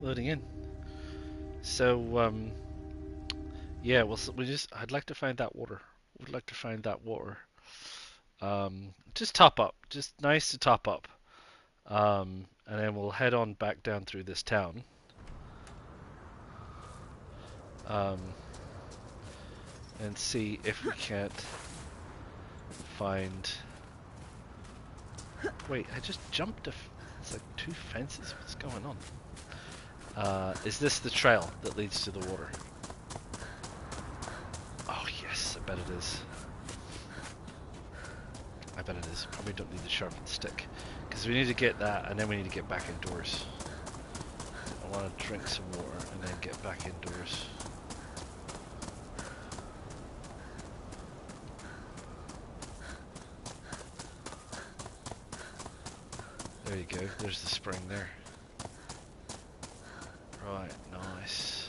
Loading in. So, yeah, well, so I'd like to find that water. Would like to find that water. Just top up. Just nice to top up. And then we'll head on back down through this town. Um, and see if we can't find. Wait, I just jumped it's like two fences. What's going on? Is this the trail that leads to the water? Oh yes, I bet it is. I bet it is. Probably don't need the sharpened stick. Because we need to get that, and then we need to get back indoors. I want to drink some water, and then get back indoors. There you go. There's the spring there. Right, nice.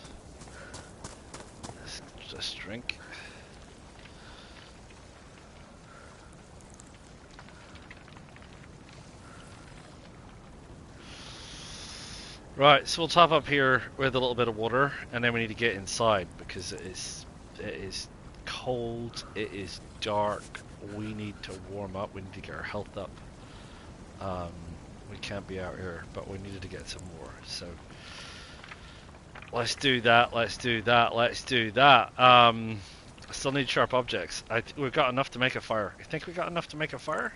Let's just drink. Right, so we'll top up here with a little bit of water, and then we need to get inside because it is cold, it is dark. We need to warm up. We need to get our health up. We can't be out here, but we needed to get some more. So let's do that. Let's do that. Let's do that. I still need sharp objects. We've got enough to make a fire. I think we got enough to make a fire,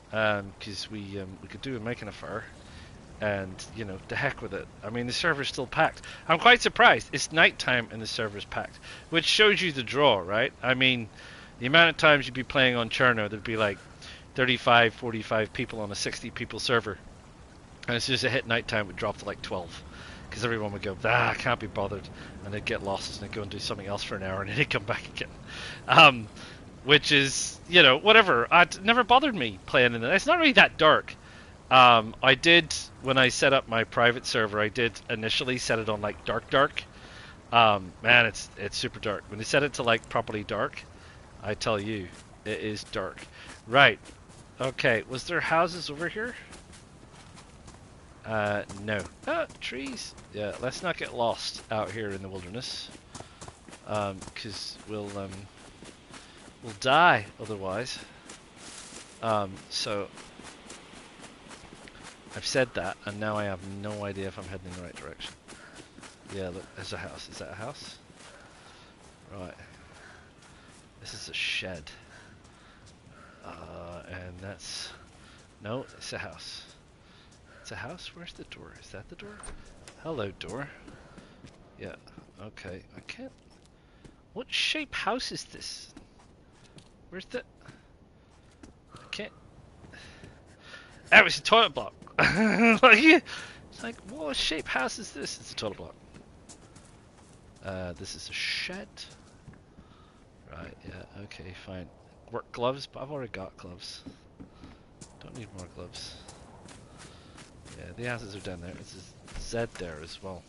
because we could do with making a fire. And, you know, the heck with it. I mean, the server's still packed. I'm quite surprised. It's nighttime and the server's packed. Which shows you the draw, right? I mean, the amount of times you'd be playing on Cherno, there'd be like 35, 45 people on a 60 people server. And as soon as it hit nighttime, it would drop to like 12. Because everyone would go, I can't be bothered. And they'd get lost and they'd go and do something else for an hour and then they'd come back again. Which is, you know, whatever. It never bothered me playing in it. It's not really that dark. I did, when I set up my private server, I did initially set it on like dark. Man, it's super dark. When you set it to like properly dark, I tell you, it is dark. Right. Okay, was there houses over here? No. Trees. Yeah, let's not get lost out here in the wilderness. 'Cause we'll die otherwise. So I've said that, and now I have no idea if I'm heading in the right direction. Yeah, look, there's a house. Is that a house? Right. This is a shed. And that's... No, it's a house. It's a house? Where's the door? Is that the door? Hello, door. Yeah, okay. I can't... What shape house is this? Where's the... I can't... Oh, it's a toilet block. It's like, what shape house is this? It's a toilet block. This is a shed. Right, yeah, okay, fine. Work gloves, but I've already got gloves. Don't need more gloves. Yeah, the houses are down there. It's a Z there as well.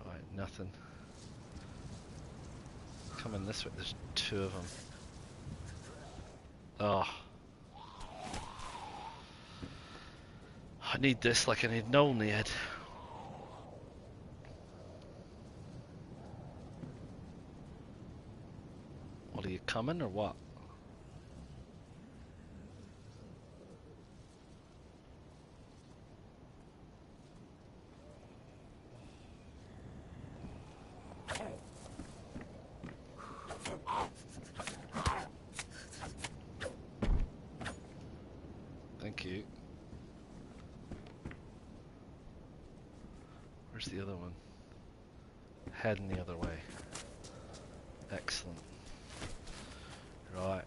Right, nothing. Coming this way, there's two of them. Oh. I need this like I need Noel in the head. What, are you coming or what? Thank you. Where's the other one? Heading the other way. Excellent. Right.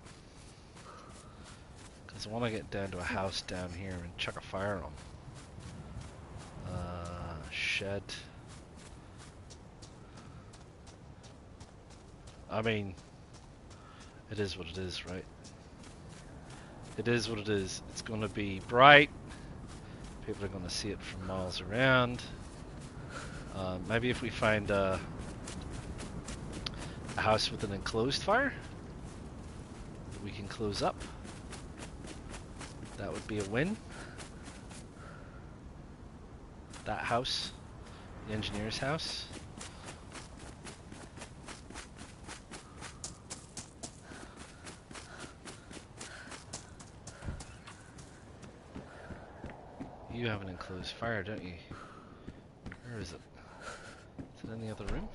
Because I want to get down to a house down here and chuck a fire on. Shed. I mean, it is what it is, right? It is what it is. It's going to be bright. People are going to see it from miles around. Maybe if we find a house with an enclosed fire that we can close up, that would be a win. that house, the engineer's house. You have an enclosed fire, don't you? Where is it? Is it in the other room?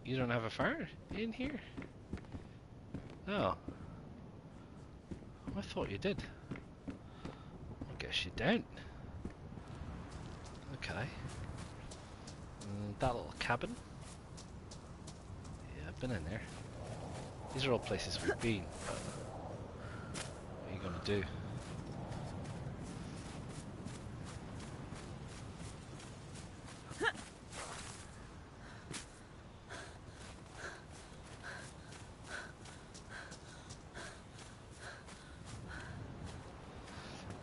You don't have a fire in here? Oh. I thought you did. I guess you don't. Okay. That little cabin. Yeah, I've been in there. These are all places we've been, but what are you gonna do?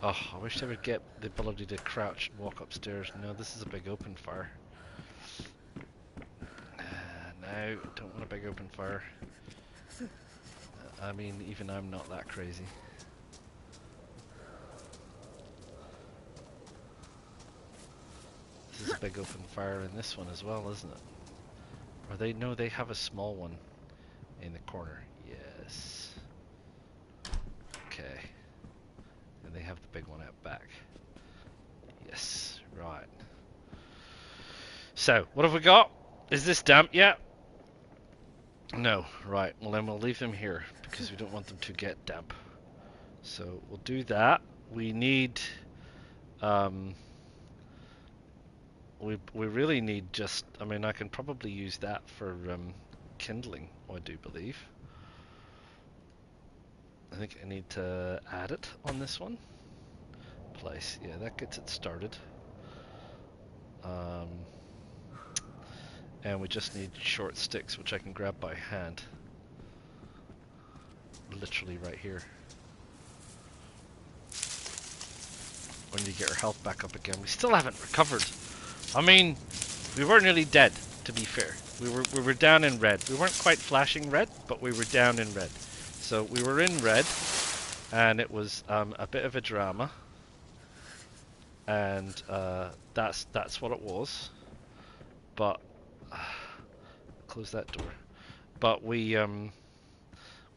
Oh, I wish I would get the ability to crouch and walk upstairs. No, this is a big open fire. No, don't want a big open fire. I mean, even I'm not that crazy. This is a big open fire in this one as well, isn't it? Or they no, they have a small one in the corner. Yes. Okay. And they have the big one out back. Yes, right. So, what have we got? Is this damp yet? No, right. Well, then we'll leave them here because we don't want them to get damp. So we'll do that. We need, we really need just. I mean, I can probably use that for kindling. I do believe. I think I need to add it on this one. Place. Yeah, that gets it started. And we just need short sticks, which I can grab by hand. Literally right here. When you get our health back up again. We still haven't recovered. I mean, we were nearly dead, to be fair. We were down in red. We weren't quite flashing red, but we were down in red. So we were in red, and it was a bit of a drama. And that's what it was. But close that door. But we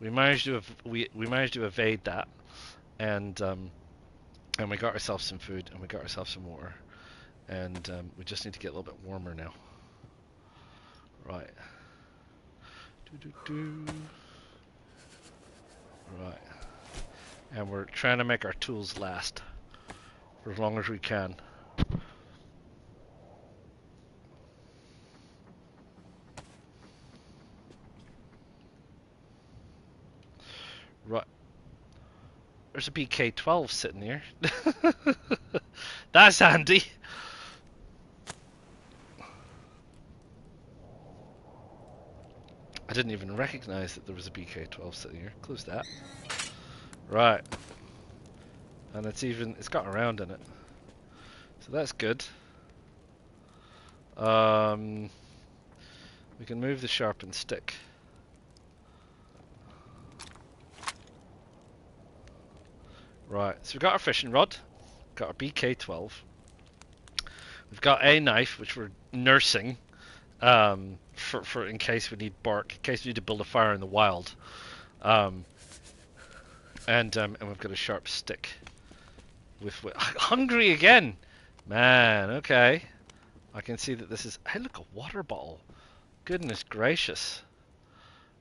managed to we managed to evade that, and we got ourselves some food and we got ourselves some water, and we just need to get a little bit warmer now. Right. Right. And we're trying to make our tools last for as long as we can. Right. There's a BK-12 sitting here. That's handy. I didn't even recognize that there was a BK-12 sitting here. Close that. Right. And it's got a round in it. So that's good. We can move the sharpened stick. Right, so we've got our fishing rod, got our BK-12. We've got a knife, which we're nursing, for in case we need bark, in case we need to build a fire in the wild. And we've got a sharp stick. With hungry again, man. Okay, I can see that this is. Hey, look, a water bottle. Goodness gracious,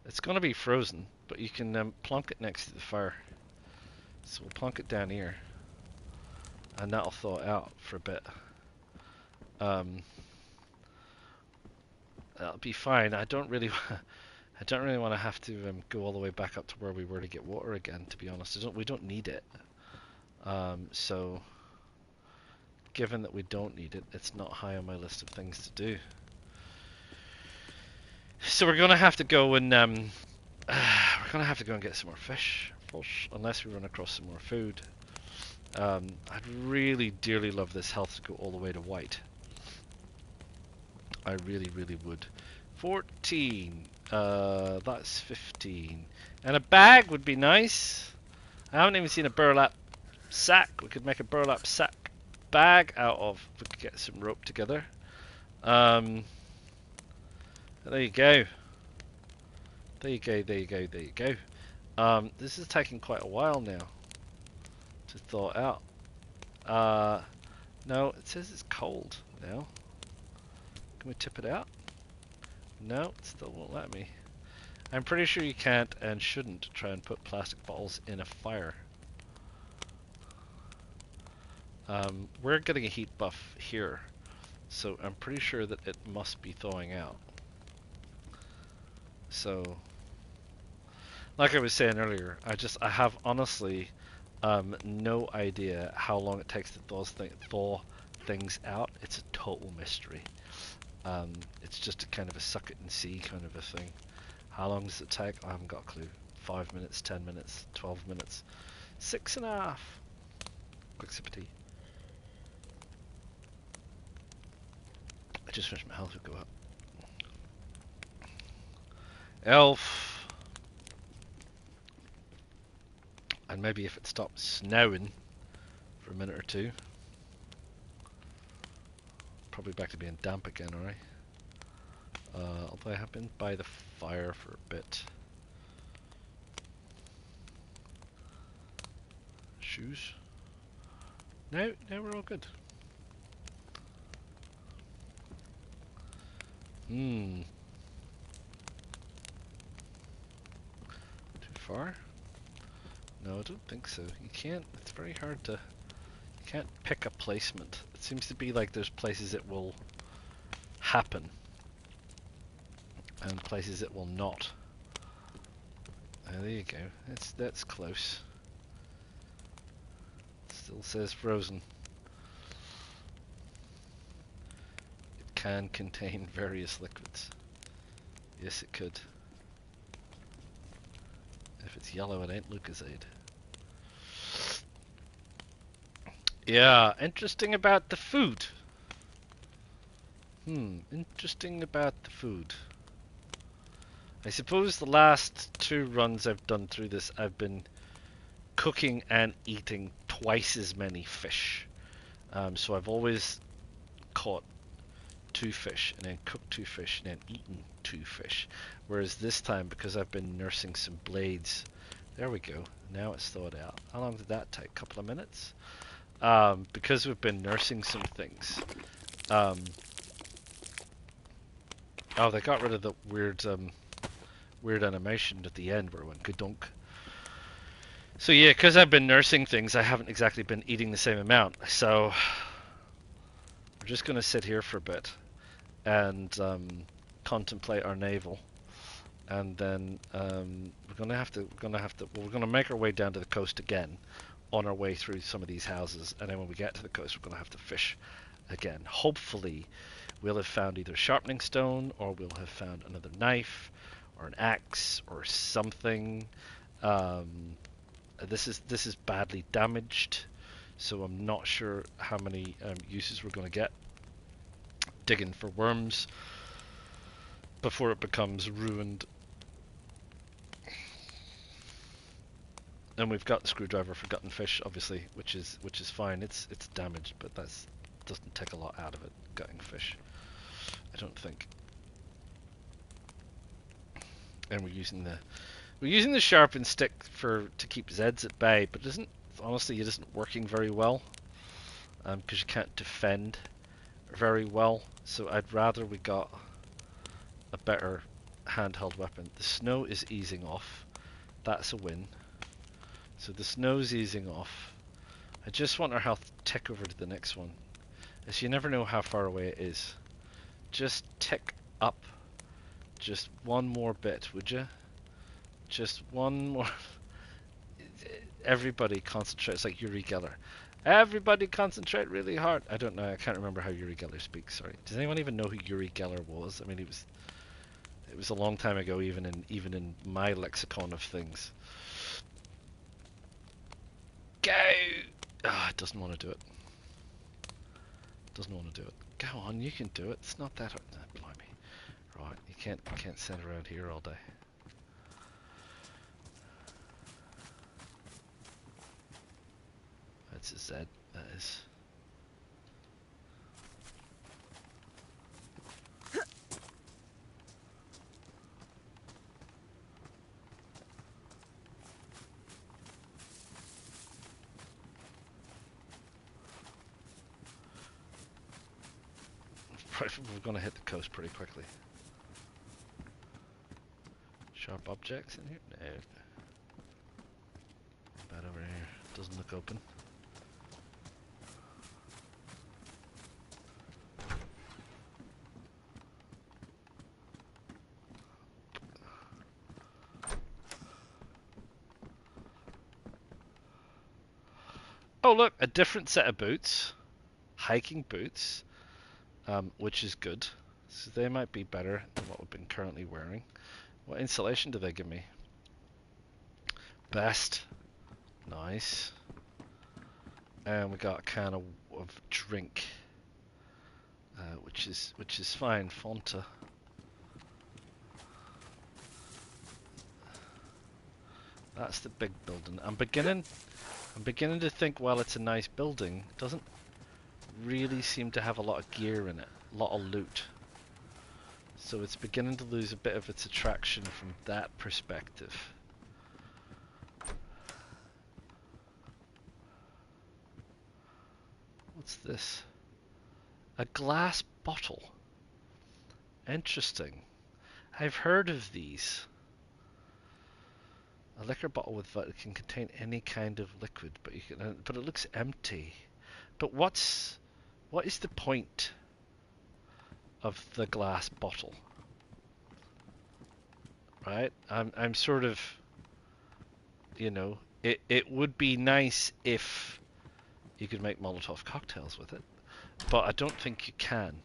it's gonna be frozen, but you can plonk it next to the fire. So we'll plonk it down here, and that'll thaw it out for a bit. That'll be fine. I don't really want to have to go all the way back up to where we were to get water again. To be honest, we don't need it. So, given that we don't need it, it's not high on my list of things to do. So we're gonna have to go and get some more fish, unless we run across some more food. I'd really dearly love this health to go all the way to white. I really, really would. 14. That's 15. And a bag would be nice. I haven't even seen a burlap sack. We could make a burlap sack. bag out of. If we could get some rope together. There you go. There you go, there you go, there you go. This is taking quite a while now to thaw out. No, it says it's cold now. Can we tip it out? No, it still won't let me. I'm pretty sure you can't and shouldn't try and put plastic bottles in a fire. We're getting a heat buff here, so I'm pretty sure that it must be thawing out. So, like I was saying earlier, I have honestly no idea how long it takes to thaw things out. It's a total mystery. It's just a kind of a suck it and see kind of a thing. How long does it take? I haven't got a clue. 5 minutes, 10 minutes, 12 minutes, 6.5. Quick sip of tea. I just finished my health would go up. Elf. And maybe if it stops snowing for a minute or two. Probably back to being damp again, alright? Although I have been by the fire for a bit. Shoes? No, we're all good. Too far? No, I don't think so. You can't, it's very hard to, you can't pick a placement. It seems to be like there's places it will happen and places it will not. There you go. That's close. Still says frozen. It can contain various liquids. Yes, it could. If it's yellow, it ain't Lucozade. Yeah, interesting about the food. Interesting about the food. I suppose the last 2 runs I've done through this, I've been cooking and eating twice as many fish. So I've always caught 2 fish and then cooked 2 fish and then eaten 2 fish. Whereas this time, because I've been nursing some blades, there we go. Now it's thawed out. How long did that take? A couple of minutes? Because we've been nursing some things. Oh, they got rid of the weird animation at the end where it went ka-dunk. So yeah, because I've been nursing things, I haven't exactly been eating the same amount. So we're just going to sit here for a bit and contemplate our navel, and then we're going to make our way down to the coast again on our way through some of these houses, and then when we get to the coast, we're going to have to fish again. Hopefully, we'll have found either sharpening stone, or we'll have found another knife, or an axe, or something. This is badly damaged, so I'm not sure how many uses we're going to get digging for worms before it becomes ruined. And we've got the screwdriver for gutting fish, obviously, which is fine. It's damaged, but that doesn't take a lot out of it. Gutting fish, I don't think. And we're using the sharpened stick to keep Zeds at bay, but it isn't working very well, because you can't defend very well. So I'd rather we got a better handheld weapon. The snow is easing off. That's a win. So the snow's easing off. I just want our health to tick over to the next one, as you never know how far away it is. Just tick up. Just one more bit, would you? Just one more. Everybody concentrate. It's like Uri Geller. Everybody concentrate really hard. I don't know. I can't remember how Uri Geller speaks. Sorry. Does anyone even know who Uri Geller was? I mean, it was a long time ago, even in my lexicon of things. Go! It doesn't want to do it. Doesn't want to do it. Go on, you can do it. It's not that hard. No, blimey. Right, you can't sit around here all day. That's a Z. That is. We're going to hit the coast pretty quickly. Sharp objects in here? No. Bad over here. Doesn't look open. Oh look, a different set of boots. Hiking boots. Which is good. So they might be better than what we've been currently wearing. What insulation do they give me? Best. Nice. And we got a can of drink, which is fine. Fanta. That's the big building. I'm beginning to think, well, it's a nice building. It doesn't really seem to have a lot of gear in it, a lot of loot. So it's beginning to lose a bit of its attraction from that perspective. What's this? A glass bottle. Interesting. I've heard of these. A liquor bottle with it can contain any kind of liquid, but but it looks empty. But what is the point of the glass bottle? Right? I'm sort of, you know, it would be nice if you could make Molotov cocktails with it, but I don't think you can.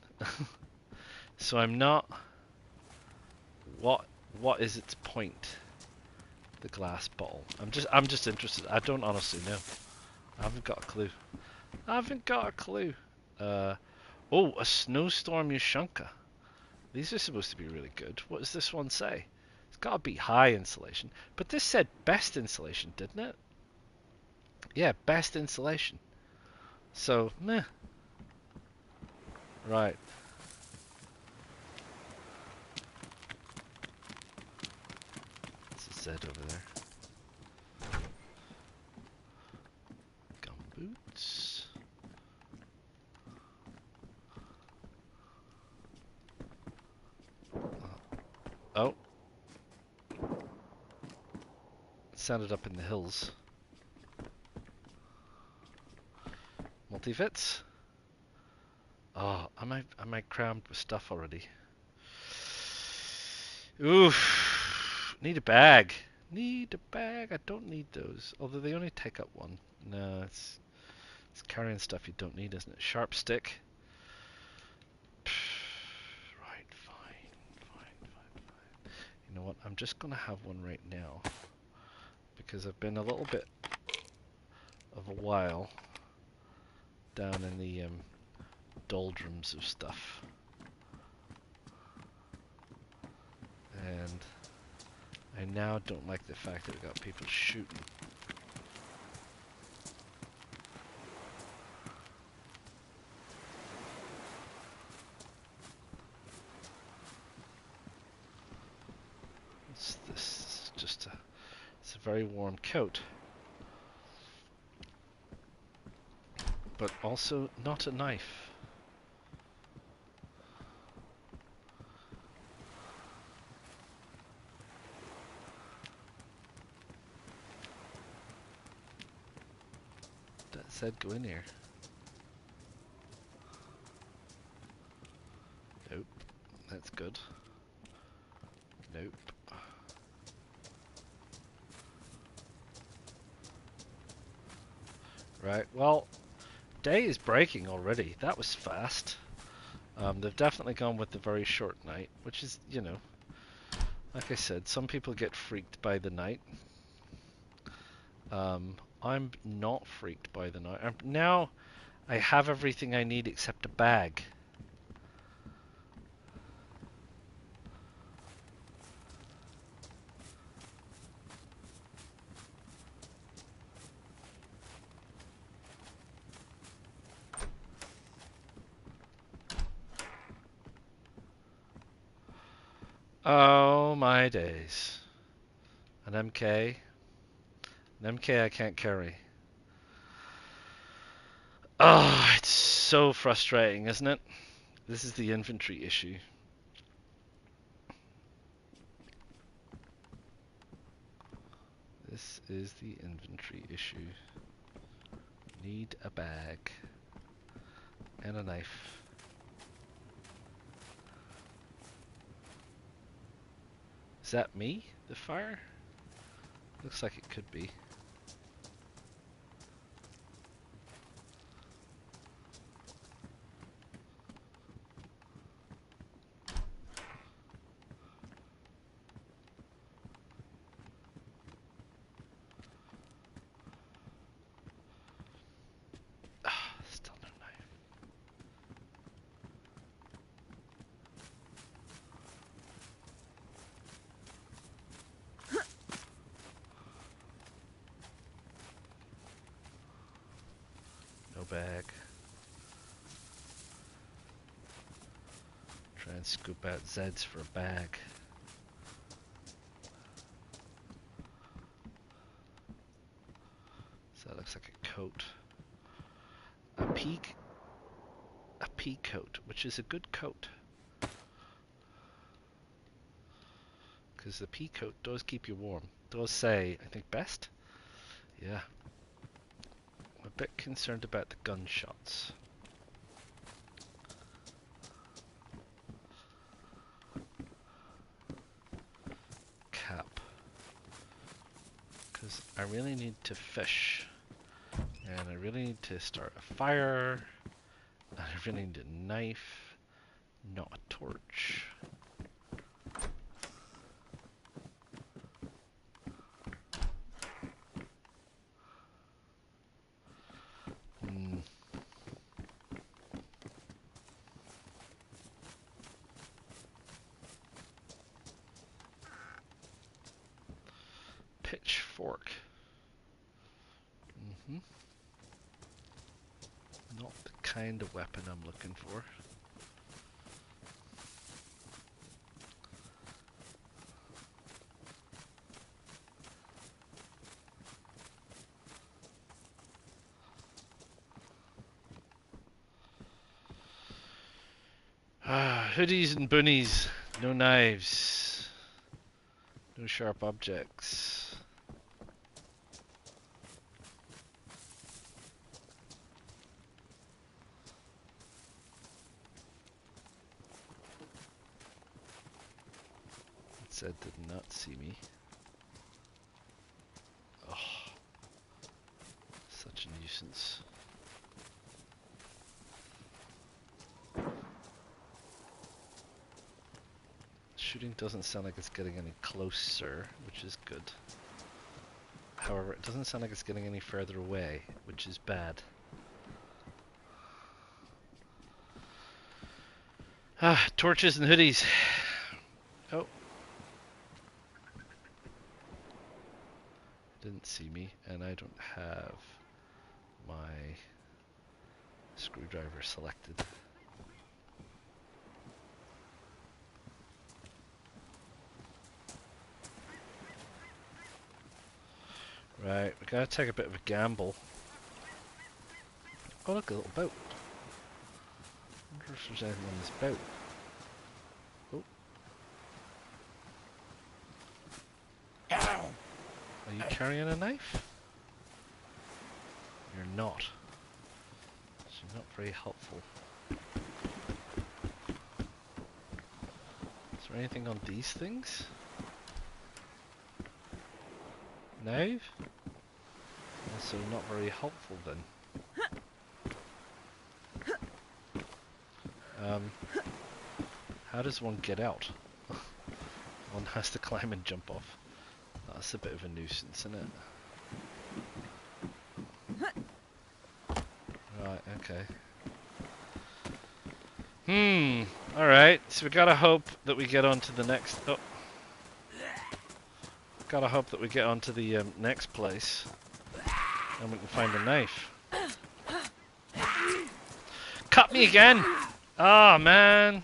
So I'm not. What is its point? The glass bottle. I'm just interested. I don't honestly know. I haven't got a clue. I haven't got a clue. Oh, a snowstorm Yushanka. These are supposed to be really good. What does this one say? It's got to be high insulation. But this said best insulation, didn't it? Yeah, best insulation. So, meh. Right. What's it said over there? Gumboots. Oh. It sounded up in the hills. Multi-fits. Oh, am I crammed with stuff already? Oof. Need a bag. Need a bag. I don't need those. Although they only take up one. No, it's carrying stuff you don't need, isn't it? Sharp stick. Right, fine. You know what? I'm just gonna have one right now because I've been a little bit of a while down in the doldrums of stuff, and I now don't like the fact that we've got people shooting. What's this? It's a very warm coat, but also not a knife. That said go in here. Nope. That's good. Nope. Right, well, day is breaking already. That was fast. They've definitely gone with the very short night, which is, you know, like I said, some people get freaked by the night. I'm not freaked by the night. Now I have everything I need except a bag. Oh my days. An MK. An MK I can't carry. Oh, it's so frustrating, isn't it? This is the inventory issue. This is the inventory issue. Need a bag. And a knife. Is that me? The fire? Looks like it could be. Still no knife. No bag. Try and scoop out Zeds for a bag. So that looks like a coat. A pea coat, which is a good coat. Because the pea coat does keep you warm. Does say, I think, best? Yeah. I'm a bit concerned about the gunshots. Cap. Because I really need to fish. And I really need to start a fire. And I really need a knife, not a torch. Pitchfork. Not the kind of weapon I'm looking for. Hoodies and boonies. No knives. No sharp objects. It said did not see me. Oh, such a nuisance. Shooting doesn't sound like it's getting any closer, which is good. However, it doesn't sound like it's getting any further away, which is bad. Torches and hoodies. Oh. Didn't see me, and I don't have my screwdriver selected. Right, we gotta take a bit of a gamble. Oh look, a little boat. I wonder if there's anything on this boat. Oh. Are you carrying a knife? You're not. So you're not very helpful. Is there anything on these things? No? Also not very helpful then. How does one get out? One has to climb and jump off. That's a bit of a nuisance, isn't it? Right, okay. Alright, so we gotta hope that we get on to the next... Oh. Gotta hope that we get onto the next place. And we can find a knife. Cut me again! Oh, man.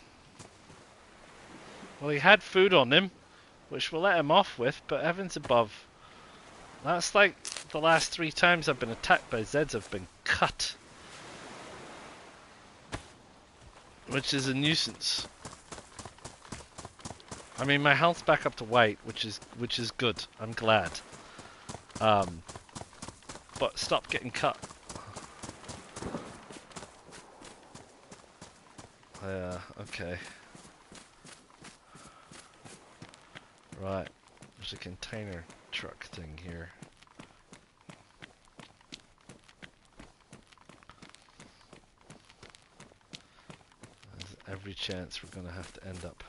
Well, he had food on him, which we'll let him off with, but heavens above. That's like the last 3 times I've been attacked by Zeds, I've been cut. which is a nuisance. I mean, my health's back up to white, which is good. I'm glad. But stop getting cut. Yeah, okay. Right, there's a container truck thing here. There's every chance we're gonna have to end up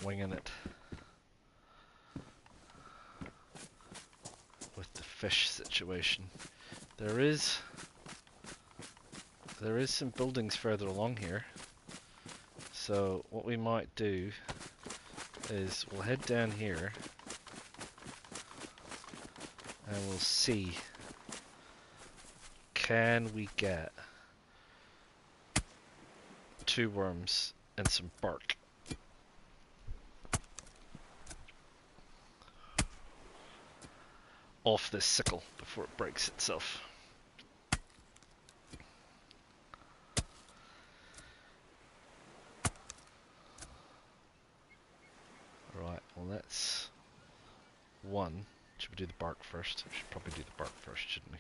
winging it with the fish situation. There is some buildings further along here. So what we might do is we'll head down here and we'll see, can we get 2 worms and some bark off this sickle before it breaks itself. Right, well that's one. Should we do the bark first? We should probably do the bark first, shouldn't we?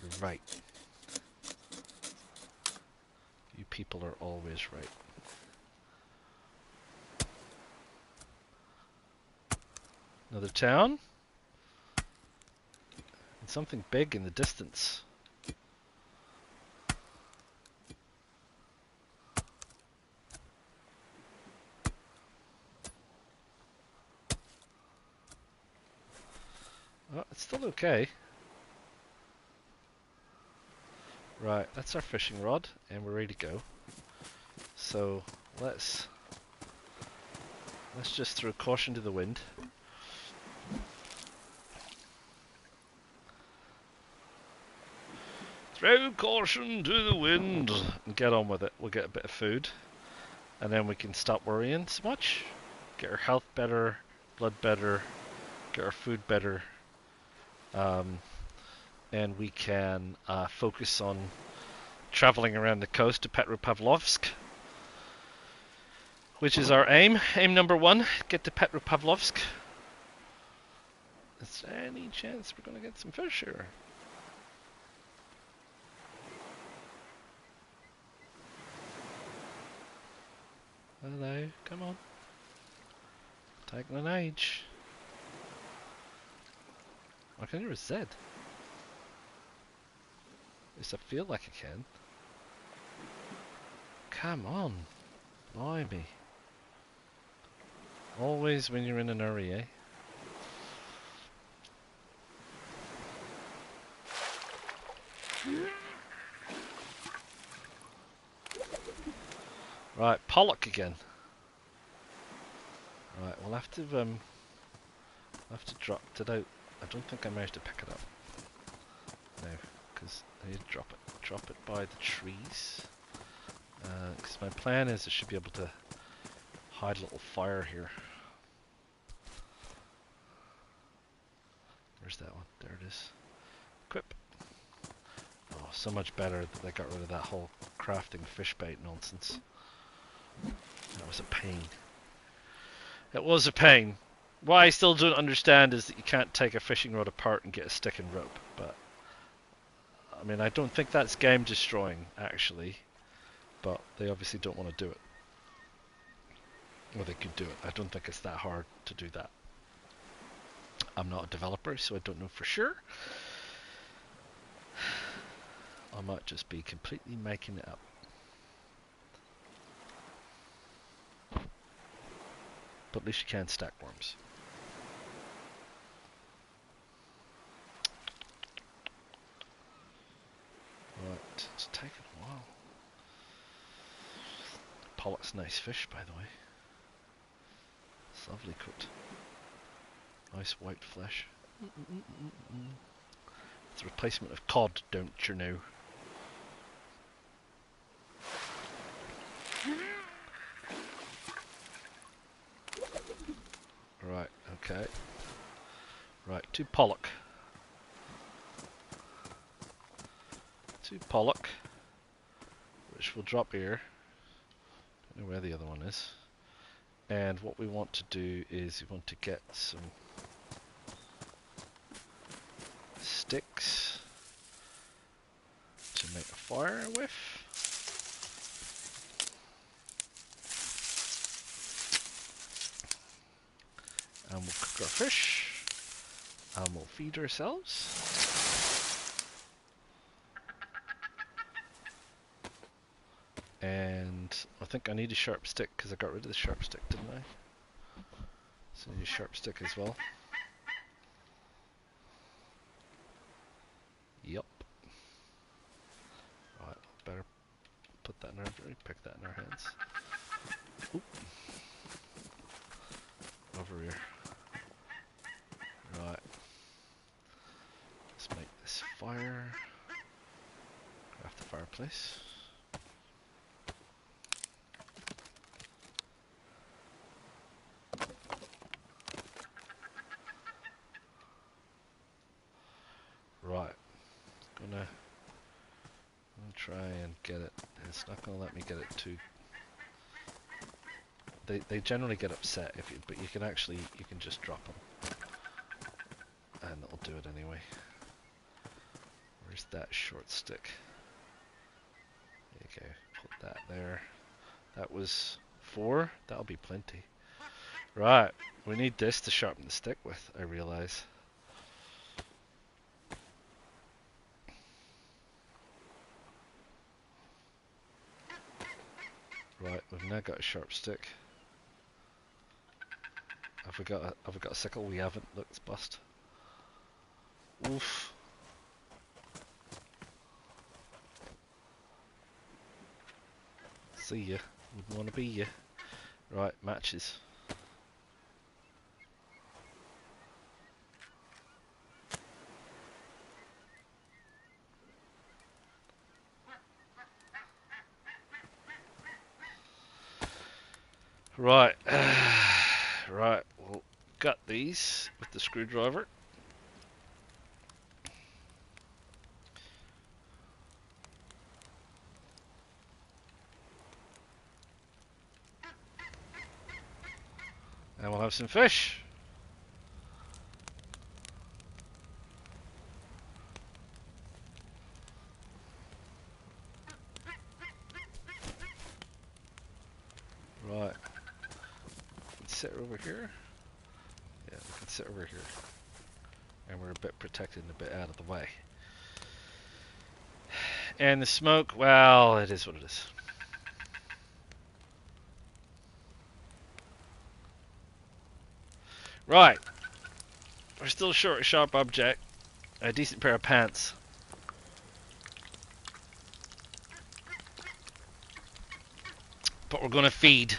You're right. You people are always right. Another town? And something big in the distance. Oh, it's still okay. Right, that's our fishing rod, and we're ready to go. So let's just throw caution to the wind. Throw caution to the wind and get on with it. We'll get a bit of food, and then we can stop worrying so much. Get our health better, blood better, get our food better. And we can focus on traveling around the coast to Petropavlovsk, which is our aim. Aim number 1, get to Petropavlovsk. Is there any chance we're going to get some fish here? Hello, come on. Taking an age. I can hear a Z. At least I feel like I can. Come on. Blimey. Always when you're in an hurry, eh? Right, pollock again. Right, we'll have to drop it out. I don't think I managed to pick it up. No, because I need to drop it by the trees. Because my plan is I should be able to hide a little fire here. Where's that one? There it is. Equip. Oh, so much better that they got rid of that whole crafting fish bait nonsense. That was a pain. It was a pain. What I still don't understand is that you can't take a fishing rod apart and get a stick and rope. But I mean, I don't think that's game destroying actually. But they obviously don't want to do it. Or they could do it. I don't think it's that hard to do that. I'm not a developer, so I don't know for sure. I might just be completely making it up. But at least you can stack worms. Right, it's taken a while. Pollock's nice fish, by the way. It's lovely cooked. Nice white flesh. It's a replacement of cod, don't you know? Right, okay. Right, 2 pollock. 2 pollock. We're which will drop here. Don't know where the other one is. And what we want to do is we want to get some sticks to make a fire with. And we'll cook our fish. And we'll feed ourselves. And I think I need a sharp stick because I got rid of the sharp stick, didn't I? So I need a sharp stick as well. Yup. Right, better put that in our inventory, pick that in our hands. Oop. Over here. Right. Let's make this fire. Craft the fireplace. Right. Gonna try and get it. It's not gonna let me get it too. They generally get upset if you, but you can actually just drop them, and it'll do it anyway. Where's that short stick? There you go. Put that there. That was 4. That'll be plenty. Right. We need this to sharpen the stick with, I realize. Right, we've now got a sharp stick. Have we got a sickle? We haven't. Look, it's bust. Oof. See ya. Wouldn't want to be ya. Right, matches. Right. Right, we'll gut these with the screwdriver. And we'll have some fish. Right. We can sit over here. Yeah, we can sit over here. And we're a bit protected and a bit out of the way. And the smoke, well, it is what it is. Right. We're still short a sharp object. A decent pair of pants. But we're going to feed.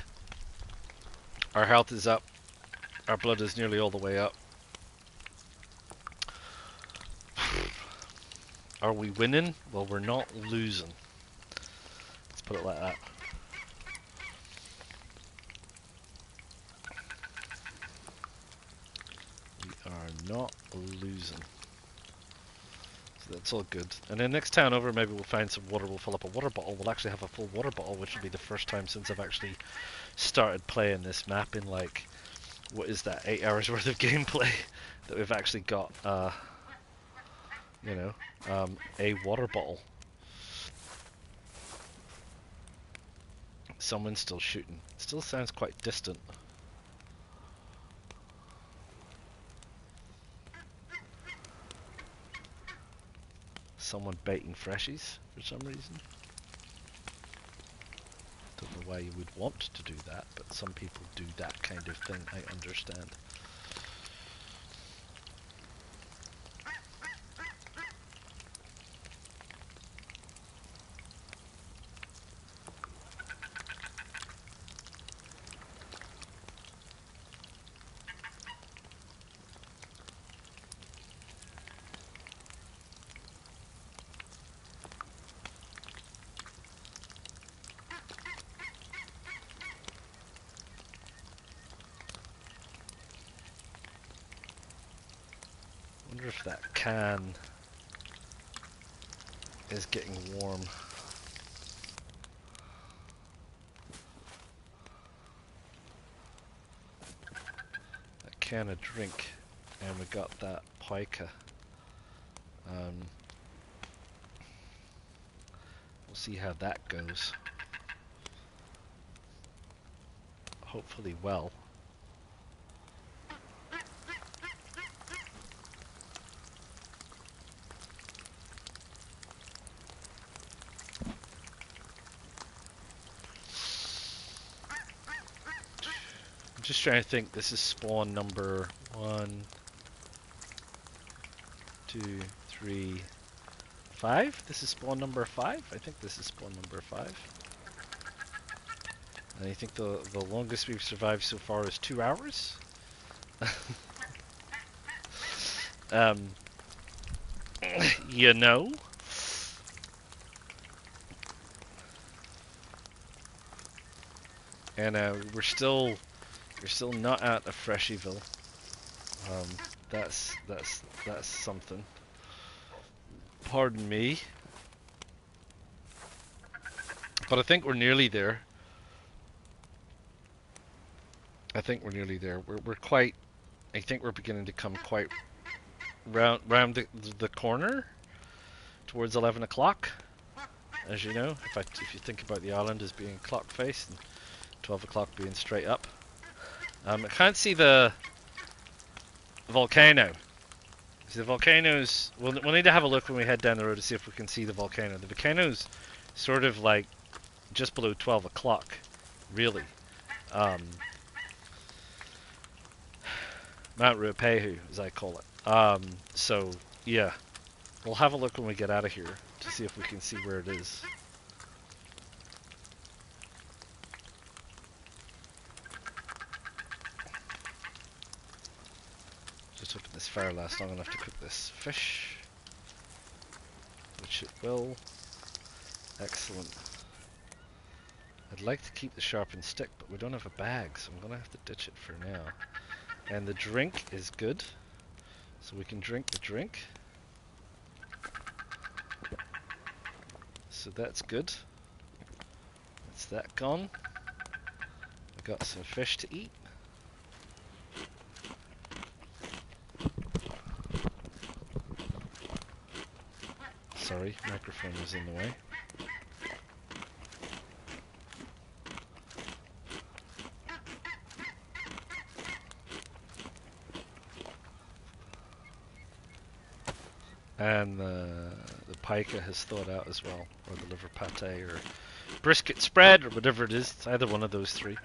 Our health is up. Our blood is nearly all the way up. Are we winning? Well, we're not losing. Let's put it like that. We are not losing. So that's all good. And then next town over, maybe we'll find some water. We'll fill up a water bottle. We'll actually have a full water bottle, which will be the first time since I've actually started playing this map in, like, what is that, 8 hours worth of gameplay that we've actually got, you know, a water bottle. Someone's still shooting. Still sounds quite distant. Someone baiting freshies for some reason. Don't know why you would want to do that, but some people do that kind of thing, I understand. I wonder if that can is getting warm. can of drink, and we got that pica. We'll see how that goes. Hopefully well. I'm just trying to think. This is spawn number 1, 2, 3, 5? This is spawn number 5? I think this is spawn number 5. And I think the longest we've survived so far is 2 hours. You know. And we're still not at a Freshyville. That's something. Pardon me. But I think we're nearly there. I think we're nearly there. We're quite. I think we're beginning to come quite round the corner towards 11 o'clock. As you know, if you think about the island as being clock faced and 12 o'clock being straight up. I can't see the volcano. See, the volcano's. We'll need to have a look when we head down the road to see if we can see the volcano. The volcano's sort of like just below 12 o'clock, really. Mount Ruapehu, as I call it. So, yeah. We'll have a look when we get out of here to see if we can see where it is. Just hoping this fire lasts long enough to cook this fish. Which it will. Excellent. I'd like to keep the sharpened stick, but we don't have a bag, so I'm going to have to ditch it for now. And the drink is good, so we can drink the drink. So that's good. That's that gone. I got some fish to eat. Sorry, microphone was in the way. And the pica has thawed out as well, or the liver pate, or brisket spread, or whatever it is. It's either one of those three.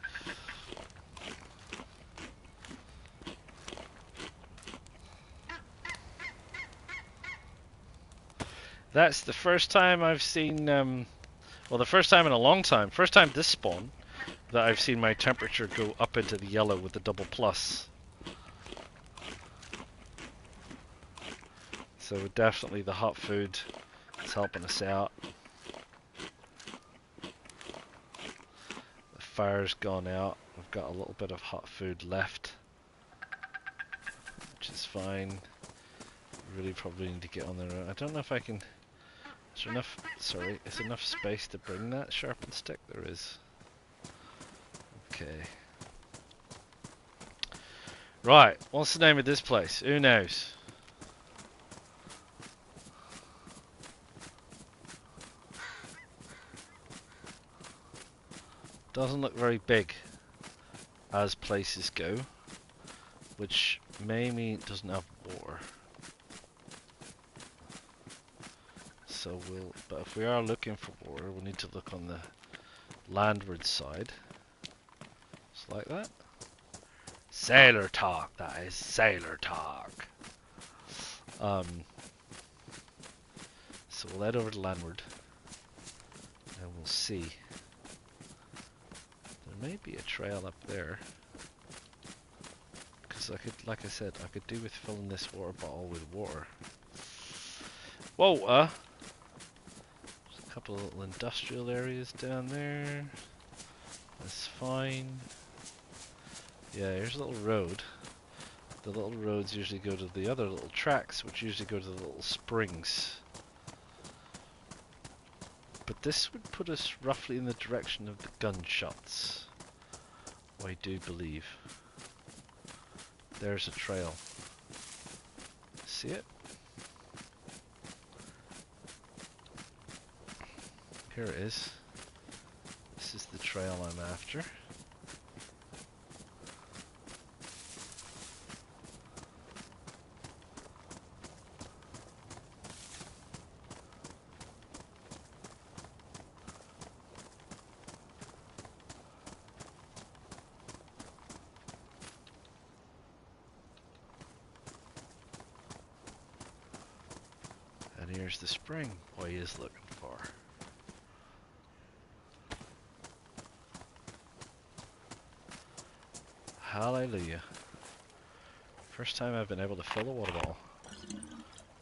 That's the first time I've seen, well, the first time in a long time, first time this spawn, that I've seen my temperature go up into the yellow with the double plus. So definitely the hot food is helping us out. The fire's gone out. We've got a little bit of hot food left, which is fine. Really probably need to get on there. I don't know if I can. Is there enough? Sorry, is there enough space to bring that sharpened stick? There is. Okay. Right. What's the name of this place? Who knows? Doesn't look very big as places go, which may mean it doesn't have water. So but if we are looking for water, we'll need to look on the landward side. Just like that. Sailor talk, that is sailor talk. So we'll head over to landward, and we'll see. There may be a trail up there, because I could, like I said, I could do with filling this water bottle with water. Whoa, there's a couple of little industrial areas down there. That's fine. Yeah, here's a little road. The little roads usually go to the other little tracks, which usually go to the little springs. But this would put us roughly in the direction of the gunshots, I do believe. There's a trail. See it? Here it is. This is the trail I'm after. And here's the spring what he is looking for. Hallelujah. First time I've been able to fill a water bottle.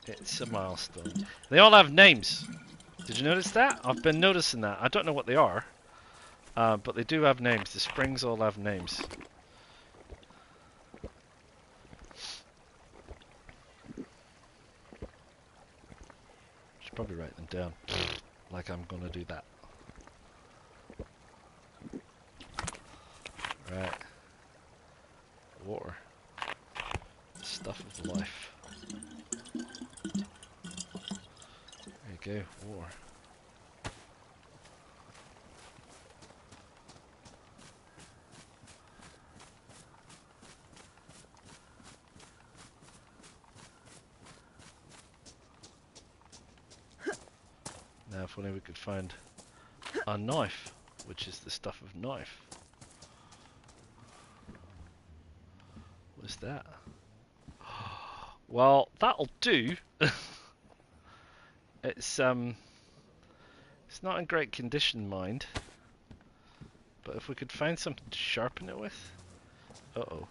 It's a milestone. They all have names. Did you notice that? I've been noticing that. I don't know what they are. But they do have names. The springs all have names. Should probably write them down. Like I'm gonna do that. Right. Water. Stuff of life. There you go, water. Now if only we could find a knife, which is the stuff of knife. What's that? Well, that'll do. It's not in great condition, mind. But if we could find something to sharpen it with. Uh-oh.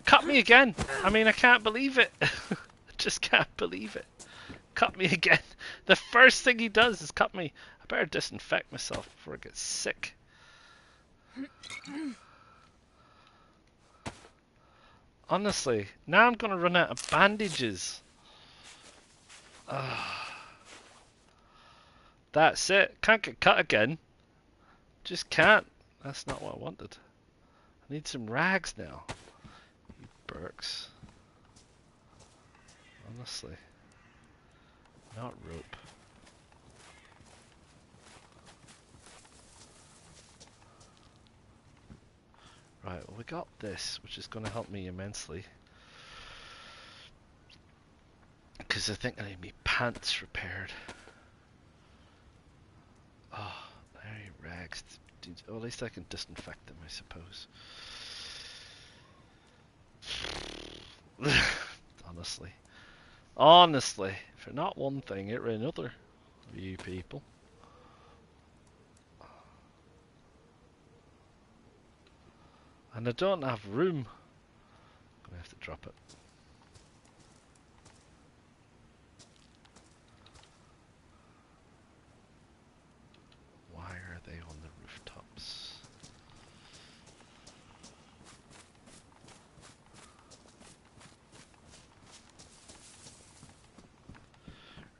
Cut me again! I mean, I can't believe it. I just can't believe it. Cut me again. The first thing he does is cut me. I better disinfect myself before I get sick. Honestly, now I'm gonna run out of bandages. That's it. Can't get cut again. Just can't. That's not what I wanted. I need some rags now. You Berks. Honestly. Not rope. Right, well we got this, which is going to help me immensely. Because I think I need my pants repaired. Oh, there rags. Oh, at least I can disinfect them, I suppose. Honestly. Honestly, for not one thing, it another. You people. And I don't have room. I'm gonna have to drop it. Why are they on the rooftops?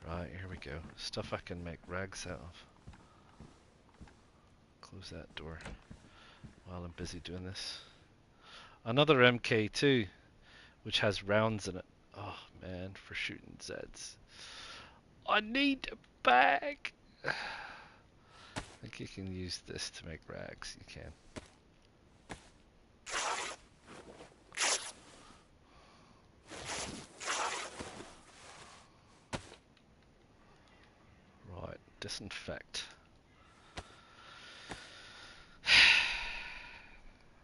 Right, here we go. Stuff I can make rags out of. Close that door while I'm busy doing this. Another MK2, which has rounds in it. Oh man, for shooting Zeds. I need a bag. I think you can use this to make rags. You can. Right, disinfect.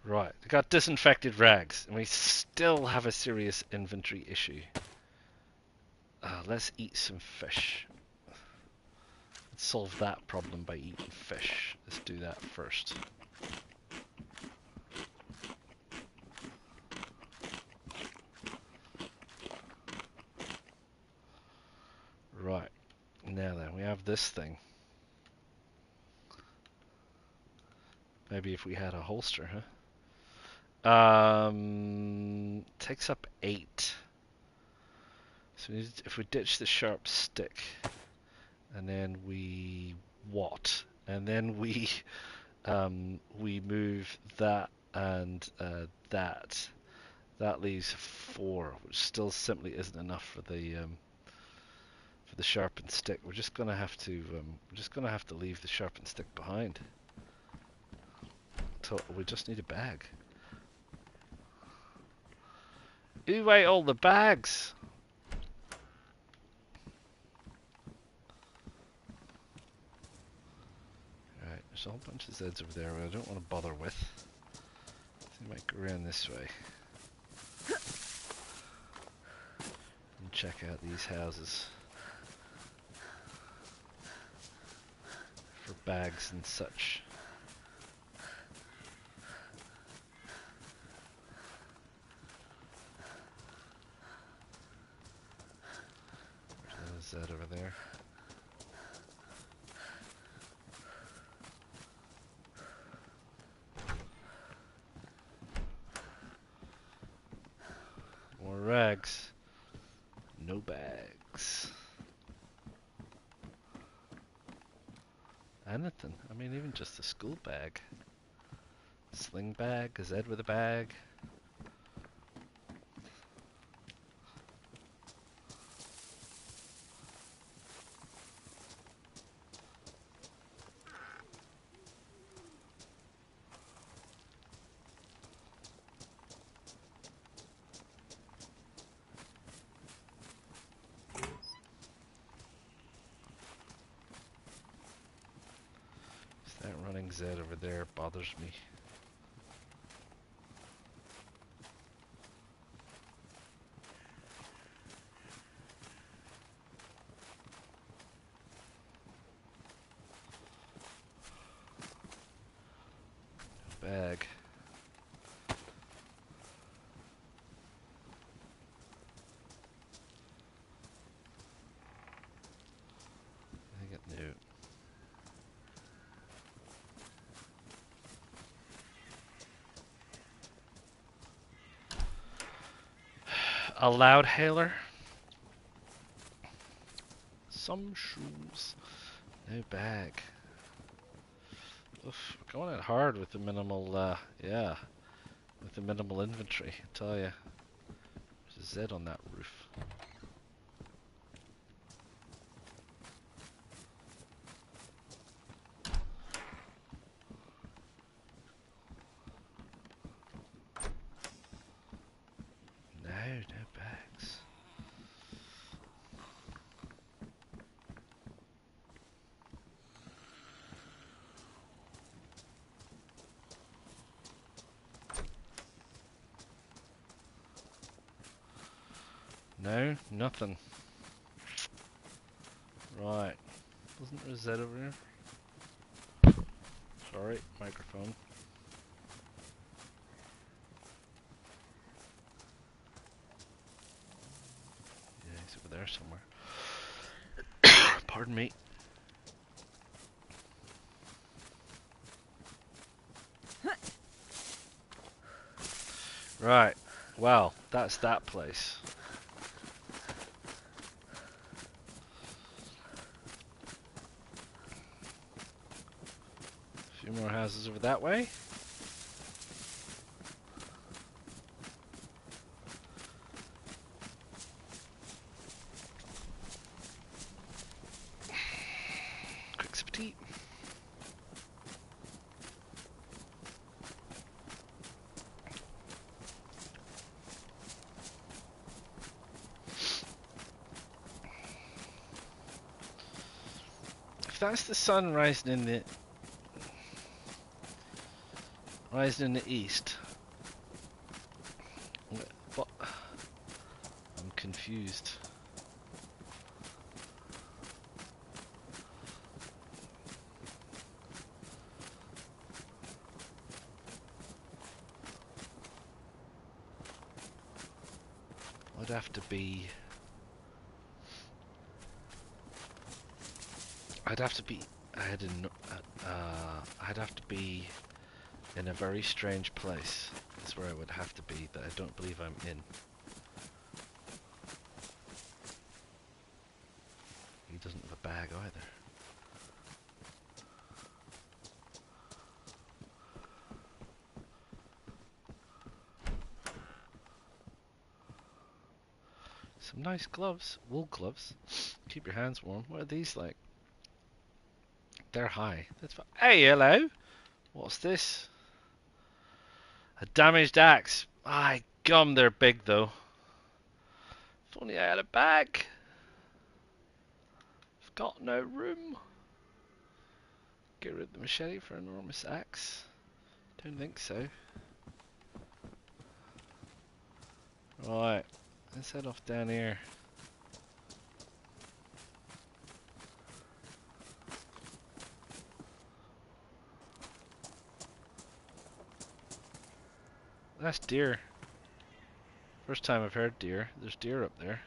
Right, we got disinfected rags, and we still have a serious inventory issue. Let's eat some fish. Let's solve that problem by eating fish. Let's do that first. Right, now then, we have this thing. Maybe if we had a holster, huh? Takes up 8. So if we ditch the sharp stick, and then we what? And then we move that and that leaves 4, which still simply isn't enough for the sharpened stick. We're just gonna have to leave the sharpened stick behind. We just need a bag. Who ate all the bags? Right, there's a whole bunch of Zeds over there I don't want to bother with. So I might go around this way. And check out these houses. For bags and such. There's that over there. More rags. No bags. Anything. I mean, even just a school bag. Sling bag, a Zed with a bag. That running Zed over there bothers me. Bag. I think it knew. A loud hailer. Some shoes. No bag. Oof, we're going out hard with the minimal, yeah, with the minimal inventory, I tell ya. There's a Z on that roof. No bags. No, nothing. Right. Wasn't there a Z over here? Sorry, microphone. Yeah, he's over there somewhere. Pardon me. Right. Well, that's that place. A few more houses over that way. Quick sip of tea. If that's the sun rising in the east, but I'm confused. I'd have to be. I'd have to be in a very strange place. That's where I would have to be, that I don't believe I'm in. He doesn't have a bag either. Some nice gloves. Wool gloves. Keep your hands warm. What are these like? They're high. That's fine. Hey, hello. What's this? A damaged axe. My gum, they're big though. If only I had a bag. I've got no room. Get rid of the machete for an enormous axe. Don't think so. Right, let's head off down here. That's deer. First time I've heard deer. There's deer up there.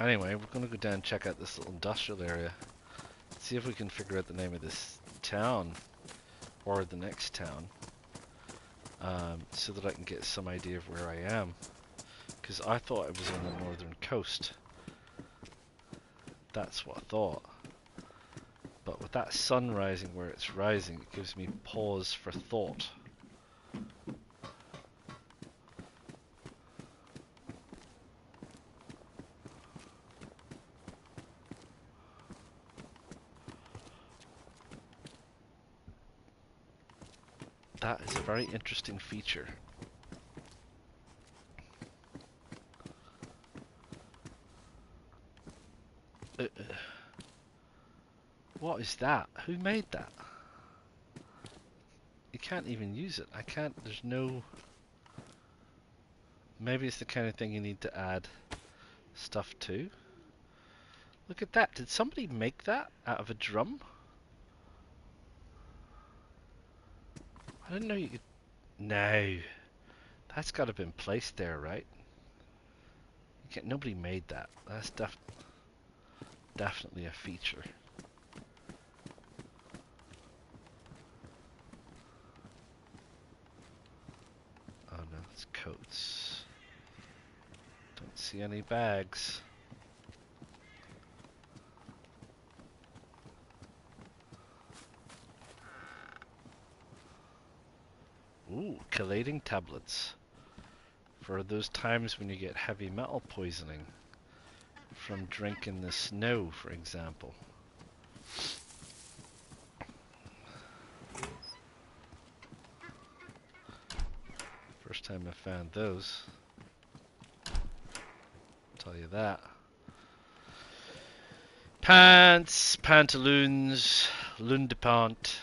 Anyway, we're going to go down and check out this little industrial area. See if we can figure out the name of this town. Or the next town. So that I can get some idea of where I am. Because I thought it was on the northern coast. That's what I thought. But with that sun rising where it's rising, it gives me pause for thought. That is a very interesting feature. What is that? Who made that? You can't even use it. I can't, there's no... Maybe it's the kind of thing you need to add stuff to. Look at that. Did somebody make that out of a drum? I didn't know you could... No. That's got to have been placed there, right? You can't, nobody made that. That's definitely a feature. Oh no, it's coats. Don't see any bags. Ooh, chelating tablets. For those times when you get heavy metal poisoning from drinking the snow, for example. First time I found those. Tell you that. Pants, pantaloons, lundepant.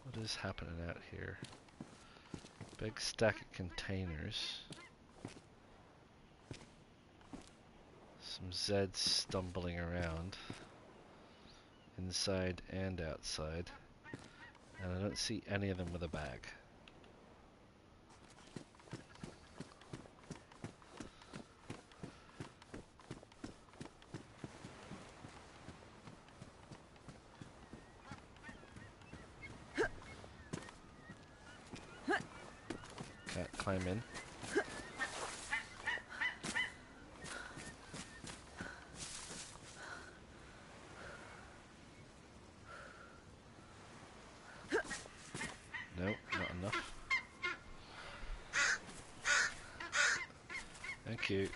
What is happening out here? Big stack of containers. Some Zeds stumbling around. Inside and outside. And I don't see any of them with a bag. Can't climb in. Nope, not enough. Thank you.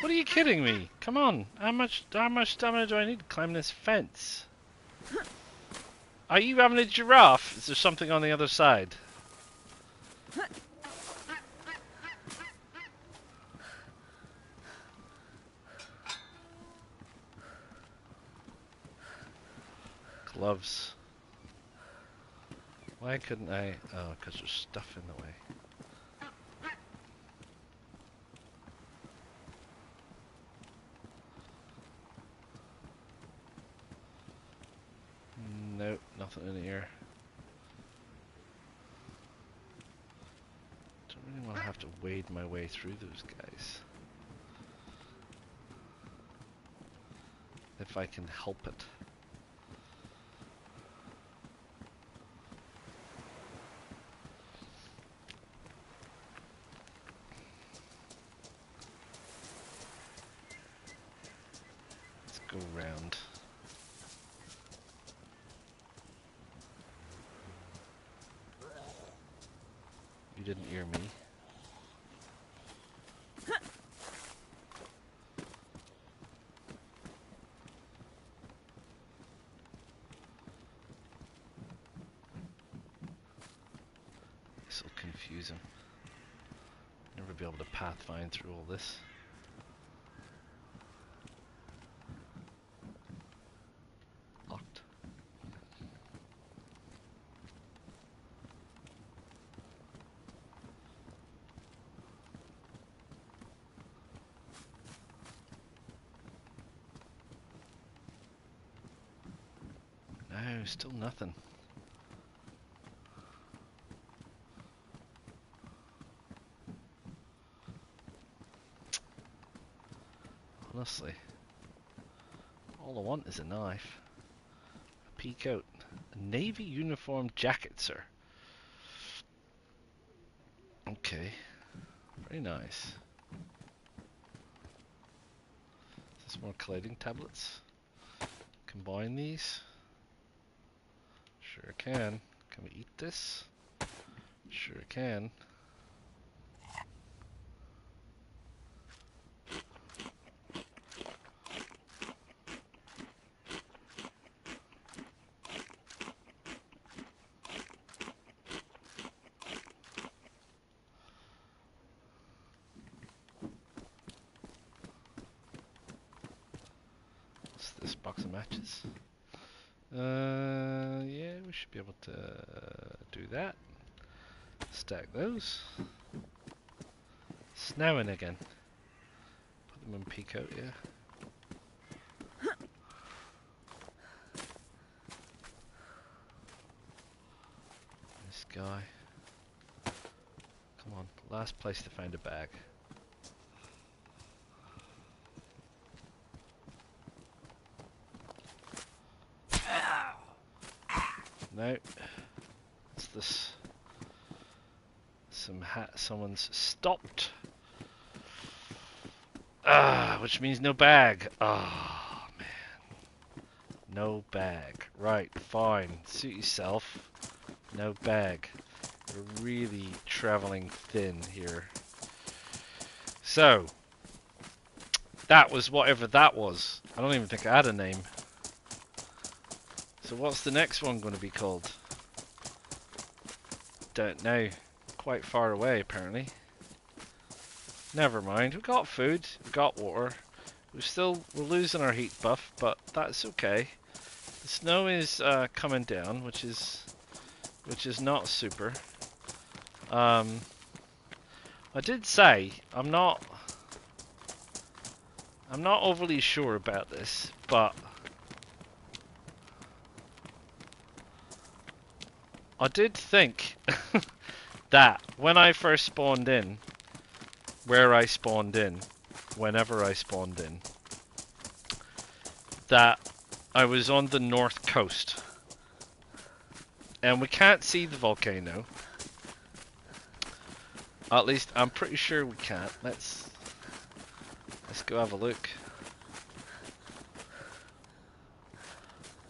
What are you kidding me? Come on, how much stamina do I need to climb this fence? Are you having a giraffe? Is there something on the other side? Gloves. Why couldn't I? Oh, because there's stuff in the way. Nope, nothing in here. Don't really want to have to wade my way through those guys. If I can help it. Let's go round. didn't hear me. This will confuse him. Never be able to pathfind through all this. Locked. No, still nothing. Honestly, all I want is a knife, a pea coat, a navy uniform jacket, sir. Okay, very nice. Is this more colliding tablets? Combine these? Sure can. Can we eat this? Sure can. What's this box of matches? Yeah, we should be able to do that. Stack those. Snowing again. Put them in peak out, yeah. This guy. Come on, last place to find a bag. No. What's this? Someone's stopped. Which means no bag. Oh, man. No bag. Right, fine. Suit yourself. No bag. We're really traveling thin here. So, that was whatever that was. I don't even think I had a name. So what's the next one going to be called? Don't know. Quite far away, apparently. Never mind. We got food. We got water. We're losing our heat buff, but that's okay. The snow is coming down, which is not super. I did say I'm not overly sure about this, but I did think that when I first spawned in, where I spawned in, whenever I spawned in, that I was on the north coast. And we can't see the volcano. At least I'm pretty sure we can't. Let's go have a look.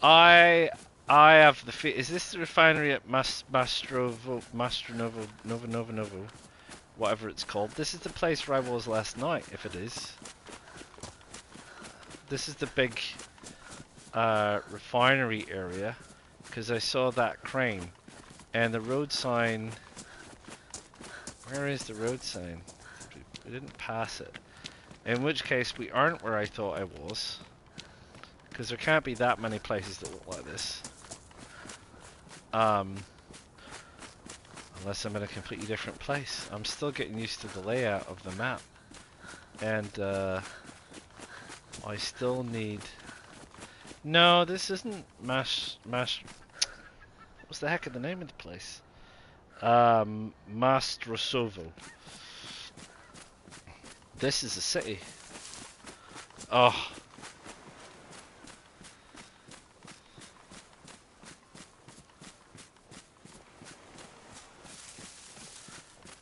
I have the is this the refinery at Mastronovo, whatever it's called? This is the place where I was last night, if it is. This is the big refinery area, because I saw that crane. And the road sign... Where is the road sign? We didn't pass it. In which case, we aren't where I thought I was. Because there can't be that many places that look like this. Unless I'm in a completely different place. I'm still getting used to the layout of the map. And I still need... No, this isn't What's the heck of the name of the place? Mastrosovo. This is a city. Oh.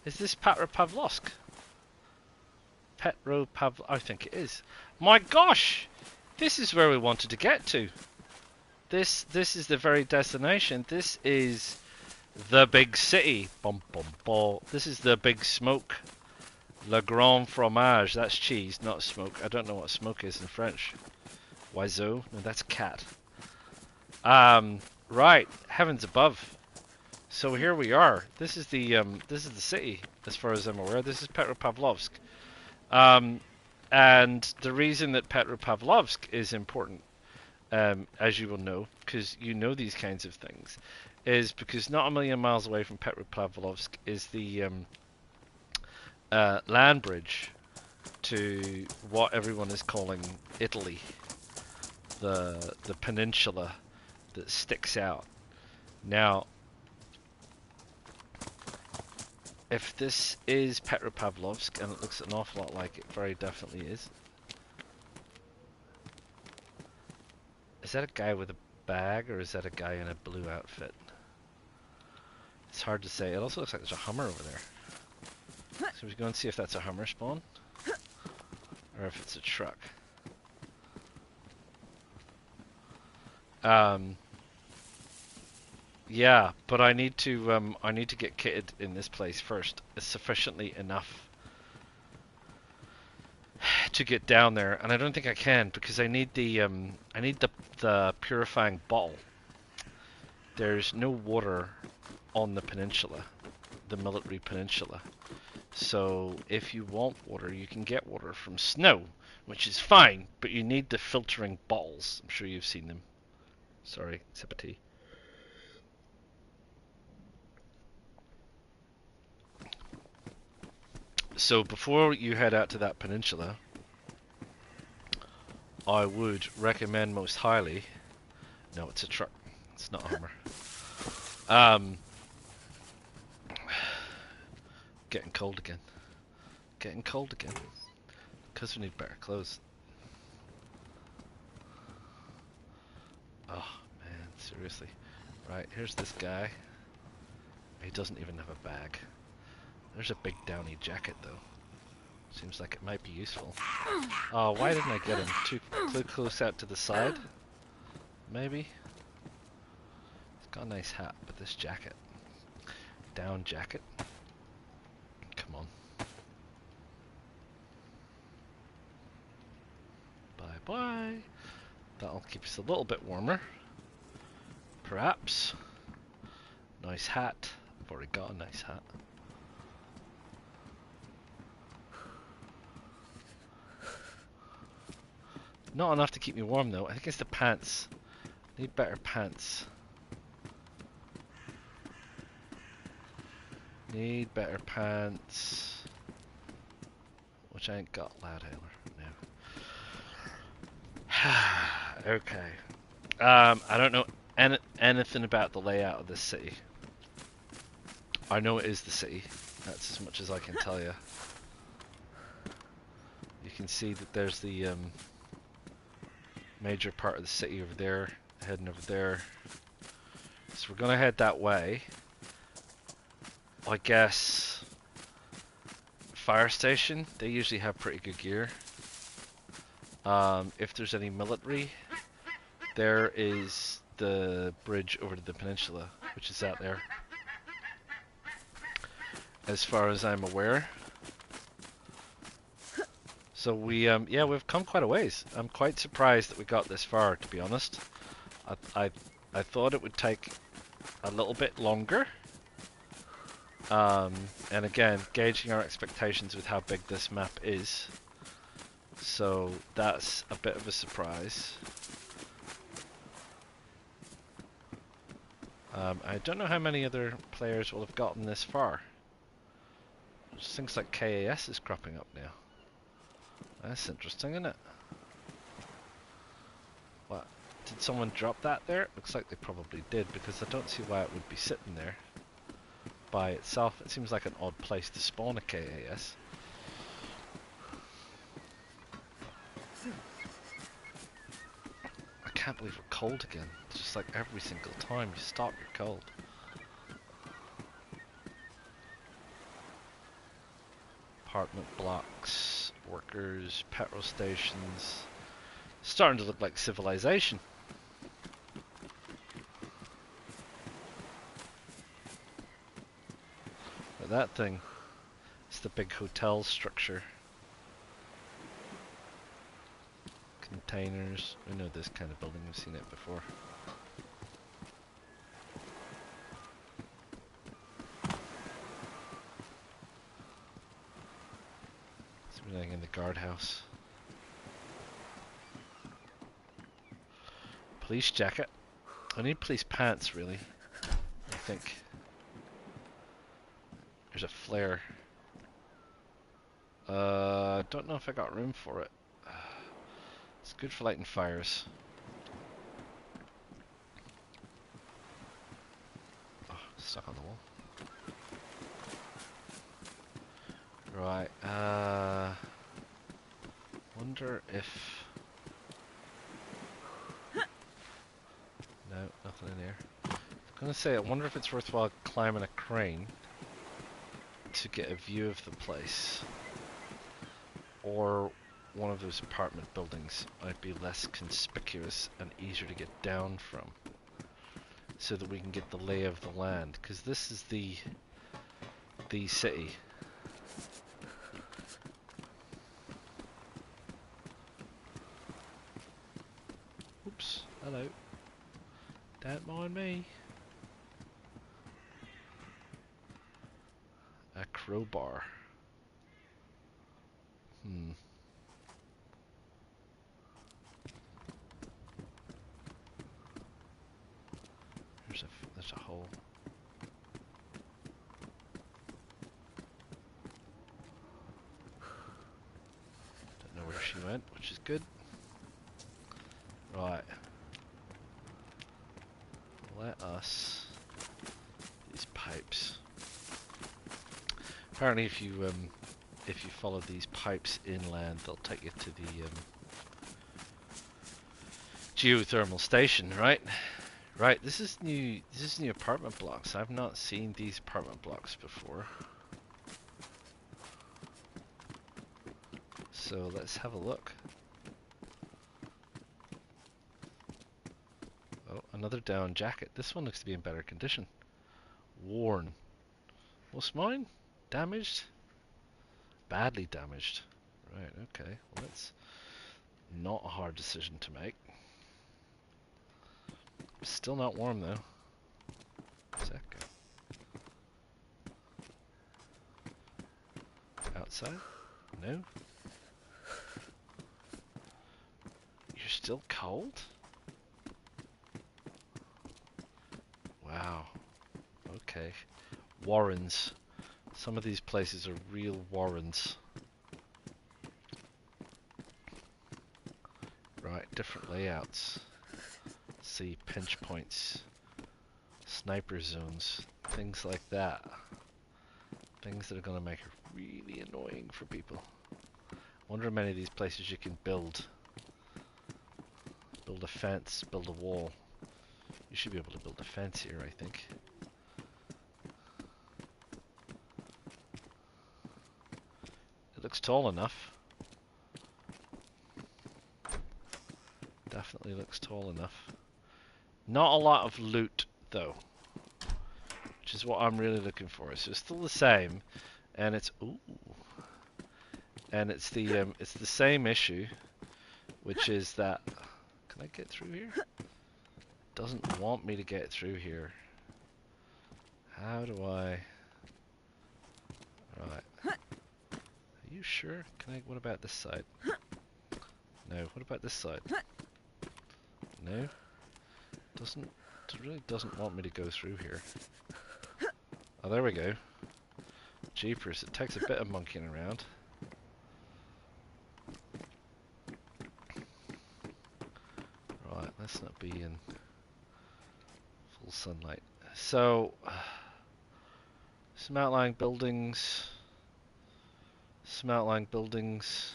Is this Petropavlovsk? I think it is. My gosh! This is where we wanted to get to. This is the very destination. This is The big city. Bum bum bum. This is the big smoke. Le grand fromage. That's cheese, not smoke. I don't know what smoke is in French. Oiseau? No, that's cat. Right. Heavens above. So here we are. This is the city, as far as I'm aware. This is Petropavlovsk. And the reason that Petropavlovsk is important, as you will know, because you know these kinds of things, is because not a million miles away from Petropavlovsk is the land bridge to what everyone is calling Italy, the peninsula that sticks out. Now, if this is Petropavlovsk, and it looks an awful lot like it very definitely is that a guy with a bag, or is that a guy in a blue outfit? It's hard to say. It also looks like there's a Hummer over there. So we go and see if that's a Hummer spawn, or if it's a truck. Yeah, but I need to get kitted in this place first. It's sufficiently enough to get down there, and I don't think I can because I need the purifying bottle. There's no water on the peninsula, the military peninsula. So if you want water, you can get water from snow, which is fine, but you need the filtering bottles. I'm sure you've seen them. Sorry, sip of tea. So before you head out to that peninsula, I would recommend most highly... No, it's a truck. It's not a Hummer. Getting cold again. Getting cold again. Because we need better clothes. Oh, man, seriously. Right, here's this guy. He doesn't even have a bag. There's a big downy jacket, though. Seems like it might be useful. Oh, why didn't I get him? Too close out to the side? Maybe? He's got a nice hat, but this jacket. Down jacket. Come on. Bye-bye. That'll keep us a little bit warmer. Perhaps. Nice hat. I've already got a nice hat. Not enough to keep me warm though. I think it's the pants. Need better pants. Need better pants. Which I ain't got, lad no. Okay. I don't know anything about the layout of this city. I know it is the city. That's as much as I can tell you. You can see that there's the major part of the city over there, heading over there. So we're gonna head that way. I guess fire station, they usually have pretty good gear. If there's any military, there is the bridge over to the peninsula, which is out there. As far as I'm aware. So yeah, we've come quite a ways. I'm quite surprised that we got this far, to be honest. I thought it would take a little bit longer. And again, gauging our expectations with how big this map is. So that's a bit of a surprise. I don't know how many other players will have gotten this far. There's things like KAS is cropping up now. That's interesting, isn't it? What? Did someone drop that there? Looks like they probably did, because I don't see why it would be sitting there by itself. It seems like an odd place to spawn a KAS. I can't believe we're cold again. It's just like every single time you stop, you're cold. Apartment blocks, workers, petrol stations. Starting to look like civilization. But that thing, it's the big hotel structure. Containers. We know this kind of building, we've seen it before. Something in the guardhouse. Police jacket. I need police pants, really. I think. There's a flare. Don't know if I got room for it. It's good for lighting fires. Oh, stuck on the wall. Right, wonder if... No, nothing in here. I'm gonna say, I wonder if it's worthwhile climbing a crane to get a view of the place. Or one of those apartment buildings might be less conspicuous and easier to get down from, so that we can get the lay of the land, because this is the city. Oops, hello. Don't mind me. A crowbar. There's a hole. Don't know where she went, which is good. Right. Let us... These pipes. Apparently if you follow these pipes inland, they'll take you to the geothermal station, right? Right, this is new apartment blocks. I've not seen these apartment blocks before. So let's have a look. Oh, another down jacket. This one looks to be in better condition. Worn. What's mine? Damaged? Badly damaged. Right, okay. Well, that's not a hard decision to make. Still not warm though. Sec. Outside? No? You're still cold? Wow. Okay. Warrens. Some of these places are real warrens. Right, different layouts. See, pinch points, sniper zones, things like that. Things that are going to make it really annoying for people. I wonder how many of these places you can build. Build a fence, build a wall. You should be able to build a fence here, I think. It looks tall enough. Definitely looks tall enough. Not a lot of loot, though, which is what I'm really looking for. So it's still the same, and it's it's the same issue, which is that can I get through here? It doesn't want me to get through here. How do I? Right. Are you sure? Can I? What about this side? No. What about this side? No. It really doesn't want me to go through here. Oh, there we go. Jeepers, it takes a bit of monkeying around. Right, let's not be in full sunlight. So, some outlying buildings. Some outlying buildings.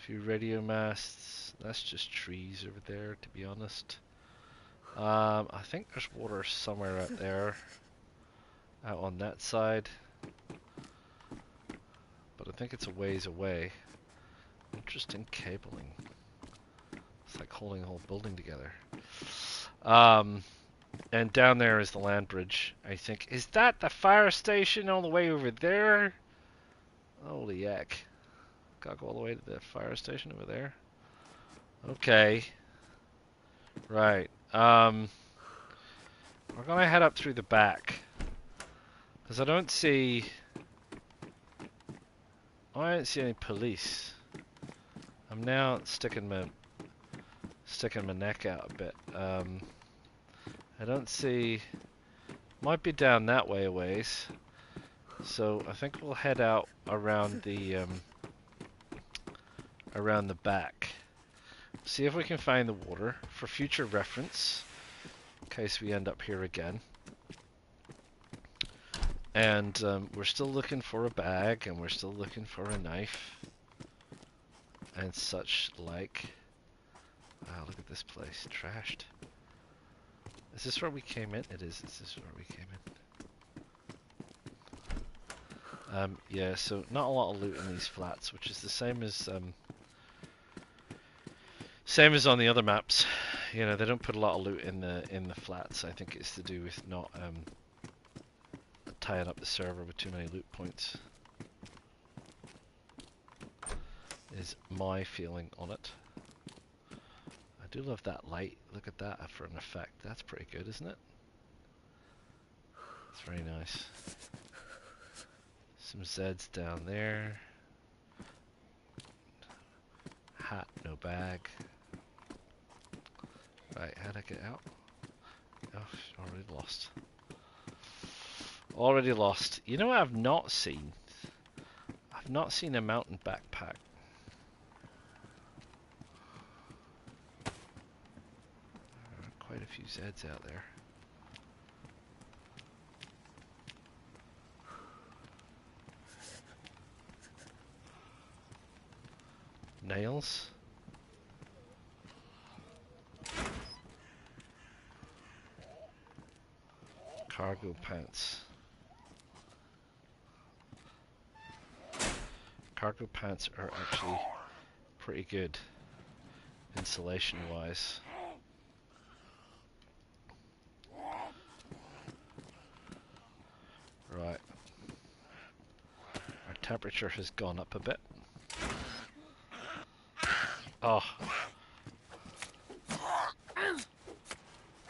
Few radio masts. That's just trees over there, to be honest. I think there's water somewhere out there, out on that side, but I think it's a ways away. Interesting cabling. It's like holding a whole building together. Um, and down there is the land bridge, I think. Is that the fire station all the way over there? Holy heck. Gotta go all the way to the fire station over there. Okay. Right. We're gonna head up through the back. Because I don't see any police. I'm now sticking my neck out a bit. I don't see. Might be down that way a ways. So I think we'll head out around the back. See if we can find the water for future reference, in case we end up here again. And we're still looking for a bag, and we're still looking for a knife, and such like. Wow, look at this place, trashed. Is this where we came in? It is. This is where we came in. Yeah, so not a lot of loot in these flats, which is the same as on the other maps. You know, they don't put a lot of loot in the flats. I think it's to do with not tying up the server with too many loot points. Is my feeling on it. I do love that light. Look at that for an effect. That's pretty good, isn't it? It's very nice. Some Zeds down there. Hat, no bag. Right, how'd I get out? Oh, already lost. Already lost. You know what I've not seen? I've not seen a mountain backpack. There are quite a few Zeds out there. Nails. Cargo pants. Cargo pants are actually pretty good insulation wise. Right. Our temperature has gone up a bit. Oh.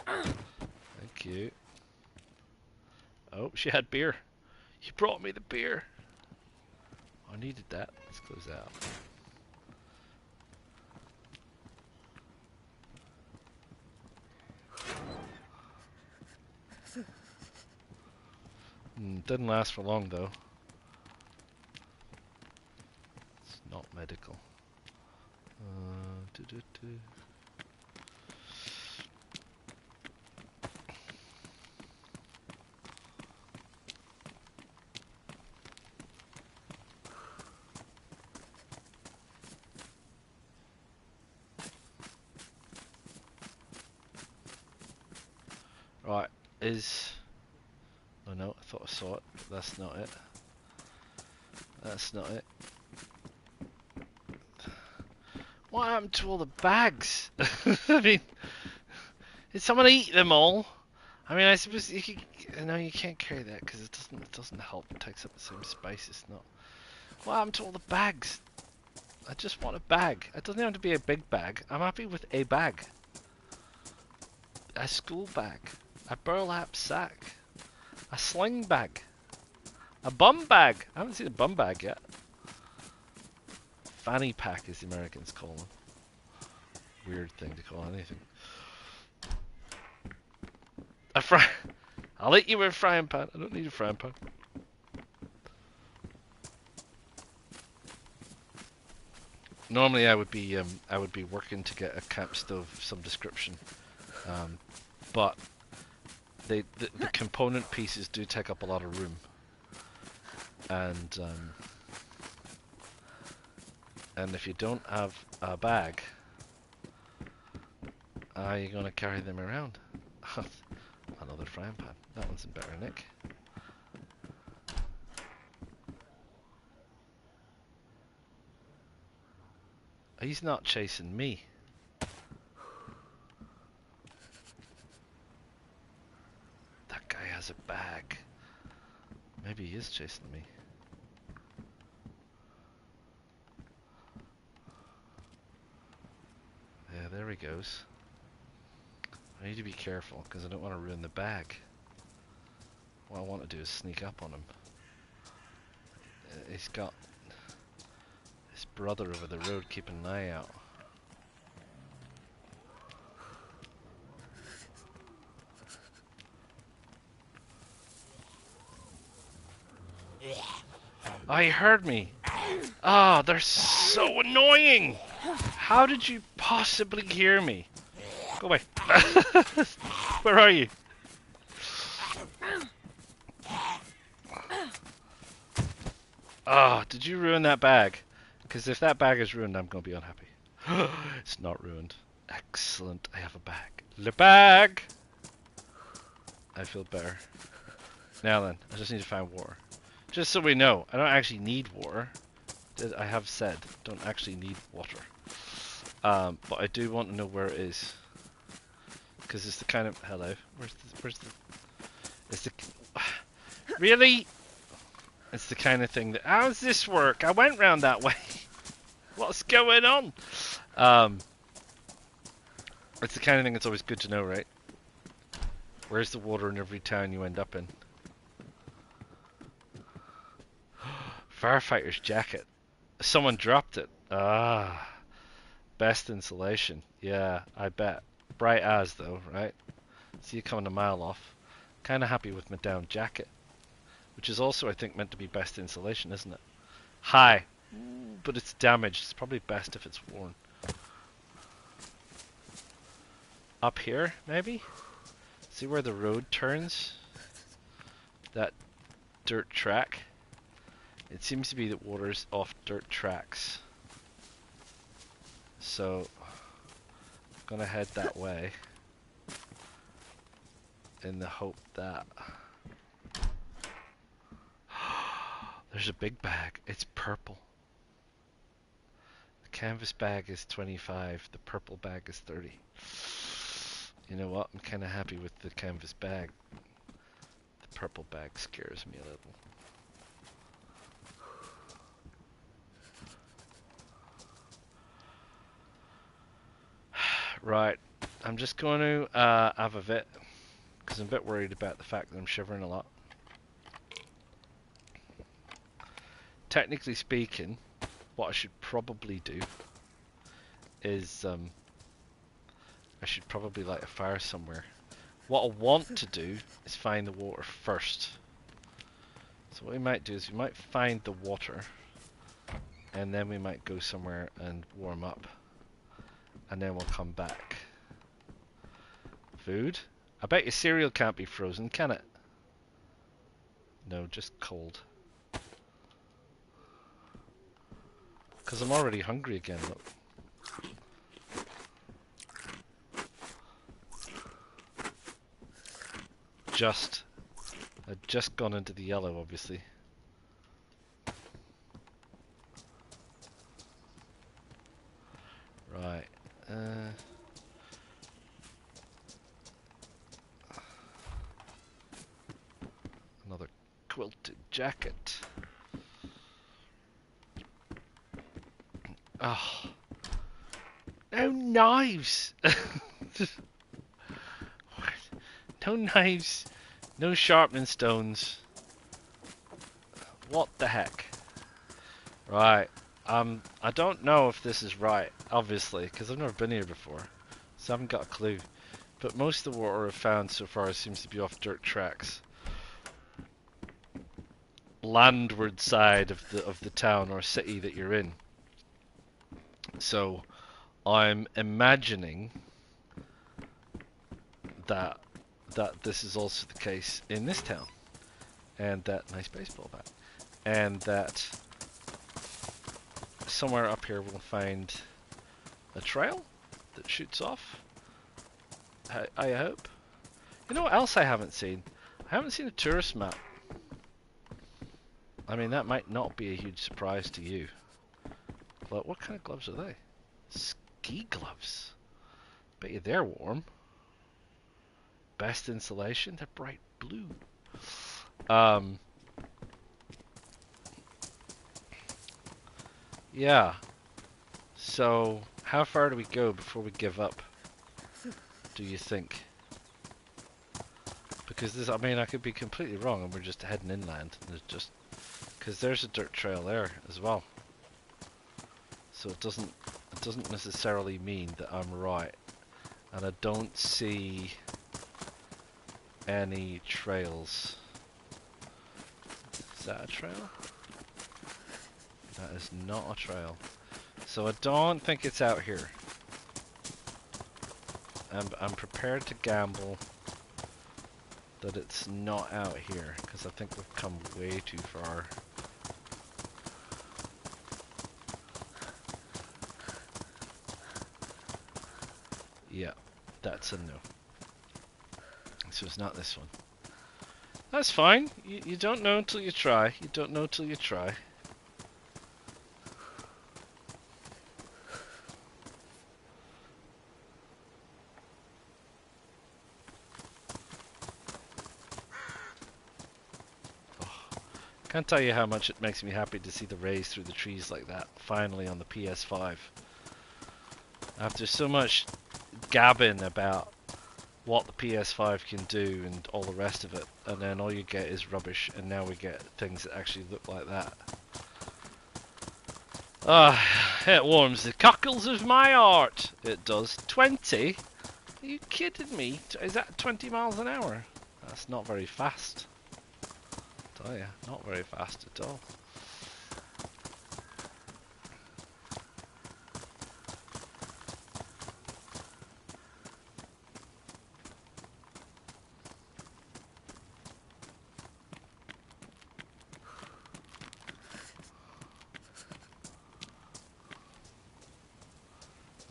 Thank you. Oh, she had beer. You brought me the beer. I needed that. Let's close that up. Didn't last for long though. It's not medical. Right, is... Oh no, I thought I saw it, but that's not it. That's not it. What happened to all the bags? I mean, did someone eat them all? I mean, I suppose you could... No, you can't carry that because it doesn't help. It takes up the same space. It's not... What happened to all the bags? I just want a bag. It doesn't have to be a big bag. I'm happy with a bag. A school bag. A burlap sack. A sling bag. A bum bag. I haven't seen a bum bag yet. Fanny pack, as the Americans call them. Weird thing to call anything. A fry. I'll eat you with a frying pan. I don't need a frying pan. Normally, I would be working to get a camp stove of some description, but the component pieces do take up a lot of room, and if you don't have a bag, how are you going to carry them around? Another frying pan. That one's in better nick. He's not chasing me. a bag. Maybe he is chasing me. Yeah, there he goes. I need to be careful because I don't want to ruin the bag. What I want to do is sneak up on him. He's got his brother over the road keeping an eye out. Oh, he heard me. Ah, oh, they're so annoying. How did you possibly hear me? Go away. Where are you? Ah, oh, did you ruin that bag? Because if that bag is ruined, I'm going to be unhappy. It's not ruined. Excellent. I have a bag. The bag! I feel better. Now then, I just need to find water. Just so we know, I don't actually need water. I have said, don't actually need water. But I do want to know where it is. Because it's the kind of... Hello? Where's the... It's the... Really? It's the kind of thing that... How does this work? I went round that way. What's going on? It's the kind of thing that's always good to know, right? Where's the water in every town you end up in? Firefighter's jacket. Someone dropped it. Ah. Best insulation. Yeah, I bet. Bright as though, right? See you coming a mile off. Kinda happy with my down jacket. Which is also, I think, meant to be best insulation, isn't it? Hi. But it's damaged. It's probably best if it's worn. Up here, maybe? See where the road turns? That dirt track? It seems to be that water's off dirt tracks. So, I'm gonna head that way. In the hope that... There's a big bag. It's purple. The canvas bag is 25. The purple bag is 30. You know what? I'm kind of happy with the canvas bag. The purple bag scares me a little. Right. I'm just going to have a bit. Because I'm a bit worried about the fact that I'm shivering a lot. Technically speaking, what I should probably do is I should probably light a fire somewhere. What I want to do is find the water first. So what we might do is we might find the water and then we might go somewhere and warm up and then we'll come back. Food? I bet your cereal can't be frozen, can it? No, just cold. Because I'm already hungry again, look. I'd just gone into the yellow, obviously. Right. Another quilted jacket. Oh. No knives! No knives. No sharpening stones. What the heck? Right. I don't know if this is right, obviously, because I've never been here before. So I haven't got a clue. But most of the water I've found so far seems to be off dirt tracks. Landward side of the town or city that you're in. So I'm imagining that this is also the case in this town, and that nice baseball bat, and that somewhere up here we'll find a trail that shoots off. I hope. You know what else I haven't seen? I haven't seen a tourist map. I mean, that might not be a huge surprise to you. But what kind of gloves are they? Ski gloves. Bet you they're warm. Best insulation? They're bright blue. Um, yeah. So, how far do we go before we give up, do you think? Because this, I mean, I could be completely wrong and we're just heading inland. And there's just, because there's a dirt trail there as well. So it doesn't necessarily mean that I'm right. And I don't see any trails. Is that a trail? That is not a trail. So I don't think it's out here. I'm prepared to gamble that it's not out here, because I think we've come way too far. Yeah, that's a no. So it's not this one. That's fine. You don't know until you try. You don't know until you try. Can't tell you how much it makes me happy to see the rays through the trees like that, finally on the PS5. After so much gabbing about what the PS5 can do and all the rest of it, and then all you get is rubbish, and now we get things that actually look like that. Ah, it warms the cockles of my heart. It does. 20? Are you kidding me? Is that 20 miles an hour? That's not very fast. Oh yeah, not very fast at all.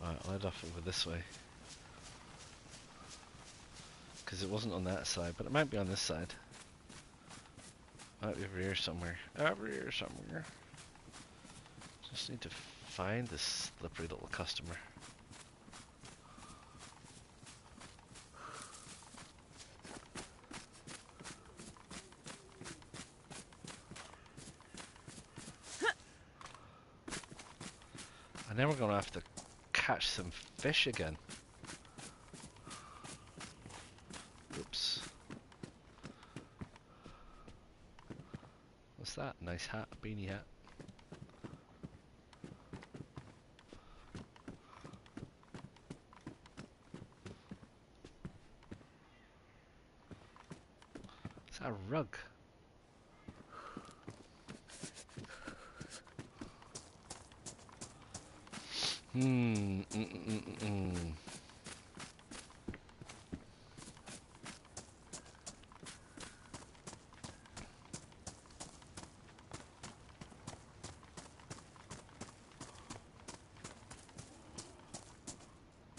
Right, I'll head off over this way. Because it wasn't on that side, but it might be on this side. Might be over here somewhere. Over here somewhere. Just need to find this slippery little customer. And then we're going to have to catch some fish again. Oops. What's that? Nice hat, beanie hat. Is that a rug?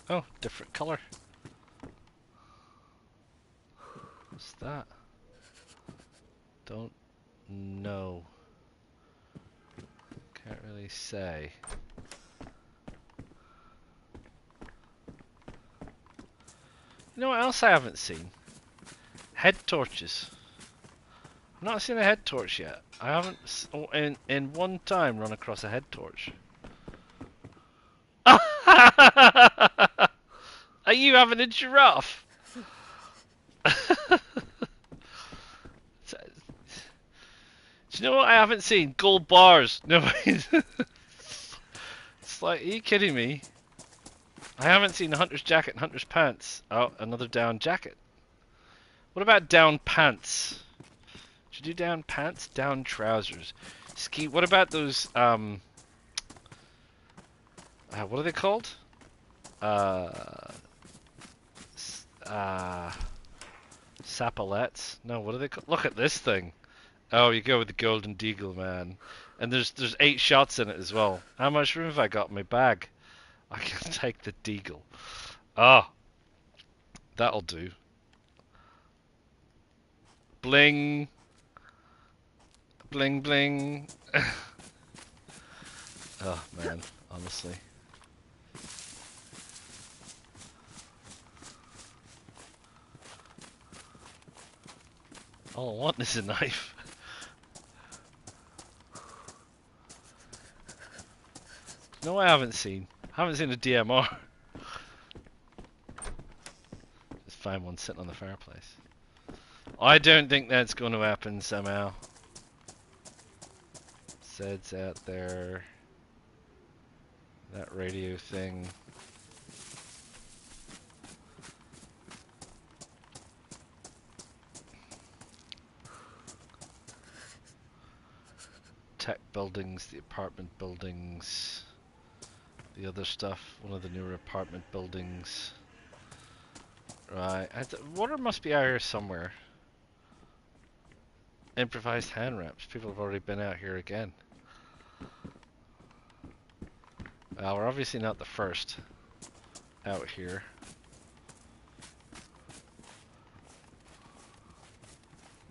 Oh, different colour. What's that? Don't know. Can't really say. You know what else I haven't seen? Head torches. I've not seen a head torch yet. I haven't in one time run across a head torch. Are you having a giraffe? Do you know what I haven't seen? Gold bars. No, it's like, are you kidding me? I haven't seen a hunter's jacket and hunter's pants. Oh, another down jacket. What about down pants? Should you do down pants? Down trousers. Ski. What about those? What are they called? Sapalettes? No, what are they called? Look at this thing. Oh, you go with the golden deagle, man. And there's 8 shots in it as well. How much room have I got in my bag? I can take the deagle. Ah, that'll do. Bling. Bling bling. Oh man, honestly. All I want is a knife. No, I haven't seen. I haven't seen a DMR. Just find one sitting on the fireplace. I don't think that's going to happen somehow. Zed's out there. That radio thing. Tech buildings, the apartment buildings. The other stuff, one of the newer apartment buildings. Right, water must be out here somewhere. Improvised hand ramps. People have already been out here again. Well, we're obviously not the first out here.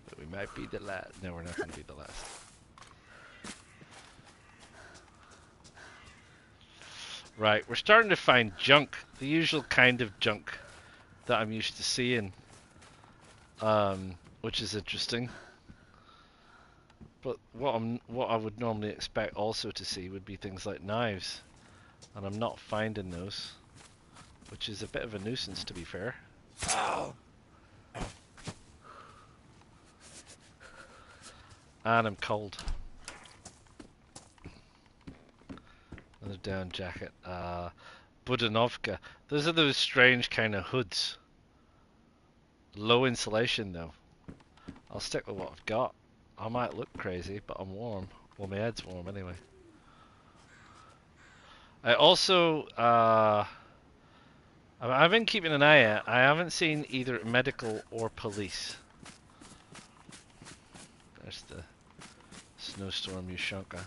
But we might be the last. No, we're not going to be the last. Right, we're starting to find junk. The usual kind of junk that I'm used to seeing. Which is interesting. But what I would normally expect also to see would be things like knives, and I'm not finding those, which is a bit of a nuisance, to be fair. And I'm cold. Another down jacket. Budanovka. Those are those strange kind of hoods. Low insulation though. I'll stick with what I've got. I might look crazy, but I'm warm. Well, my head's warm anyway. I also, I've been keeping an eye out. I haven't seen either medical or police. There's the snowstorm Ushanka.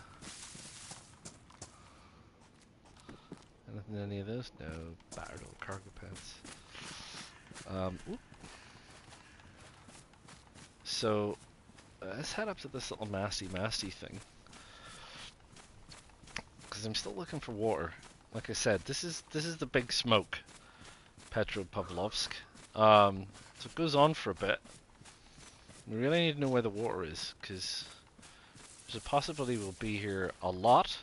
Anything in any of those? No. Battered old cargo pants. So, let's head up to this little masty thing. Because I'm still looking for water. Like I said, this is the big smoke. Petropavlovsk. So it goes on for a bit. We really need to know where the water is, because there's a possibility we'll be here a lot,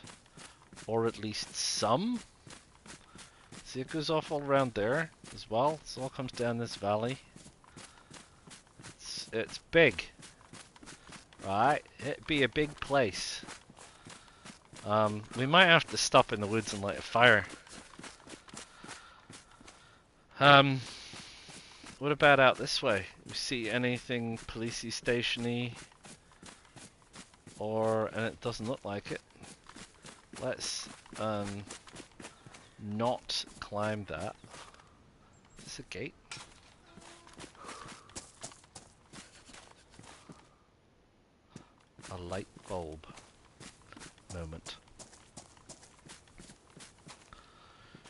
or at least some. See, it goes off all around there as well. It all comes down this valley. It's big. Right, it'd be a big place. We might have to stop in the woods and light a fire. What about out this way? We see anything policey stationy? And it doesn't look like it. Let's not climb that. Is this a gate? A light bulb moment.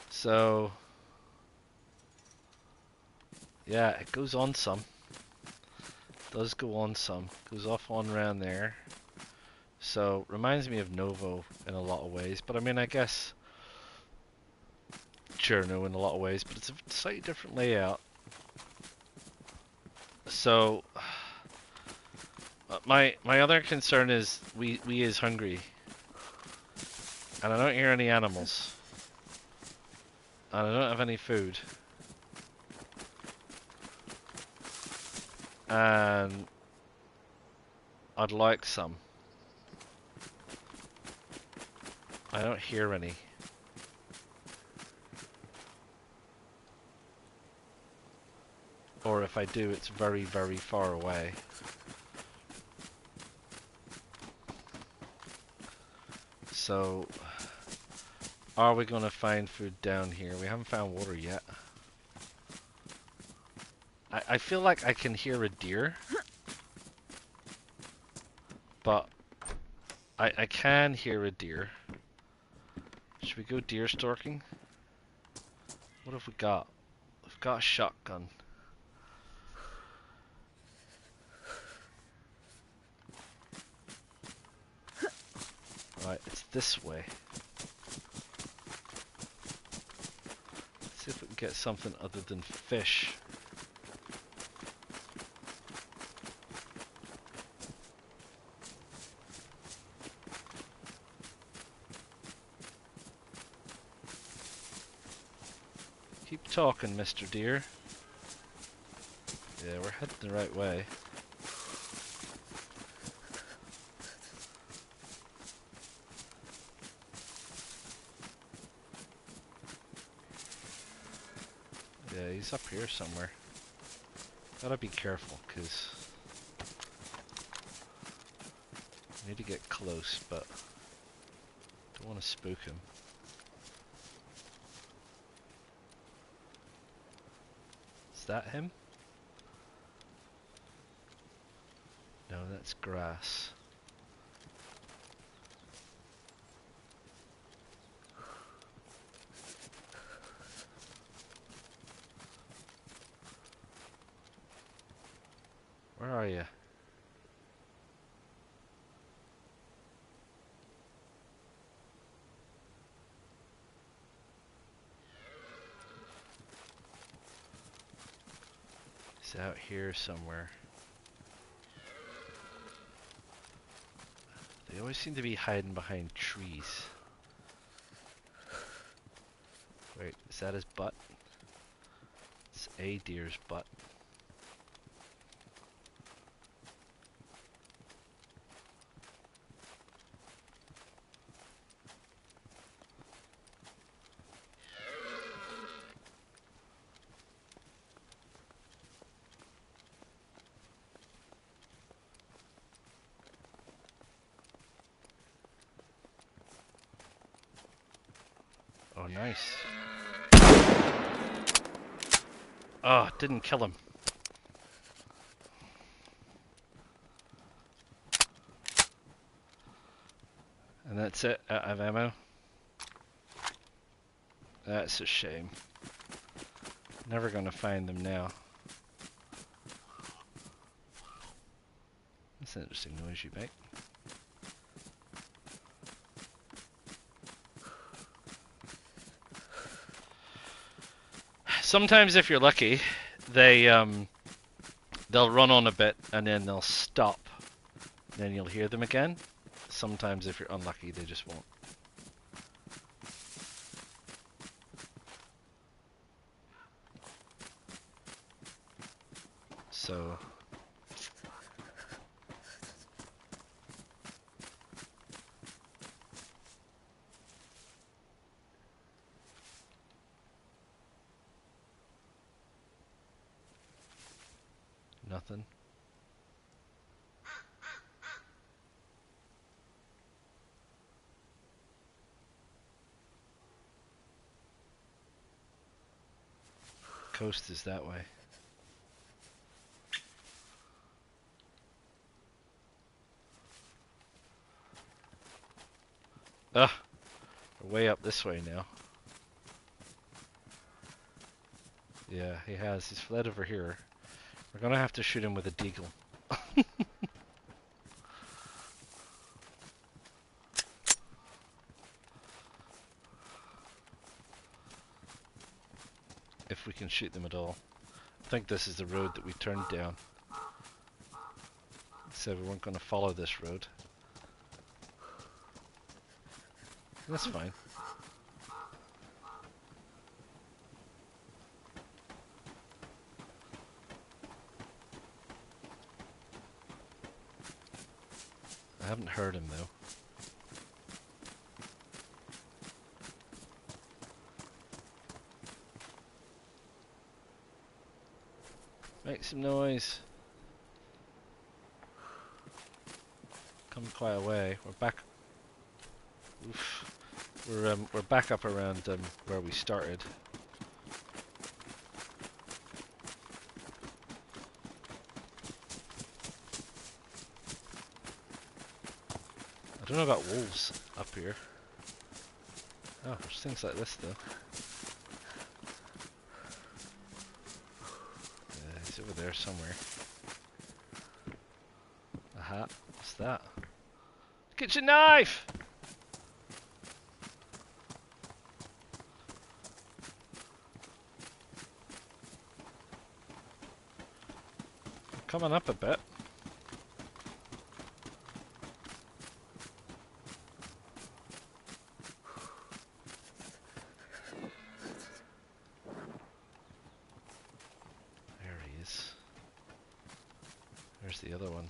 So yeah, it goes on some. Does go on some. Goes off on around there. So reminds me of Novo in a lot of ways, but I mean, I guess Cherno in a lot of ways, but it's a slightly different layout. So my other concern is we is hungry, and I don't hear any animals, and I don't have any food, and I'd like some. I don't hear any. Or if I do, it's very, very far away. So, are we going to find food down here? We haven't found water yet. I feel like I can hear a deer. But I can hear a deer. Should we go deer stalking? What have we got? We've got a shotgun. Right, it's this way. Let's see if we can get something other than fish. talking, Mr. Deer. Yeah, we're heading the right way. Yeah, he's up here somewhere. Gotta be careful, because I need to get close, but don't want to spook him. Is that him? No, that's grass. Where are you? He's out here somewhere. They always seem to be hiding behind trees. Wait, is that his butt? It's a deer's butt. Oh, nice. Oh, didn't kill him. And that's it, out of ammo. That's a shame. Never gonna find them now. That's an interesting noise you make. Sometimes if you're lucky, they'll run on a bit and then they'll stop. Then you'll hear them again. Sometimes if you're unlucky, they just won't. So nothing. Coast is that way. Ah, we're way up this way now. Yeah, he has. He's fled over here. We're gonna have to shoot him with a deagle. If we can shoot them at all. I think this is the road that we turned down. Said we weren't gonna follow this road. That's fine. I haven't heard him though. Make some noise. Come quite a way. We're back. Oof. We're back up around where we started. I don't know about wolves up here. Oh, there's things like this though. Yeah, he's over there somewhere. Aha, what's that? Kitchen knife! Coming up a bit. Where's the other one?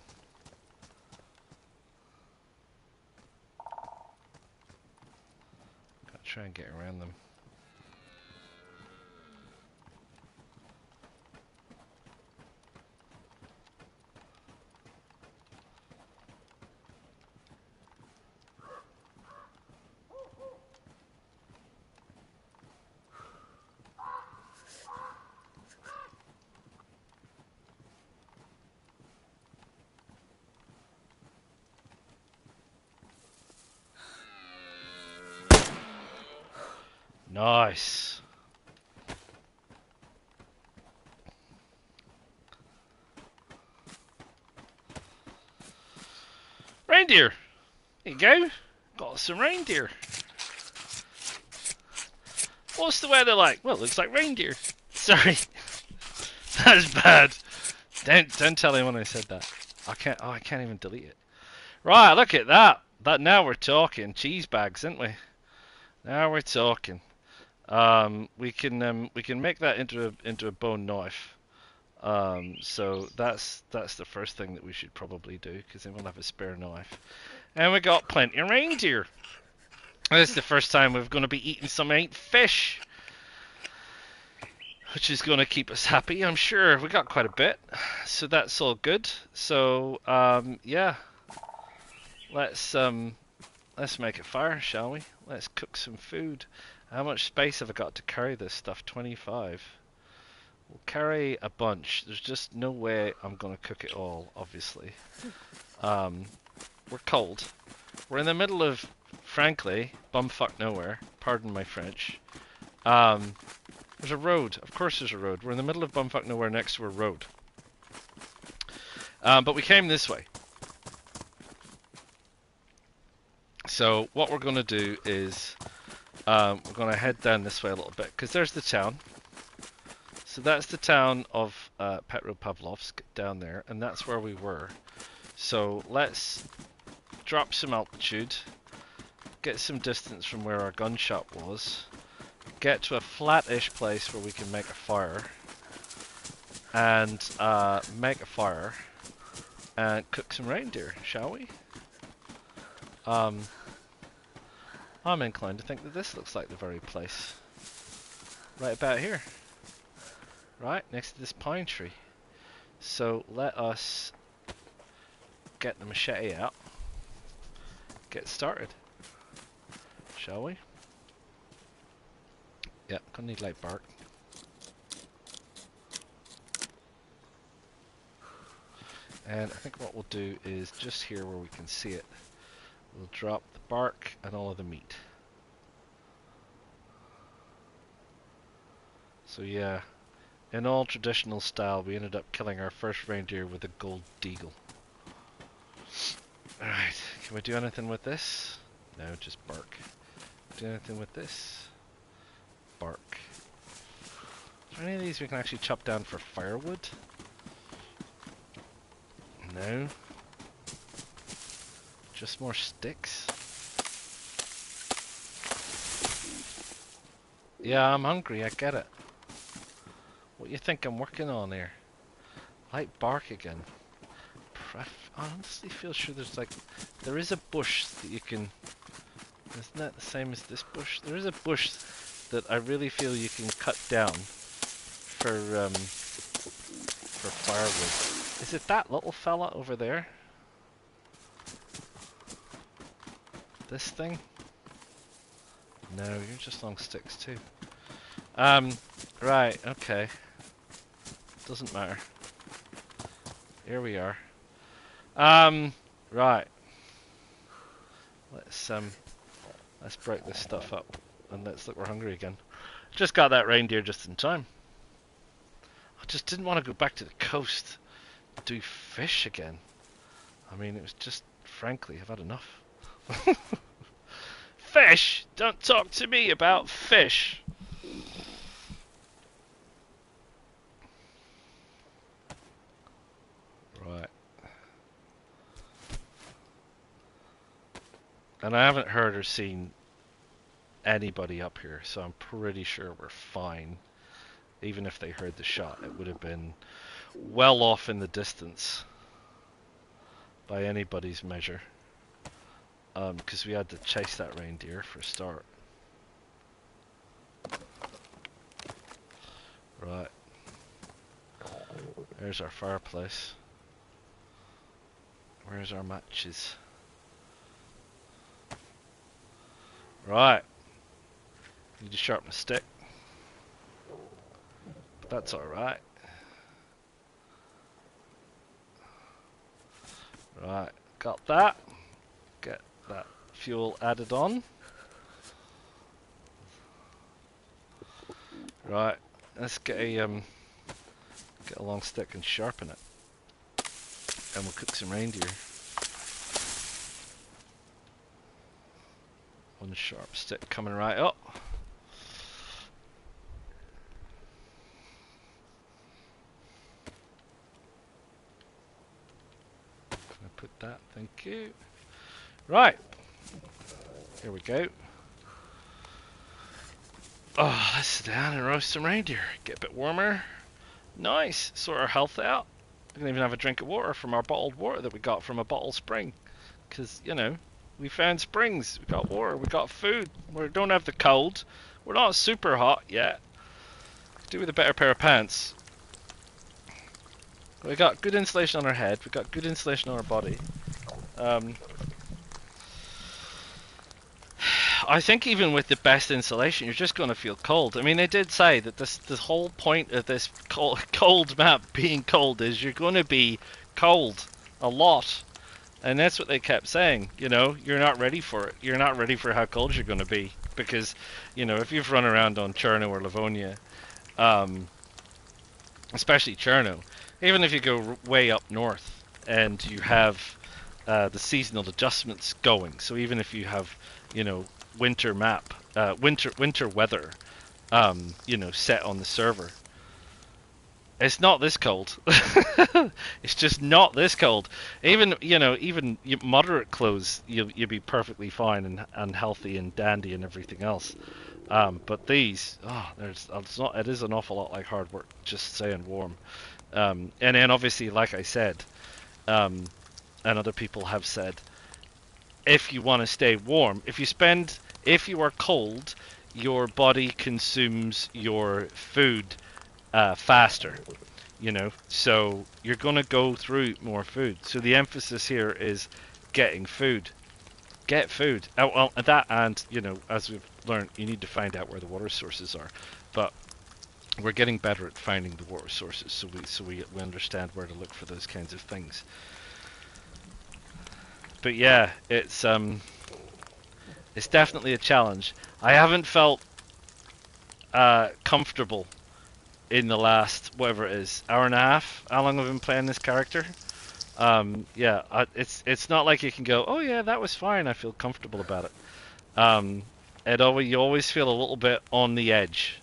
Gotta try and get around them. Nice. Reindeer. There you go. Got some reindeer. What's the weather like? Well, it looks like reindeer. Sorry. That's bad. Don't tell anyone I said that. I can't even delete it. Right, look at that. Now we're talking cheese bags, aren't we? Now we're talking. We can make that into a bone knife. So that's the first thing that we should probably do, because then we'll have a spare knife. And we got plenty of reindeer. This is the first time we're going to be eating some ain't fish, which is going to keep us happy, I'm sure. We got quite a bit, so that's all good. So yeah, let's make a fire, shall we? Let's cook some food. How much space have I got to carry this stuff? 25. We'll carry a bunch. There's just no way I'm going to cook it all, obviously. We're cold. We're in the middle of, frankly, bumfuck nowhere. Pardon my French. There's a road. Of course there's a road. We're in the middle of bumfuck nowhere next to a road. But we came this way. So what we're going to do is we're going to head down this way a little bit, because there's the town. So that's the town of Petropavlovsk down there, and that's where we were. So let's drop some altitude, get some distance from where our gun shop was, get to a flat-ish place where we can make a fire, and cook some reindeer, shall we? I'm inclined to think that this looks like the very place. Right about here. Right next to this pine tree. So let us get the machete out. Get started. Shall we? Yeah, gonna need light bark. And I think what we'll do is just here where we can see it, we'll drop the bark and all of the meat. So yeah, in all traditional style, we ended up killing our first reindeer with a gold deagle. Alright, can we do anything with this? No, just bark. Do anything with this? Bark. Is there any of these we can actually chop down for firewood? No. Just more sticks? Yeah, I'm hungry, I get it. What do you think I'm working on here? Light bark again. I honestly feel sure there is a bush that you can... Isn't that the same as this bush? There is a bush that I really feel you can cut down for firewood. Is it that little fella over there? This thing? No, you're just long sticks too. Right, okay. Doesn't matter. Here we are. Right. Let's break this stuff up and let's look, we're hungry again. Just got that reindeer just in time. I just didn't want to go back to the coast to do fish again. I mean, it was just, frankly, I've had enough. Fish! Don't talk to me about fish! Right. And I haven't heard or seen anybody up here, so I'm pretty sure we're fine. Even if they heard the shot, it would have been well off in the distance. by anybody's measure. Because we had to chase that reindeer for a start. Right. There's our fireplace. Where's our matches? Right. Need to sharpen a stick. But that's alright. Right. Got that. Get that fuel added on. Right. Let's get a long stick and sharpen it. And we'll cook some reindeer. One sharp stick coming right up. Can I put that? Thank you. Right. Here we go. Oh, let's sit down and roast some reindeer. Get a bit warmer. Nice. Sort our health out. We can even have a drink of water from our bottled water that we got from a bottled spring. Because, you know, we found springs. We got water. We got food. We don't have the cold. We're not super hot yet. Could do with a better pair of pants. We got good insulation on our head. We got good insulation on our body. I think even with the best insulation, you're just going to feel cold. I mean, they did say that the whole point of this cold map being cold is you're going to be cold a lot. And that's what they kept saying, you know, you're not ready for it. You're not ready for how cold you're going to be. Because, you know, if you've run around on Cherno or Livonia, especially Cherno, even if you go way up north and you have the seasonal adjustments going, so even if you have, you know, winter weather, you know, set on the server, it's not this cold. It's just not this cold. Even, you know, even moderate clothes, you'll be perfectly fine and healthy and dandy and everything else. But these, it is an awful lot like hard work just staying warm. And then obviously, like I said, and other people have said, if you want to stay warm, if you are cold, your body consumes your food faster, you know, so you're going to go through more food. So the emphasis here is getting food. Get food. Well, that, and, you know, as we've learned, you need to find out where the water sources are. But we're getting better at finding the water sources, so we understand where to look for those kinds of things. But yeah, it's definitely a challenge. I haven't felt comfortable in the last, whatever it is, hour and a half, how long I've been playing this character. It's not like you can go, oh yeah, that was fine, I feel comfortable about it. You always feel a little bit on the edge.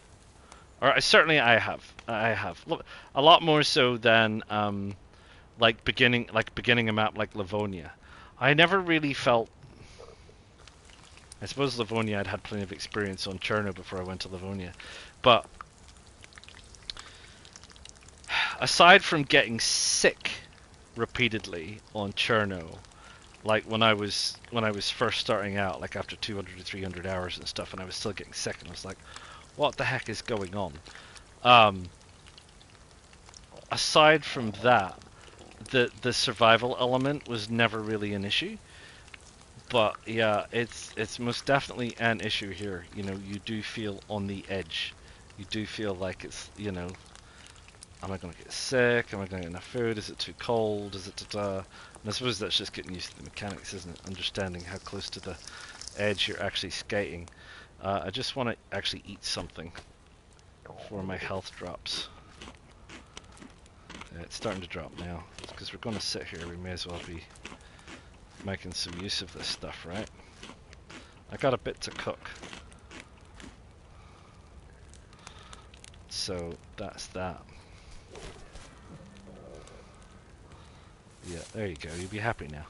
Or certainly I have a lot more so than like beginning a map like Livonia. I never really felt. I suppose Livonia, I'd had plenty of experience on Cherno before I went to Livonia, but aside from getting sick repeatedly on Cherno, like when I was first starting out, like after 200 to 300 hours and stuff, and I was still getting sick, and I was like, what the heck is going on? Aside from that, the survival element was never really an issue. But yeah, it's most definitely an issue here. You know, you do feel on the edge. You do feel like it's, you know, am I going to get sick? Am I going to get enough food? Is it too cold? Is it and I suppose that's just getting used to the mechanics, isn't it? Understanding how close to the edge you're actually skating. I just want to actually eat something before my health drops. It's starting to drop now. Because we're going to sit here, we may as well be making some use of this stuff, right? I got a bit to cook. So that's that. Yeah, there you go. You'll be happy now.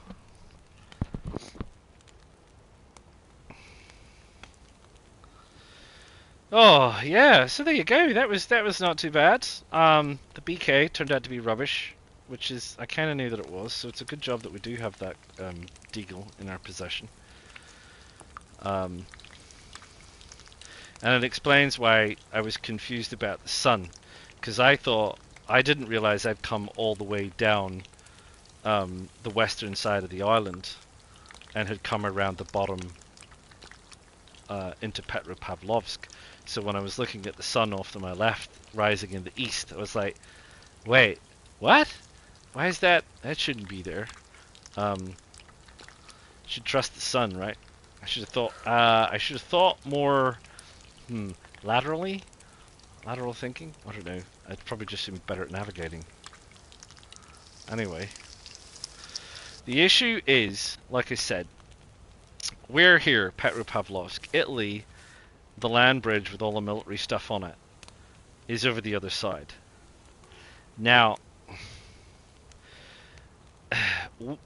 Oh yeah, so there you go. That was not too bad. The BK turned out to be rubbish. which is, I kind of knew that it was, so it's a good job that we do have that deagle in our possession. And it explains why I was confused about the sun, because I didn't realize I'd come all the way down the western side of the island and had come around the bottom into Petropavlovsk. So when I was looking at the sun off to my left rising in the east, I was like, wait, what? Why is that? That shouldn't be there. Should trust the sun, right? I should have thought more laterally. Lateral thinking? I don't know. I'd probably just been better at navigating. Anyway. The issue is, like I said, we're here, Petropavlovsk, Italy. The land bridge with all the military stuff on it is over the other side. Now,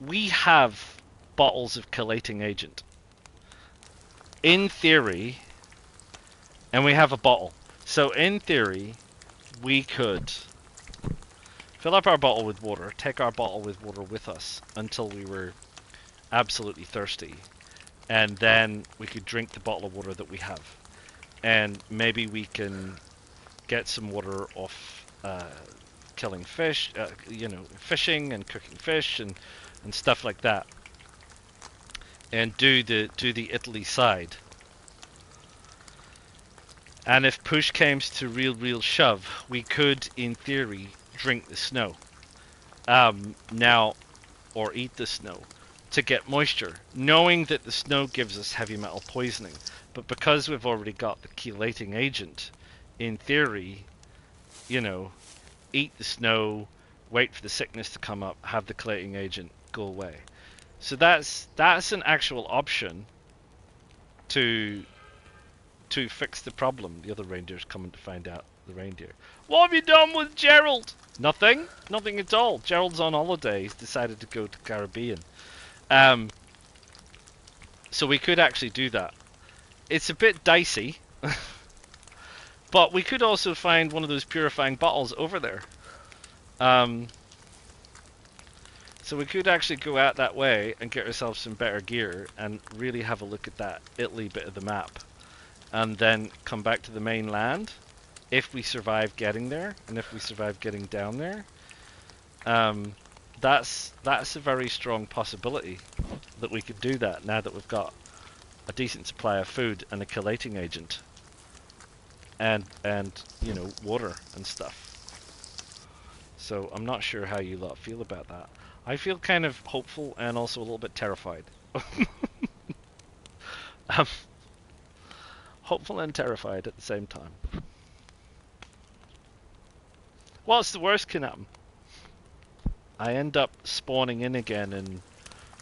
we have bottles of chelating agent. In theory, and we have a bottle. So in theory, we could fill up our bottle with water, take our bottle with water with us until we were absolutely thirsty. And then we could drink the bottle of water that we have. And maybe we can get some water off killing fish, fishing and cooking fish and stuff like that. And do the Italy side. And if push came to real shove, we could, in theory, drink the snow. Or eat the snow to get moisture, knowing that the snow gives us heavy metal poisoning. But because we've already got the chelating agent, in theory, eat the snow, wait for the sickness to come up, have the chelating agent go away. So that's an actual option to fix the problem. The other reindeer's coming to find out the reindeer. What have you done with Gerald? Nothing at all. Gerald's on holiday. He's decided to go to the Caribbean. So we could actually do that. It's a bit dicey, but we could also find one of those purifying bottles over there. So we could actually go out that way and get ourselves some better gear and really have a look at that Italy bit of the map. And then come back to the mainland if we survive getting there, and if we survive getting down there. That's a very strong possibility that we could do that now that we've got a decent supply of food and a chelating agent and water and stuff. So I'm not sure how you lot feel about that. I feel kind of hopeful and also a little bit terrified. Hopeful and terrified at the same time. What's the worst can happen? I end up spawning in again in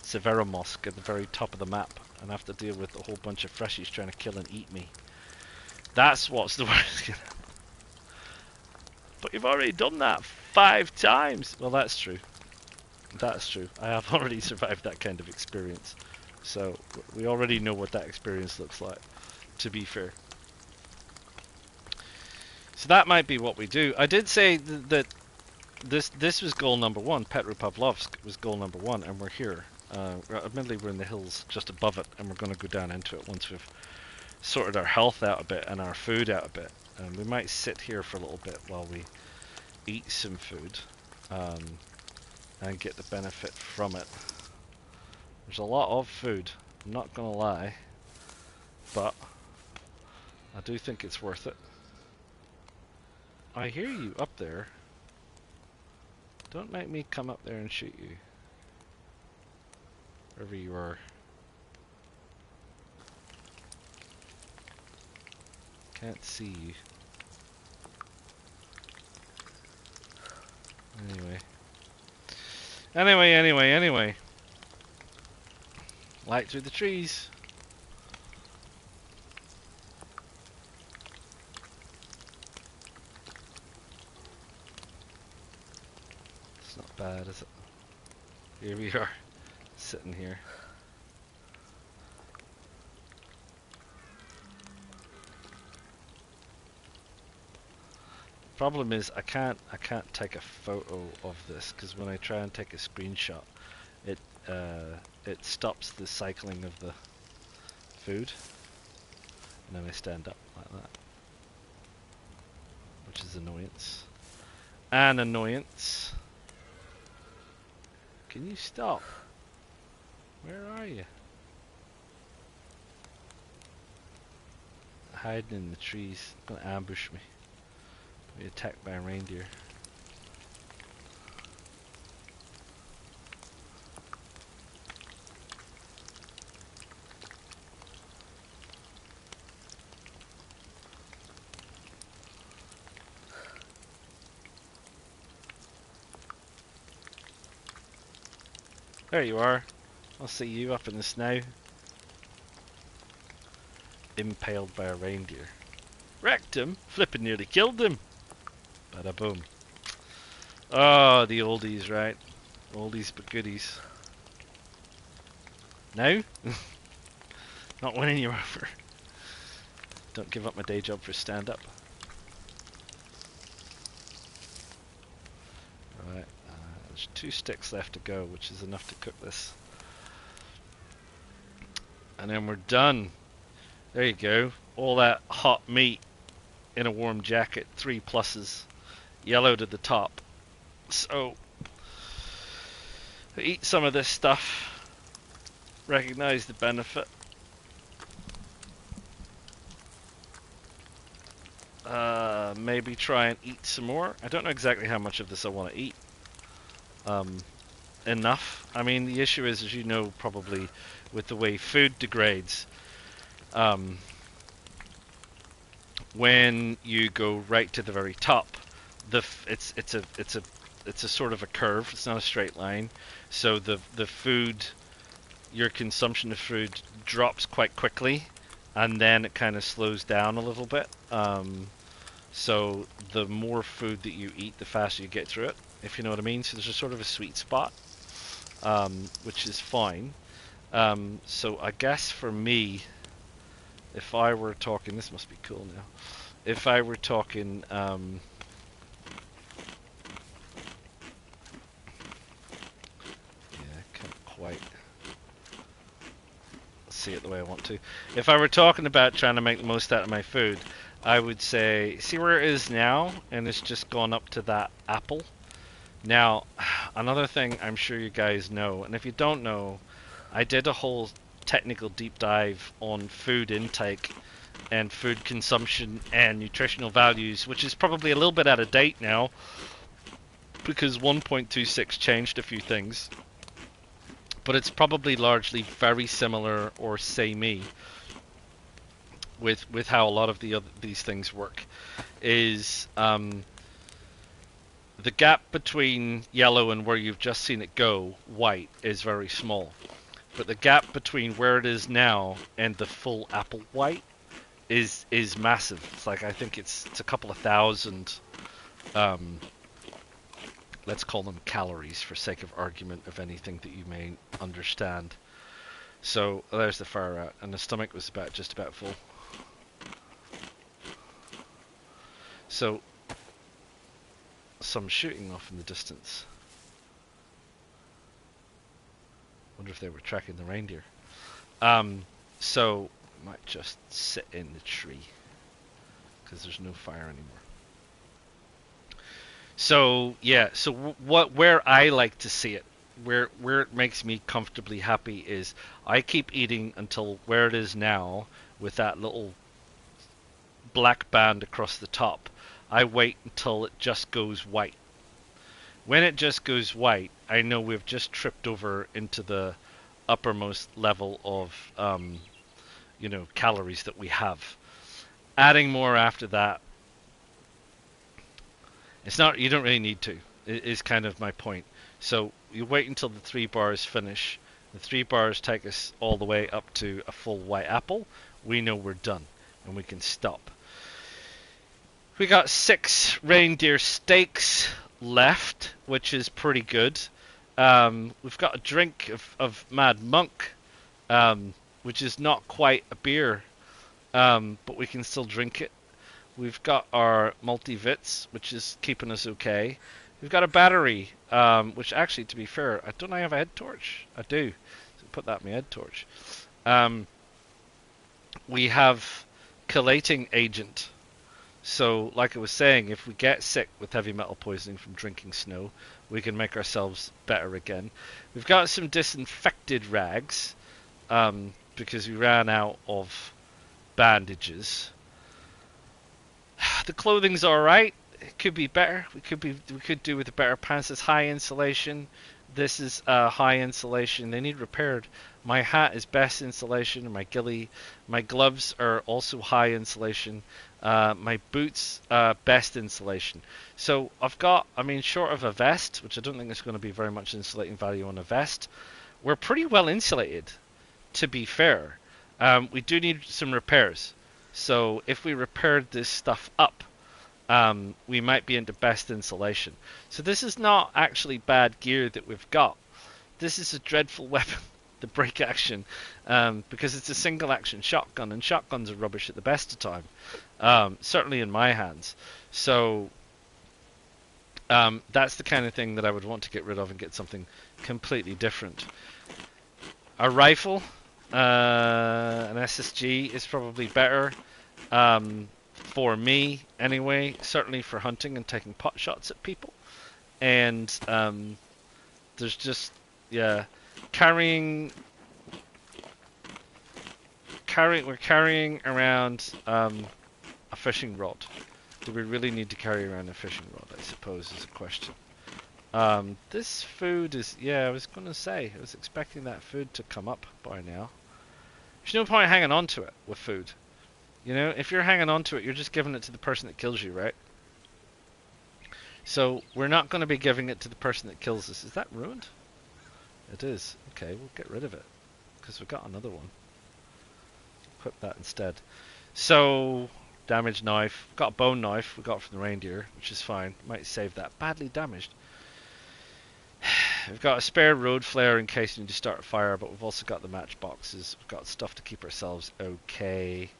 Severomorsk at the very top of the map and have to deal with a whole bunch of freshies trying to kill and eat me. That's what's the worst can happen. But you've already done that 5 times. Well, that's true. That's true. I have already survived that kind of experience. So we already know what that experience looks like, to be fair. So that might be what we do. I did say that this was goal number 1. Petropavlovsk was goal number 1, and we're here. Admittedly, we're in the hills just above it, and we're going to go down into it once we've sorted our health out a bit and our food out a bit. And we might sit here for a little bit while we eat some food and get the benefit from it. There's a lot of food, I'm not going to lie, but I do think it's worth it. I hear you up there. Don't make me come up there and shoot you. Wherever you are. Can't see you. Anyway. Light through the trees. It's not bad, is it? Here we are, sitting here. Problem is I can't take a photo of this because when I try and take a screenshot, it it stops the cycling of the food, and then I stand up like that, which is annoyance. An annoyance. Can you stop? Where are you? Hiding in the trees. Gonna ambush me. Be attacked by a reindeer. There you are. I'll see you up in the snow. Impaled by a reindeer. Wrecked him. Flippin' nearly killed him. Bada boom. Oh, the oldies, right? Oldies but goodies. Now? Not winning you over. Don't give up my day job for stand up. Right. There's 2 sticks left to go, which is enough to cook this. And then we're done. There you go. All that hot meat in a warm jacket. 3 pluses. Yellowed at the top. So, eat some of this stuff. Recognize the benefit. Maybe try and eat some more. I don't know exactly how much of this I want to eat. Enough. I mean, the issue is, as you know, probably with the way food degrades, when you go right to the very top, it's a sort of a curve. It's not a straight line. So the food, your consumption of food drops quite quickly, and then it kind of slows down a little bit. So the more food that you eat, the faster you get through it, if you know what I mean. So there's a sort of a sweet spot, which is fine. So I guess for me, if I were talking, this must be cool now. If I were talking, yeah, I can't quite see it the way I want to. If I were talking about trying to make the most out of my food, I would say, see where it is now, and it's just gone up to that apple. Now, another thing I'm sure you guys know, and if you don't know, I did a whole technical deep dive on food intake and food consumption and nutritional values, which is probably a little bit out of date now because 1.26 changed a few things, but it's probably largely very similar or samey with how a lot of these things work. Is the gap between yellow and where you've just seen it go white is very small, but the gap between where it is now and the full apple white is massive. It's like, I think it's a couple of thousand, let's call them calories for sake of argument of anything that you may understand. So there's the fire out, and the stomach was just about full. So some shooting off in the distance. Wonder if they were tracking the reindeer. So I might just sit in the tree because there's no fire anymore. So yeah, so where I like to see it, where it makes me comfortably happy, is I keep eating until where it is now with that little black band across the top. I wait until it just goes white. When it just goes white, I know we've just tripped over into the uppermost level of calories that we have. Adding more after that, it's not, you don't really need to. It is kind of my point. So you wait until the 3 bars finish. The 3 bars take us all the way up to a full white apple. We know we're done and we can stop. We got 6 reindeer steaks left, which is pretty good. We've got a drink of Mad Monk, which is not quite a beer, but we can still drink it. We've got our multi-vits, which is keeping us okay. We've got a battery, which actually, to be fair, don't I have a head torch? I do. So put that in my head torch. We have chelating agent. So, like I was saying, if we get sick with heavy metal poisoning from drinking snow, we can make ourselves better again. We've got some disinfected rags, because we ran out of bandages. The clothing's alright. It could be better. We could do with a better pants. It's high insulation. This is high insulation. They need repaired. My hat is best insulation. My ghillie, my gloves are also high insulation. My boots, best insulation. So I've got, short of a vest, which I don't think there's going to be very much insulating value on a vest, we're pretty well insulated, to be fair. We do need some repairs. So if we repaired this stuff up, we might be into best insulation. So this is not actually bad gear that we've got. This is a dreadful weapon, the break action, because it's a single action shotgun, and shotguns are rubbish at the best of time, certainly in my hands. So that's the kind of thing that I would want to get rid of and get something completely different. A rifle, an SSG is probably better. For me, anyway, certainly for hunting and taking pot shots at people. And there's just, yeah, we're carrying around a fishing rod. Do we really need to carry around a fishing rod, I suppose, is a question. This food is, yeah, I was going to say, I was expecting that food to come up by now. There's no point hanging on to it with food. You know, if you're hanging on to it, you're just giving it to the person that kills you, right? So, we're not going to be giving it to the person that kills us. Is that ruined? It is. Okay, we'll get rid of it. Because we've got another one. Equip that instead. So, damaged knife. We've got a bone knife we got from the reindeer, which is fine. Might save that. Badly damaged. We've got a spare road flare in case we need to start a fire, but we've also got the matchboxes. We've got stuff to keep ourselves okay.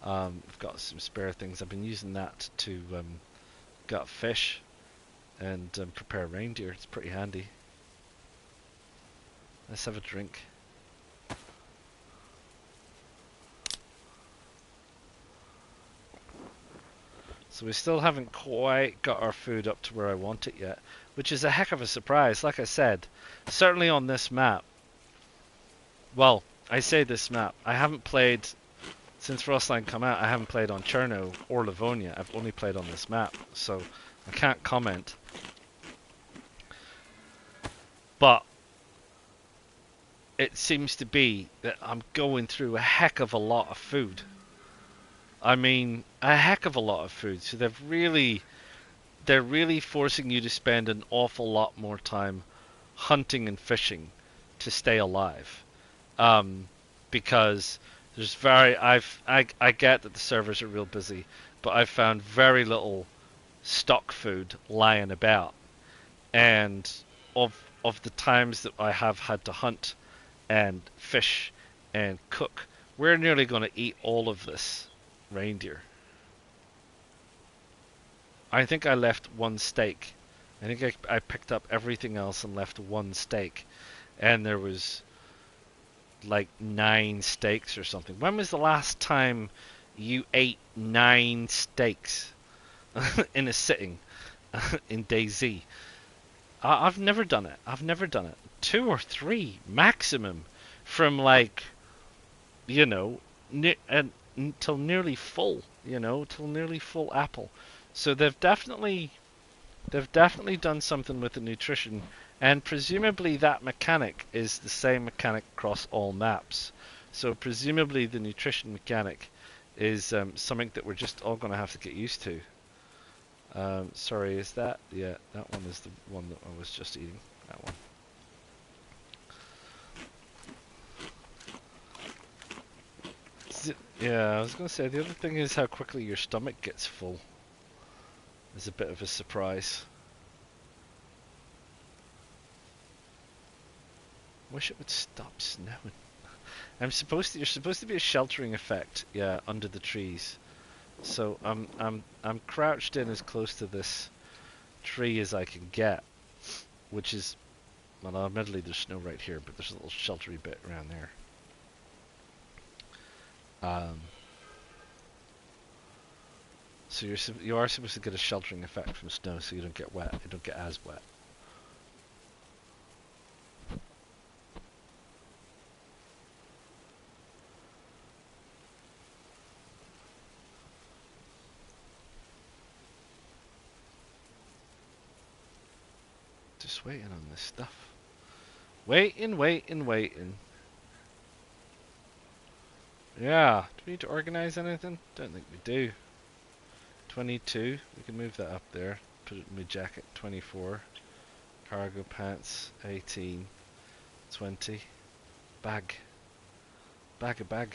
We've got some spare things. I've been using that to gut fish and prepare reindeer. It's pretty handy. Let's have a drink. So we still haven't quite got our food up to where I want it yet, which is a heck of a surprise. Like I said, certainly on this map. Well, I say this map. I haven't played, since Frostline come out, I haven't played on Cherno or Livonia. I've only played on this map, so I can't comment. But it seems to be that I'm going through a heck of a lot of food. I mean, a heck of a lot of food. So they're really forcing you to spend an awful lot more time hunting and fishing to stay alive. Because there's I get that the servers are real busy, but I've found very little stock food lying about. And of the times that I have had to hunt and fish and cook, we're nearly going to eat all of this reindeer. I think I left one steak. I think I picked up everything else and left one steak. And there was like 9 steaks or something. When was the last time you ate 9 steaks in a sitting in DayZ? I've never done it. I've never done it. 2 or 3 maximum from like, you know, till nearly full, till nearly full apple. So they've definitely done something with the nutrition, and presumably that mechanic is the same mechanic across all maps. So presumably the nutrition mechanic is something that we're just all going to have to get used to. Sorry, is that? Yeah, that one is the one that I was just eating. That one. Yeah, I was going to say, the other thing is how quickly your stomach gets full. Is a bit of a surprise. Wish it would stop snowing. You're supposed to be a sheltering effect, yeah, under the trees. So I'm crouched in as close to this tree as I can get, which is, well, admittedly there's snow right here, but there's a little sheltery bit around there. So you are supposed to get a sheltering effect from snow, so you don't get wet. You don't get as wet. Just waiting on this stuff. Waiting, waiting, waiting. Yeah. Do we need to organize anything? Don't think we do. 22. We can move that up there. Put it in my jacket. 24. Cargo pants. 18. 20. Bag. Bag. Bag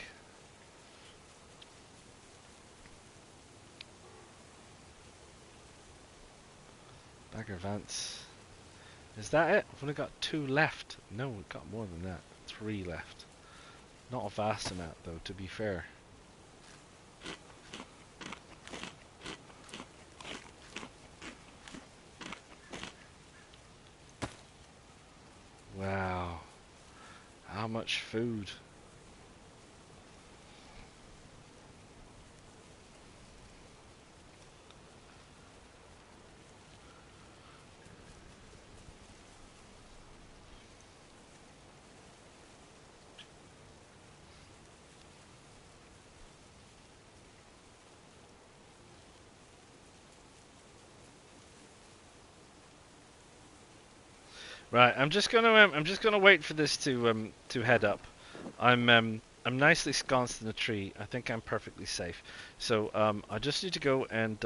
or Vance. Is that it? We've only got 2 left. No, we've got more than that. 3 left. Not a vast amount, though, to be fair. Wow. How much food? Right, I'm just gonna wait for this to head up. I'm nicely sconced in a tree. I think I'm perfectly safe. So I just need to go and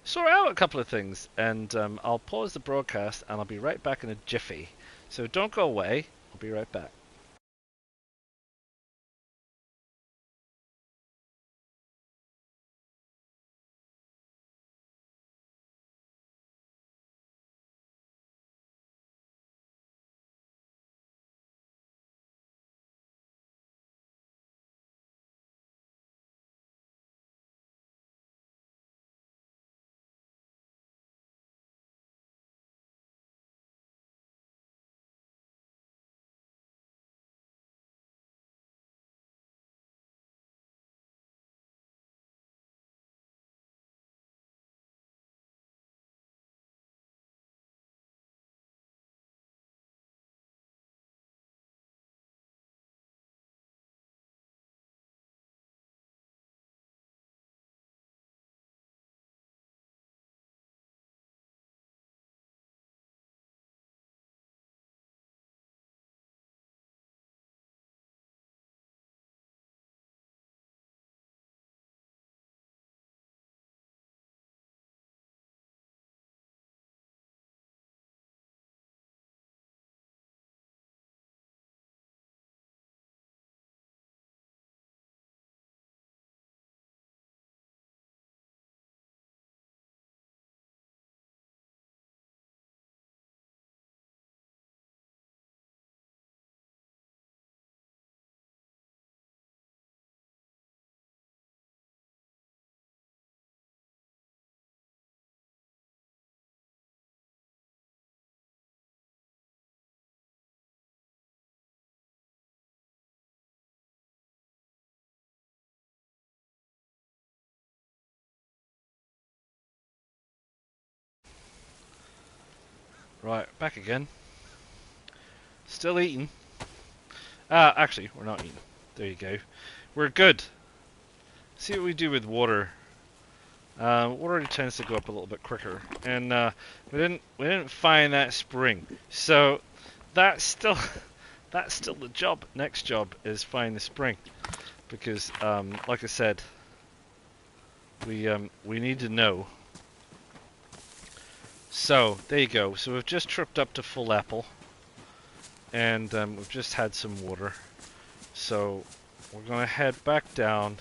sort out a couple of things, and I'll pause the broadcast, and I'll be right back in a jiffy. So don't go away. I'll be right back. Right, back again. Still eating. Actually, we're not eating. There you go. We're good. See what we do with water. Water tends to go up a little bit quicker, and we didn't find that spring. So that's still that's still the job. Next job is find the spring, because like I said, we need to know. So there you go. So we've just tripped up to full apple, and we've just had some water. So we're gonna head back down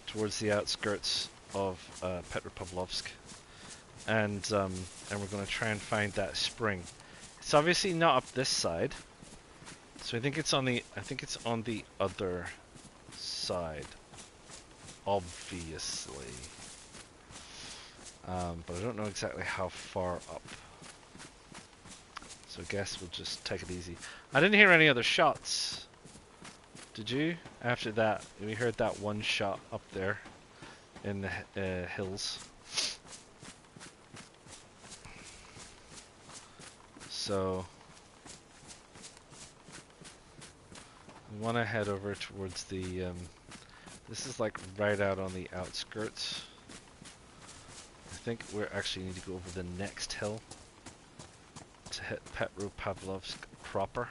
towards the outskirts of Petropavlovsk, and we're going to try and find that spring. It's obviously not up this side, so I think it's on the other side obviously. But I don't know exactly how far up. So I guess we'll just take it easy. I didn't hear any other shots. Did you? After that, we heard that one shot up there in the hills. So we want to head over towards the. This is like right out on the outskirts. I think we actually need to go over the next hill to hit Petropavlovsk proper.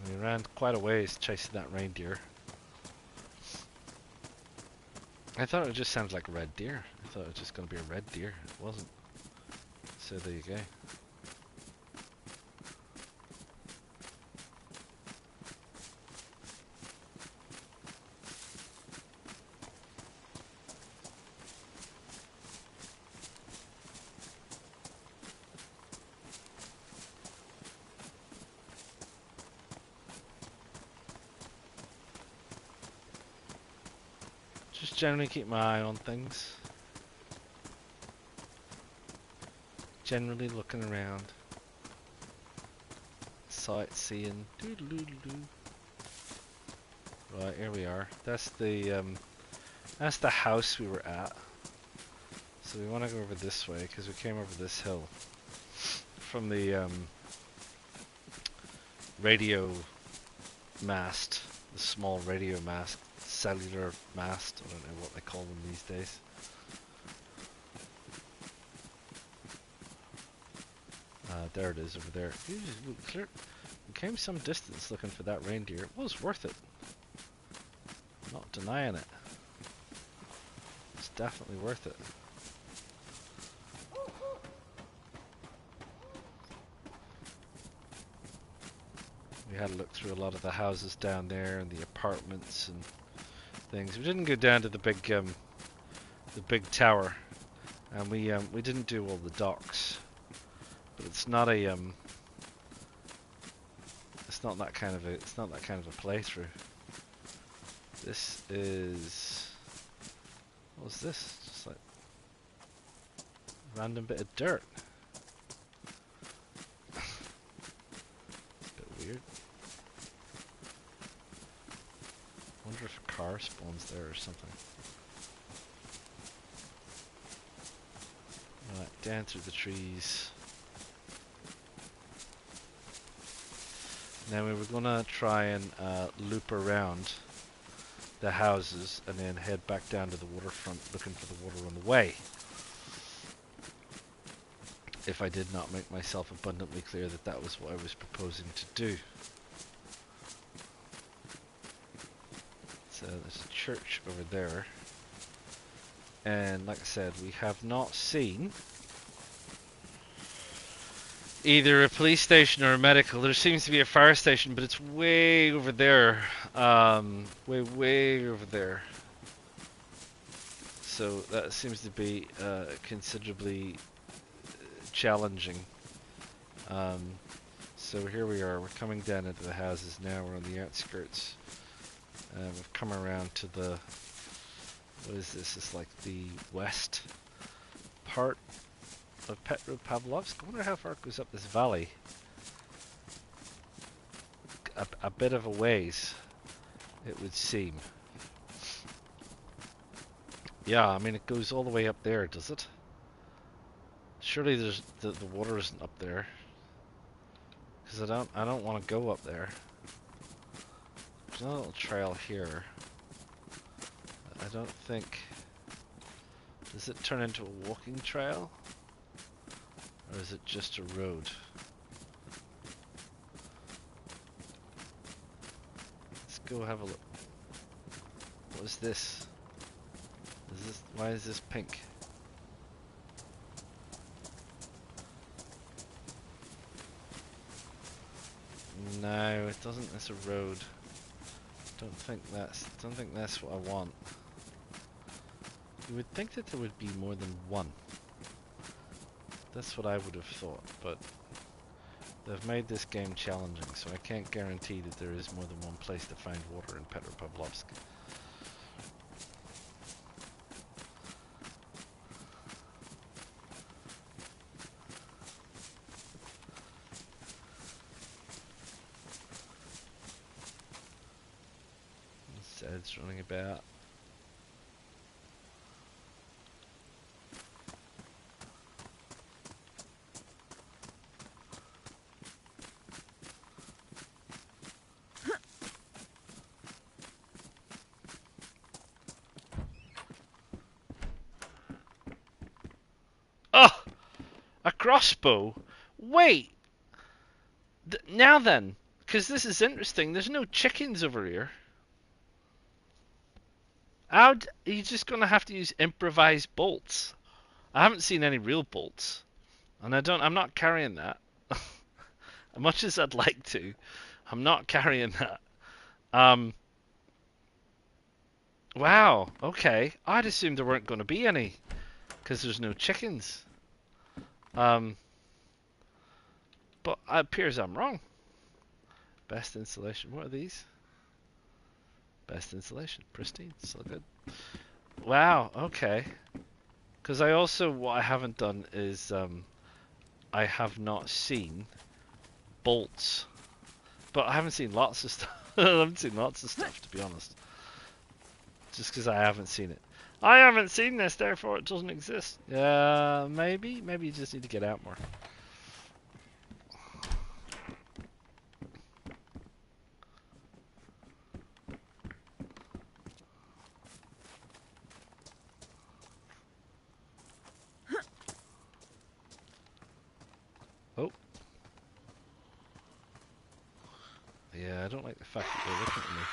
We ran quite a ways chasing that reindeer. I thought it just sounded like a red deer. I thought it was just going to be a red deer. It wasn't. So there you go. Just generally keep my eye on things. Generally looking around. Sightseeing. Right, here we are. That's the house we were at. So we want to go over this way because we came over this hill from the radio mast, the small radio mast. Cellular mast, I don't know what they call them these days. There it is over there. We came some distance looking for that reindeer. It was worth it. Not denying it. It's definitely worth it. We had to look through a lot of the houses down there and the apartments and things. We didn't go down to the big tower, and we didn't do all the docks. But it's not a it's not that kind of a playthrough. This is, what was this? Just like a random bit of dirt. It's a bit weird. I wonder if a car spawns there or something. Right, down through the trees. Now we were gonna try and loop around the houses and then head back down to the waterfront looking for the water on the way. If I did not make myself abundantly clear that that was what I was proposing to do. So there's a church over there. And like I said, we have not seen either a police station or a medical. There seems to be a fire station, but it's way over there. Way over there. So that seems to be considerably challenging. So here we are. We're coming down into the houses now. We're on the outskirts. We've come around to the, what is this? It's like the west part of Petropavlovsk. I wonder how far it goes up this valley. A bit of a ways, it would seem. Yeah, I mean it goes all the way up there, does it? Surely there's the water isn't up there, because I don't want to go up there. There's a little trail here. I don't think. Does it turn into a walking trail? Or is it just a road? Let's go have a look. What is this? Why is this pink? No, it doesn't. It's a road. Don't think that's what I want. You would think that there would be more than one. That's what I would have thought, but They've made this game challenging, so I can't guarantee that there is more than one place to find water in Petropavlovsk. Zed's running about. Oh! A crossbow? Wait! Now then, because this is interesting, there's no chickens over here. Are you just going to have to use improvised bolts? I haven't seen any real bolts. And I'm not carrying that. As much as I'd like to, I'm not carrying that. Wow, okay. I'd assumed there weren't going to be any, because there's no chickens. But it appears I'm wrong. Best installation. What are these? Best installation. Pristine. Still good. Wow, okay. Because what I haven't done is, I have not seen bolts. But I haven't seen lots of stuff. I haven't seen lots of stuff, to be honest. Just because I haven't seen it. I haven't seen this, therefore it doesn't exist. Maybe you just need to get out more. Oh. Yeah, I don't like the fact that they're looking at me.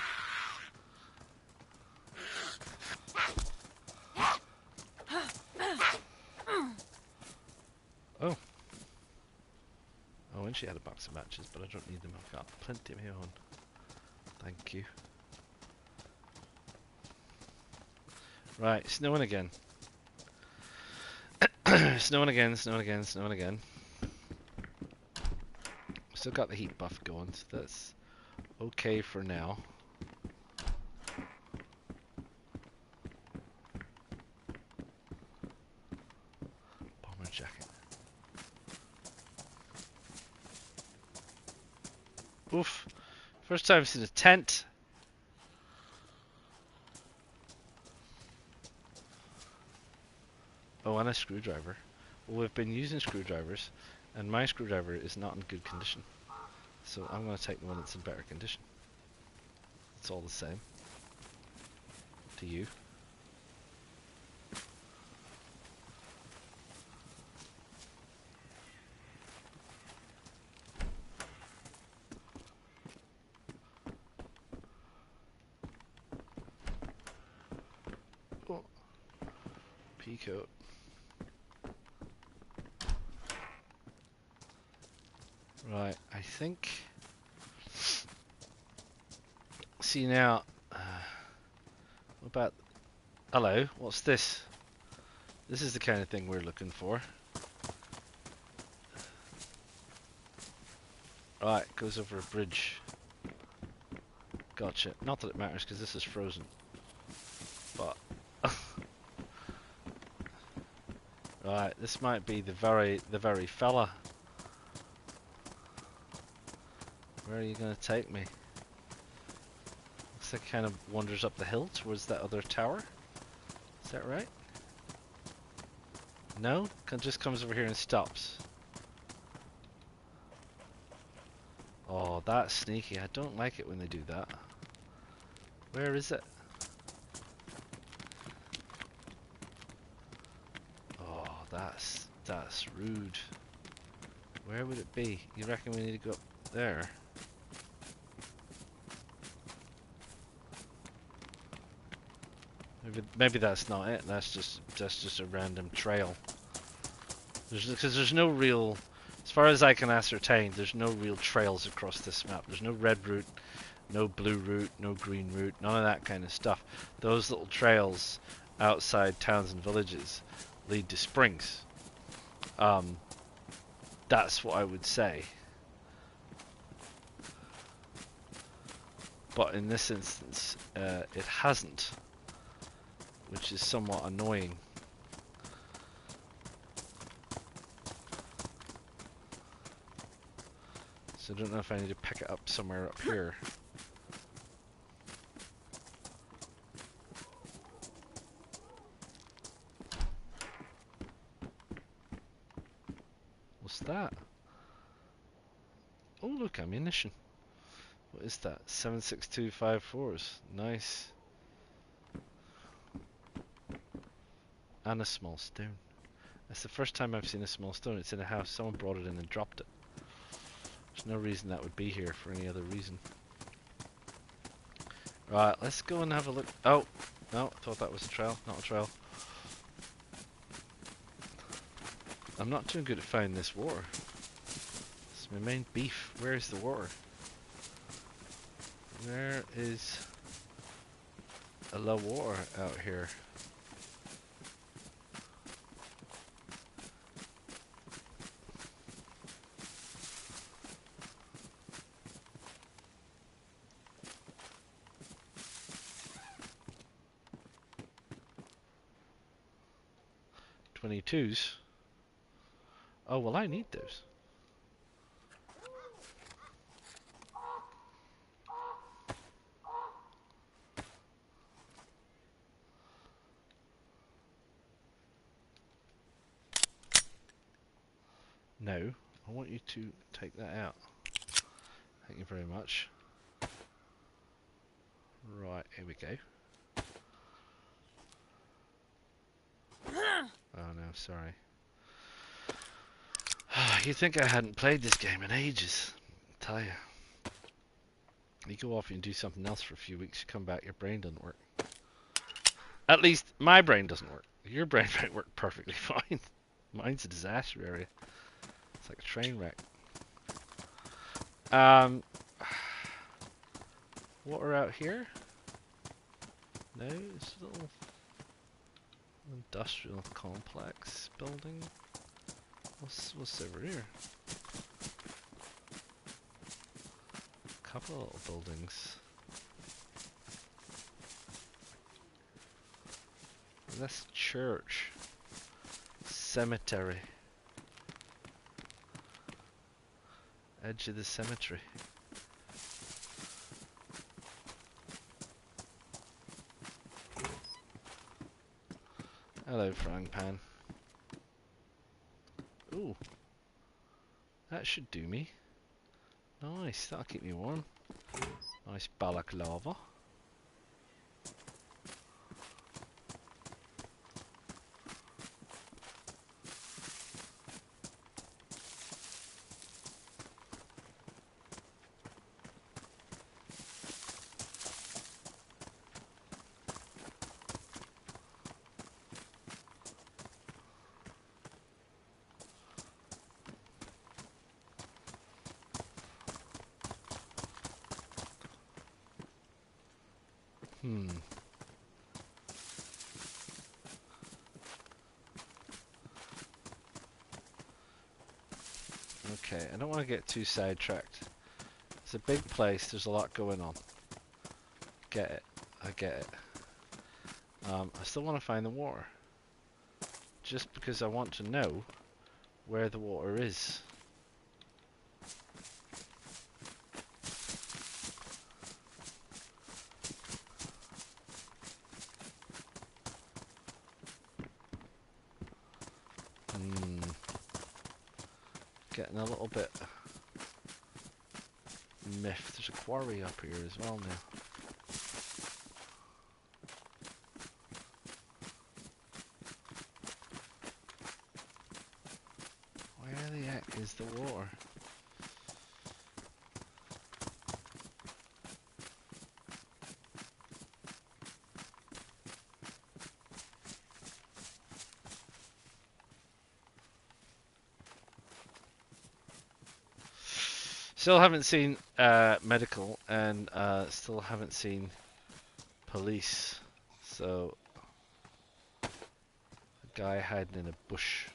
Oh. Oh, and she had a box of matches, but I don't need them. I've got plenty of my own. Thank you. Right, snowing again. Snowing again, snowing again, snowing again. Still got the heat buff going, so that's okay for now. Bomber jacket. Oof. First time I've seen a tent. Oh, and a screwdriver. Well, we've been using screwdrivers, and my screwdriver is not in good condition. So I'm going to take the one that's in better condition. It's all the same. To you. Oh. Peacoat. Right, I think... See now... what about... Hello, what's this? This is the kind of thing we're looking for. Right, goes over a bridge. Gotcha. Not that it matters, because this is frozen. But... right, this might be the very fella. Where are you going to take me? Looks like it kind of wanders up the hill towards that other tower. Is that right? No? It just comes over here and stops. Oh, that's sneaky. I don't like it when they do that. Where is it? Oh, that's rude. Where would it be? You reckon we need to go up there? Maybe that's not it. That's just a random trail. Because there's no real, as far as I can ascertain, there's no real trails across this map. There's no red route, no blue route, no green route, none of that kind of stuff. Those little trails outside towns and villages lead to springs. That's what I would say. but in this instance, it hasn't, which is somewhat annoying. So I don't know if I need to pick it up somewhere up here. What's that? Oh look, ammunition. What is that? 7.6254s. Nice. And a small stone. That's the first time I've seen a small stone. It's in a house. Someone brought it in and dropped it. There's no reason that would be here for any other reason. Right, let's go and have a look. Oh, no, I thought that was a trail. Not a trail. I'm not too good at finding this water. It's my main beef. Where is the water? Where is a low water out here? .22s. Oh well, I need those. No, I want you to take that out. Thank you very much. Right, here we go. Oh no, sorry. You'd think I hadn't played this game in ages. I tell you. You go off and do something else for a few weeks, you come back, your brain doesn't work. At least, my brain doesn't work. Your brain might work perfectly fine. Mine's a disaster area. It's like a train wreck. Water out here? No, it's a little industrial complex building. What's over here? A couple of little buildings. This church. Cemetery. Edge of the cemetery. Hello, frying pan. Ooh. That should do me. Nice, that'll keep me warm. Nice balaclava. Okay, I don't want to get too sidetracked. It's a big place, there's a lot going on. Get it, I get it. I still want to find the water. Just because I want to know where the water is. Getting a little bit miffed. There's a quarry up here as well now. Where the heck is the water? Still haven't seen medical, and still haven't seen police. So, a guy hiding in a bush.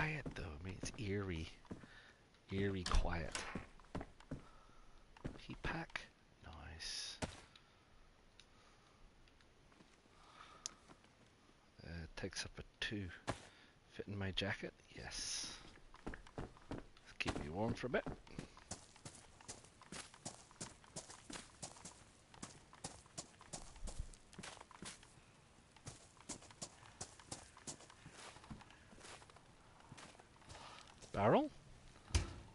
quiet though. I mean, it's eerie. Eerie quiet. Heat pack. Nice. Takes up a 2. Fit in my jacket? Yes. Keep me warm for a bit. Barrel?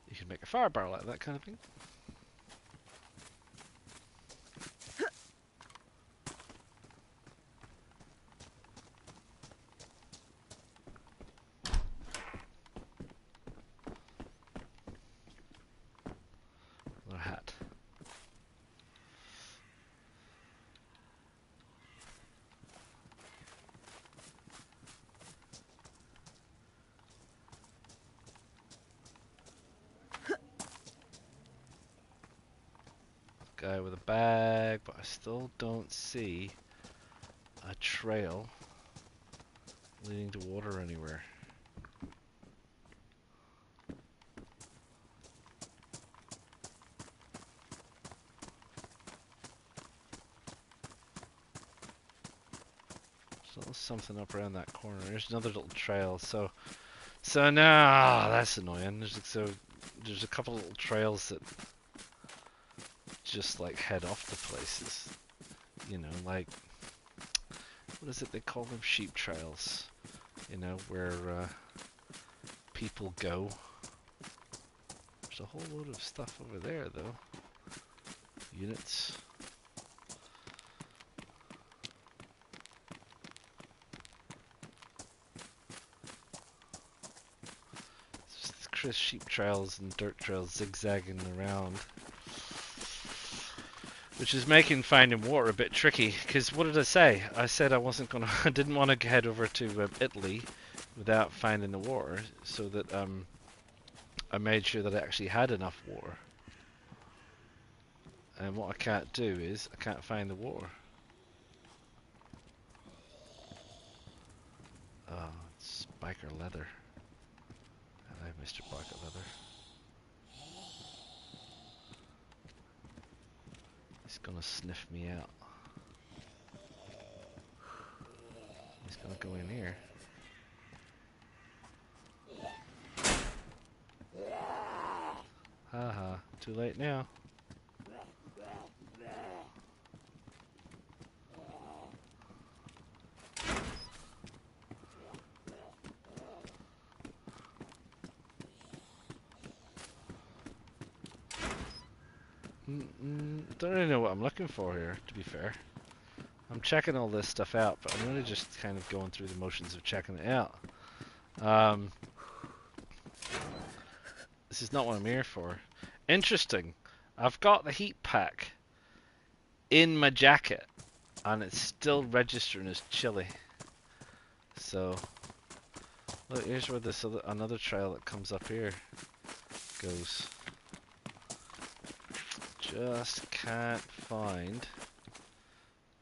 You can make a fire barrel out of that kind of thing. Another hat. Guy with a bag, but I still don't see a trail leading to water anywhere. Still something up around that corner. There's another little trail. So now that's annoying. There's a couple little trails that just like head off to places, you know, like, what is it they call them? Sheep trails, you know, where people go. There's a whole load of stuff over there though. Units. It's just sheep trails and dirt trails zigzagging around. Which is making finding water a bit tricky, because what did I say? I said I didn't want to head over to Italy without finding the water, so that I made sure that I actually had enough water. And what I can't do is, I can't find the water. Oh, it's biker leather. Hello, Mr. Biker Leather. He's gonna sniff me out. He's gonna go in here. Haha, too late now. Don't really know what I'm looking for here, to be fair. I'm checking all this stuff out, but I'm really just kind of going through the motions of checking it out. This is not what I'm here for. Interesting. I've got the heat pack in my jacket, and it's still registering as chilly. So, look, here's where this another trail that comes up here goes. Just can't find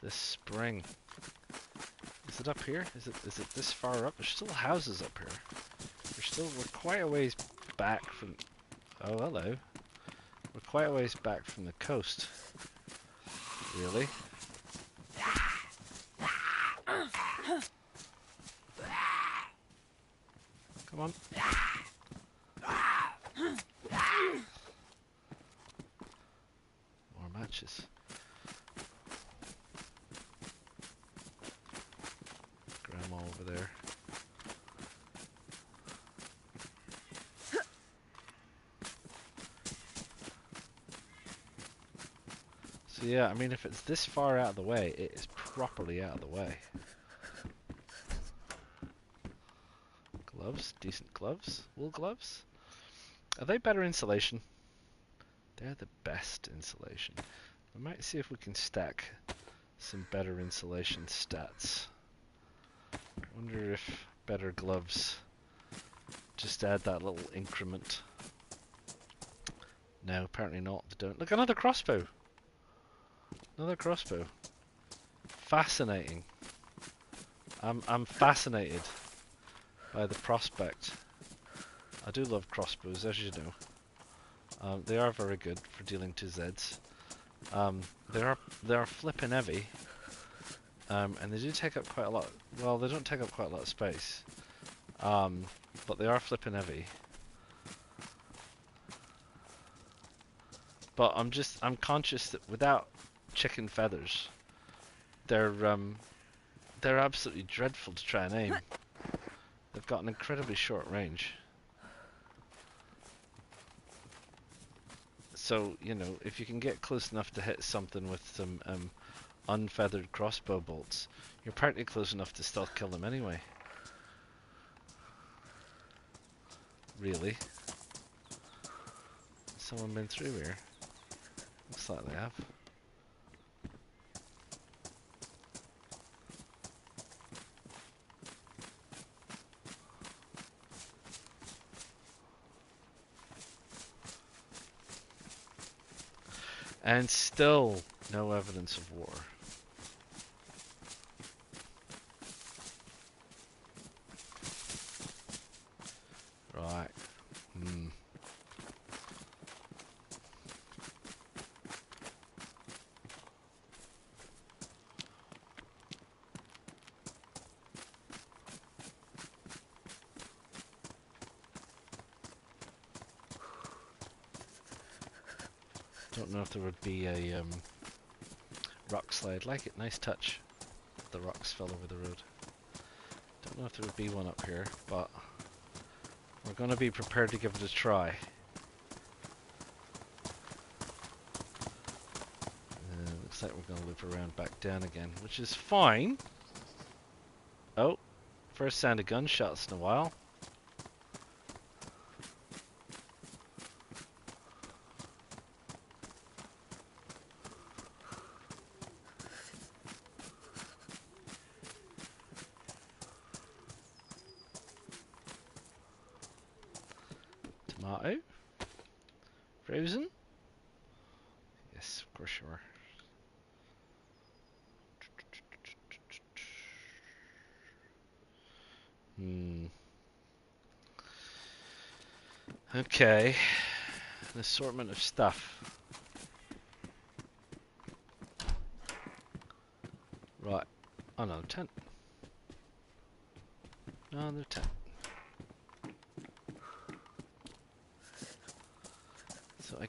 this spring. Is it up here? Is it this far up? There's still houses up here. We're quite a ways back from. Oh, hello. We're quite a ways back from the coast. Really? Come on. More matches. Grandma over there. So yeah, I mean, if it's this far out of the way, it is properly out of the way. Gloves, decent gloves, wool gloves. Are they better insulation? They're the best insulation. I might see if we can stack some better insulation stats. Wonder if better gloves just add that little increment. No, apparently not. They don't. Look, another crossbow. Another crossbow. Fascinating. I'm fascinated by the prospect I do love crossbows, as you know. They are very good for dealing to Zeds. They are flipping heavy, and they do take up quite a lot. Well, they don't take up quite a lot of space, but they are flipping heavy. But I'm conscious that without chicken feathers, they're absolutely dreadful to try and aim. They've got an incredibly short range. So, you know, if you can get close enough to hit something with some unfeathered crossbow bolts, you're partly close enough to stealth kill them anyway. Really? Has someone been through here? Looks like they have. And still no evidence of war. Right. Don't know if there would be a rock slide like it. Nice touch. The rocks fell over the road. Don't know if there would be one up here, but we're going to be prepared to give it a try. Looks like we're going to loop around back down again, which is fine. Oh, first sound of gunshots in a while. Tomato? Frozen? Yes, of course you are. Okay. An assortment of stuff. Right. Oh no, tent. No, no tent. So I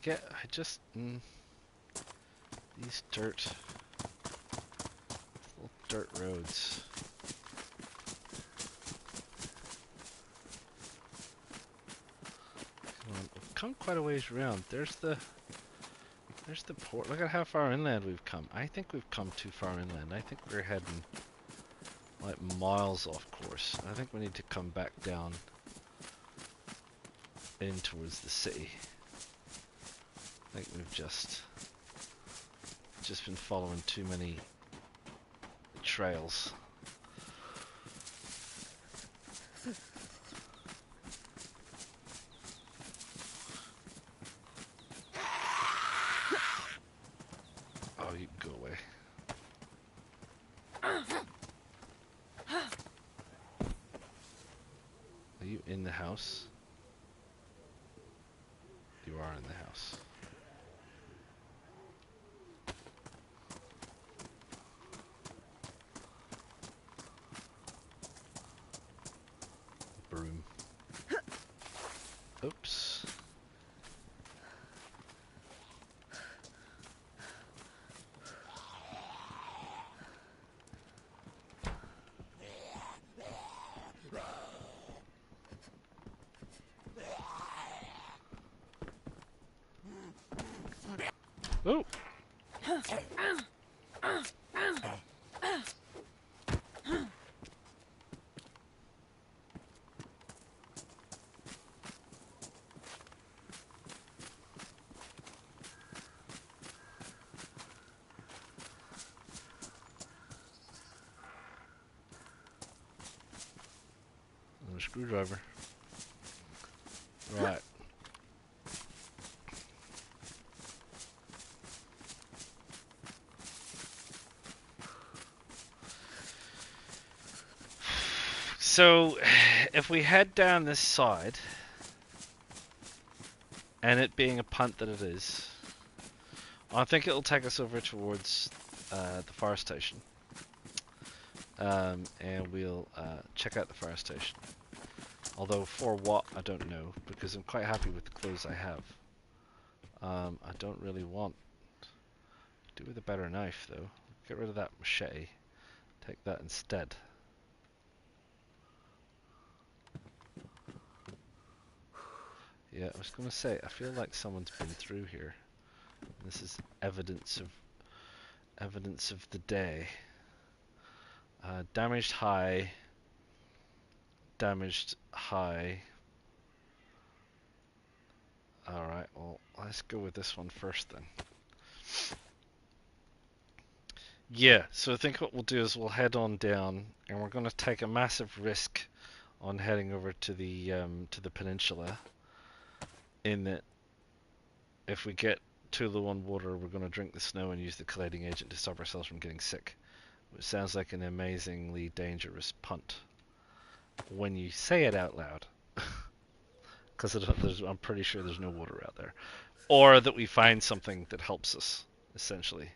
just these little dirt roads. We've come quite a ways around. There's the port. Look at how far inland we've come. I think we've come too far inland. I think we're heading like miles off course. I think we need to come back down in towards the city. I think we've just been following too many trails. Oh, you can go away. Are you in the house? You are in the house. Broom. Oops. Oh! A screwdriver. Right. So, if we head down this side, and it being a punt that it is, I think it'll take us over towards the fire station. And we'll check out the fire station. Although for what, I don't know, because I'm quite happy with the clothes I have. I don't really want to do with a better knife though. Get rid of that machete. Take that instead. Yeah, I was going to say, I feel like someone's been through here. This is evidence of the day. Damaged high. Damaged high. Alright, well, let's go with this one first then. Yeah, so I think what we'll do is we'll head on down, and we're going to take a massive risk on heading over to the peninsula. In that, if we get too low on water, we're going to drink the snow and use the chelating agent to stop ourselves from getting sick. Which sounds like an amazingly dangerous punt when you say it out loud. Because I'm pretty sure there's no water out there. Or that we find something that helps us, essentially.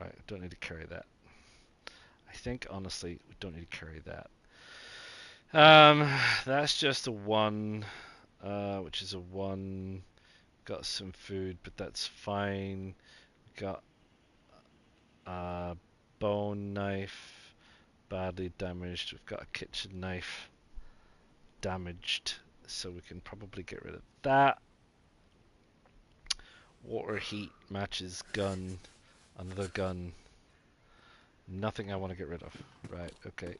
Right, we don't need to carry that. I think, honestly, we don't need to carry that. That's just a 1, which is a 1. Got some food, but that's fine. Got a bone knife, badly damaged. We've got a kitchen knife, damaged, so we can probably get rid of that. Water, heat, matches, gun, another gun. Nothing I want to get rid of. Right, okay.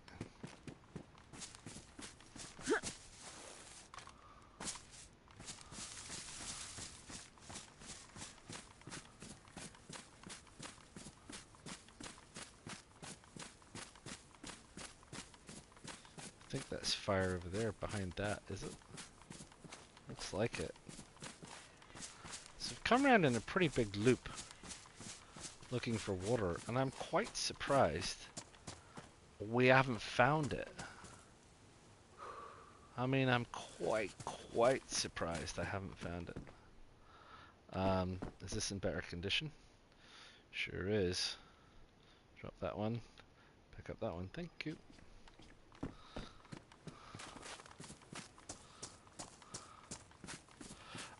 I think that's fire over there behind that, is it? Looks like it. So we've come around in a pretty big loop looking for water, and I'm quite surprised we haven't found it. I mean, I'm quite surprised I haven't found it. Is this in better condition? Sure is. Drop that one. Pick up that one. Thank you.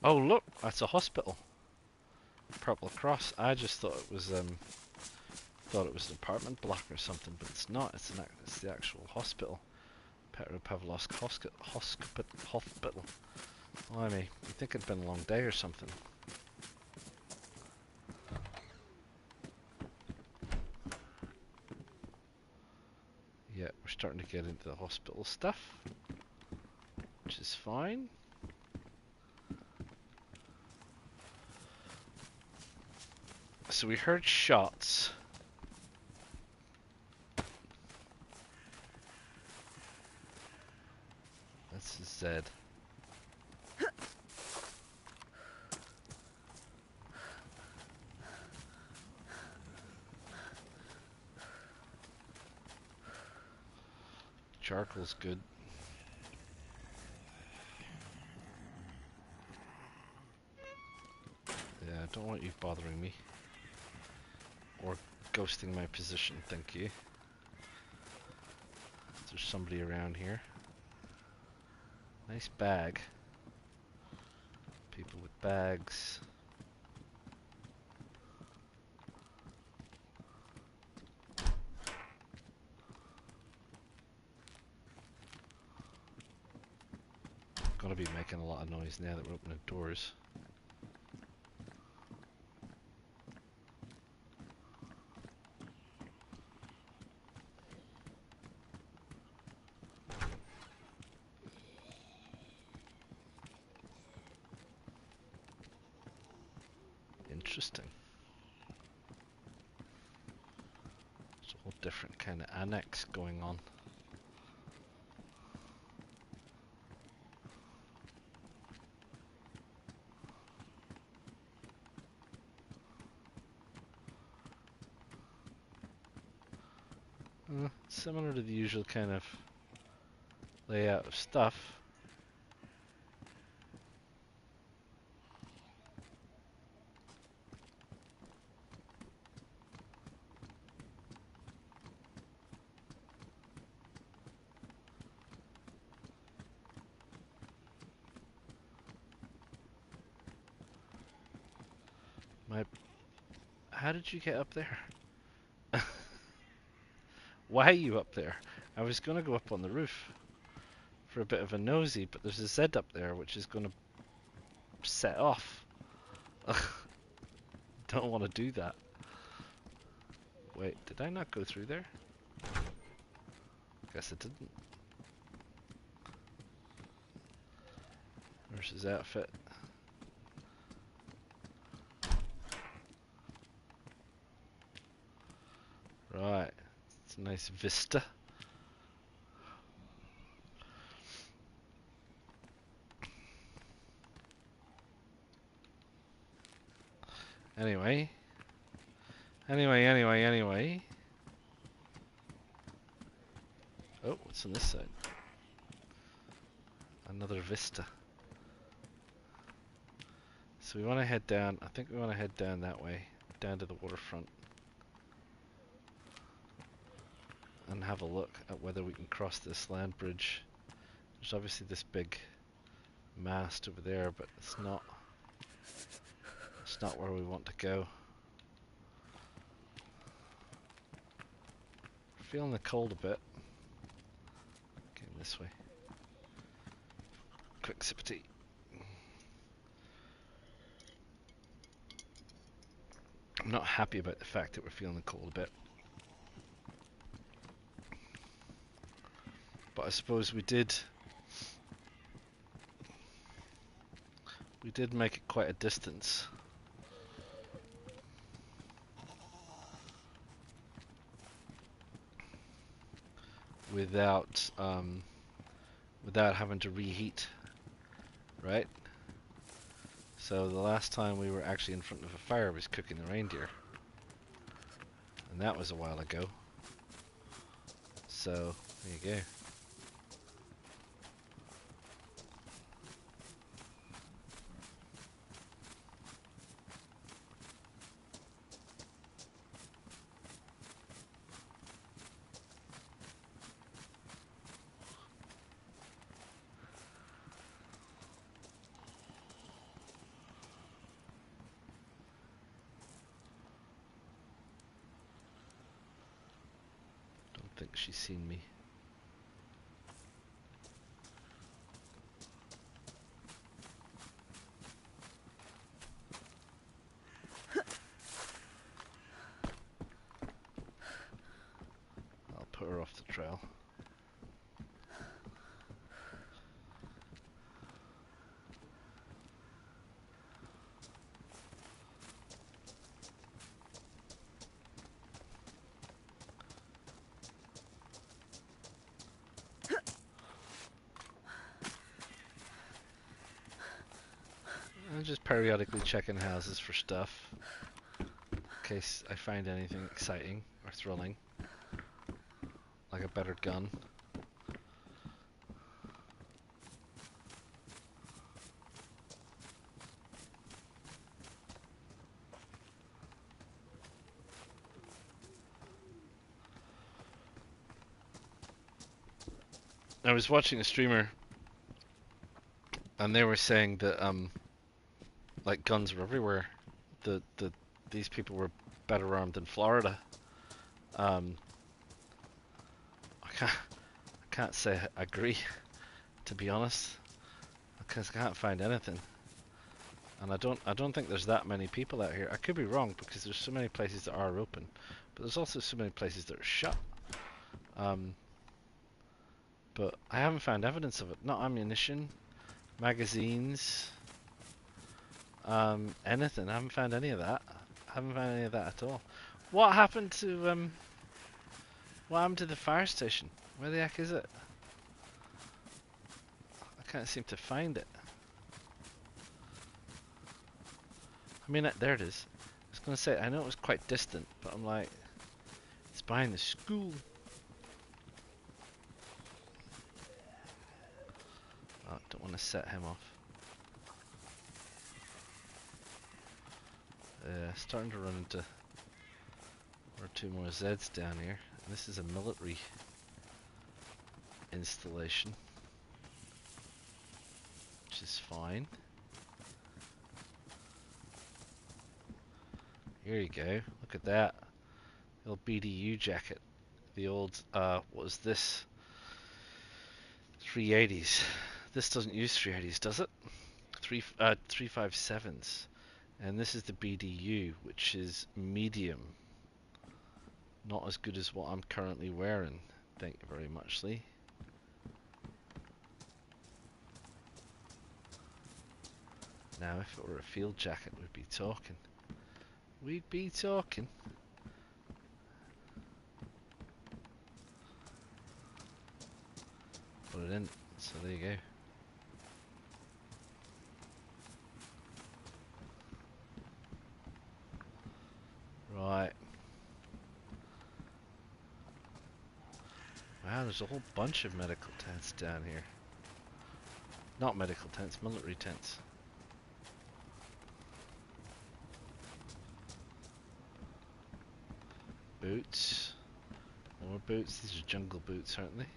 Oh look, that's a hospital. Purple Cross. I just thought it was an apartment block or something, but it's not. It's the actual hospital. Petropavlovsk hospital. Blimey, you think it'd been a long day or something. Yeah, we're starting to get into the hospital stuff, which is fine. So we heard shots. That's a Z. Charcoal's good. Yeah, I don't want you bothering me. Or ghosting my position, thank you. There's somebody around here. Nice bag. People with bags. Gotta be making a lot of noise now that we're opening doors. Interesting. There's a whole different kind of annex going on. Similar to the usual kind of layout of stuff. How did you get up there? Why are you up there? I was gonna go up on the roof for a bit of a nosy, but there's a Z up there which is gonna set off. Don't want to do that. Wait, did I not go through there? Guess it didn't. Where's his outfit? Right, it's a nice vista. Anyway. Oh, what's on this side? Another vista. So we want to head down. I think we want to head down that way, down to the waterfront, and have a look at whether we can cross this land bridge. There's obviously this big mast over there, but it's not where we want to go. Feeling the cold a bit. Getting this way. Quick sip of tea. I'm not happy about the fact that we're feeling the cold a bit. But I suppose we did make it quite a distance. Without having to reheat, right? So the last time we were actually in front of a fire was cooking the reindeer, and that was a while ago. So there you go. I think she's seen me. I'll put her off the trail. I'm just periodically checking houses for stuff, in case I find anything exciting or thrilling, like a better gun. I was watching a streamer, and they were saying that like guns were everywhere. These people were better armed in Florida. I can't say I agree, to be honest, because I can't find anything, and I don't think there's that many people out here. I could be wrong because there's so many places that are open, but there's also so many places that are shut. But I haven't found evidence of it. Not ammunition, magazines, anything. I haven't found any of that. I haven't found any of that at all. What happened to the fire station? Where the heck is it? I can't seem to find it. I mean, there it is. I was gonna say, I know it was quite distant, but I'm like, it's behind the school. Oh, don't want to set him off. Starting to run into one or two more Zeds down here. And this is a military installation, which is fine. Here you go. Look at that. The old BDU jacket. The old, what was this? 380s. This doesn't use 380s, does it? 357s. And this is the BDU, which is medium. Not as good as what I'm currently wearing. Thank you very much, Lee. Now, if it were a field jacket, we'd be talking. We'd be talking. Put it in. So there you go. Right. Wow, there's a whole bunch of medical tents down here. Not medical tents, military tents. Boots. More boots. These are jungle boots, aren't they?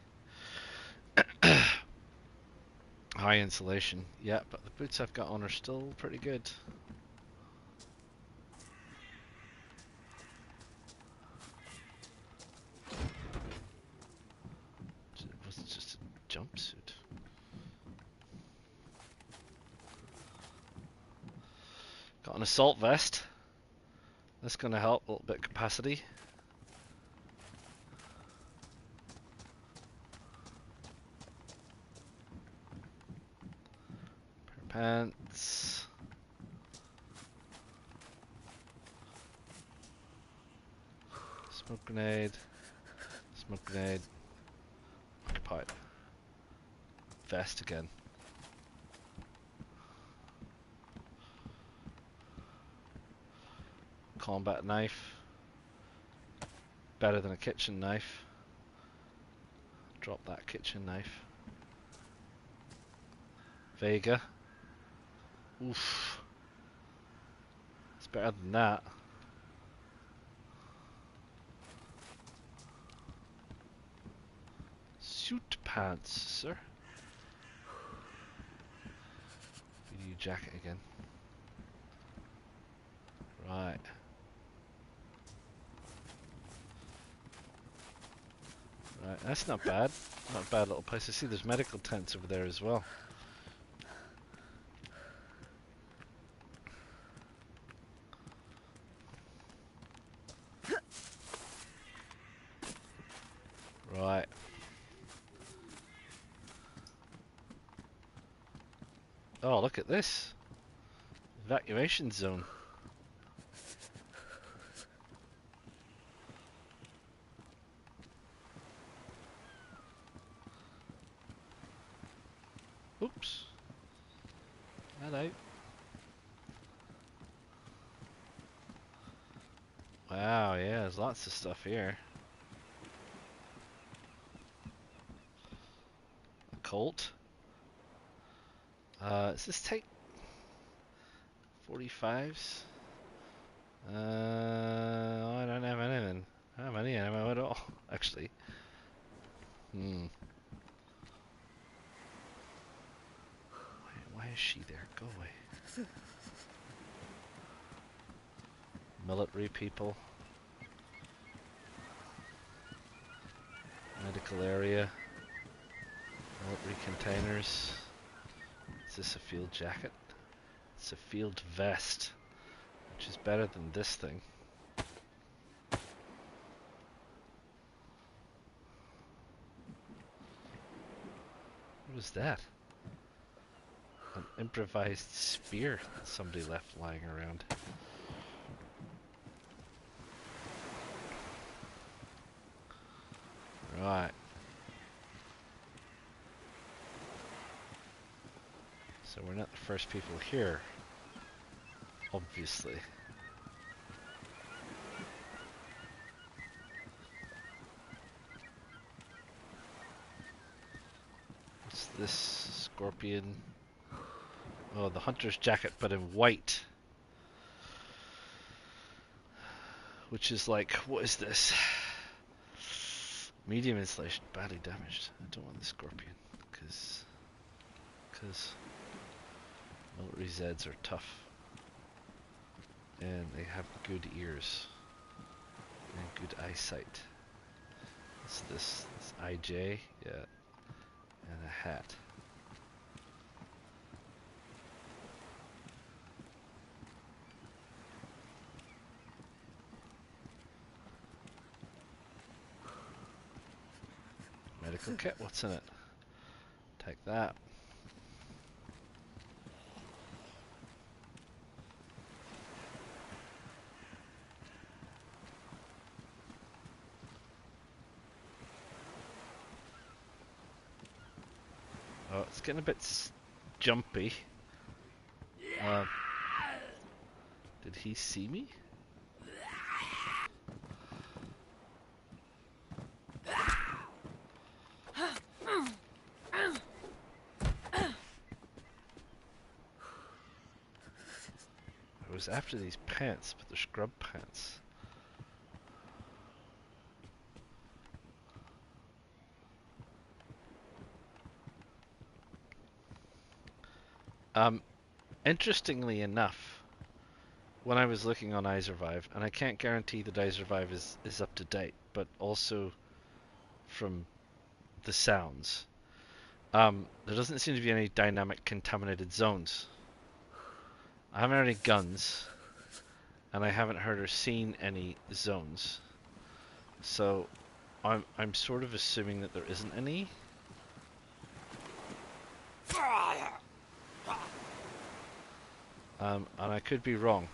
High insulation. Yeah, but the boots I've got on are still pretty good. Was it just a jumpsuit? Got an assault vest. That's going to help a little bit capacity. Pants. Smoke grenade. Smoke grenade. Occupied. Vest again. Combat knife. Better than a kitchen knife. Drop that kitchen knife. Vega. Oof. It's better than that. Suit pants, sir. BDU jacket again. Right. Right, that's not bad. Not a bad little place. I see there's medical tents over there as well. Right. Oh, look at this. Evacuation zone. Oops. Hello. Wow, yeah, there's lots of stuff here. A Colt. Does this take 45s? I don't have anything. I don't have any ammo at all, actually. Why is she there? Go away. Military people. Medical area. Military containers. Is this a field jacket? It's a field vest, which is better than this thing. What was that? An improvised spear that somebody left lying around. Right. So we're not the first people here, obviously. What's this? Scorpion. Oh, the hunter's jacket, but in white. Which is like, what is this? Medium insulation, badly damaged. I don't want the scorpion, because military Zeds are tough. and they have good ears and good eyesight. What's this? This IJ? Yeah. And a hat. Medical kit, what's in it? Take that. Oh, it's getting a bit jumpy. Did he see me? I was after these pants, but they're scrub pants. Interestingly enough, when I was looking on iSurvive, and I can't guarantee that iSurvive is up to date, but also from the sounds, there doesn't seem to be any dynamic contaminated zones. I haven't heard any guns, and I haven't heard or seen any zones. So I'm sort of assuming that there isn't any. And I could be wrong,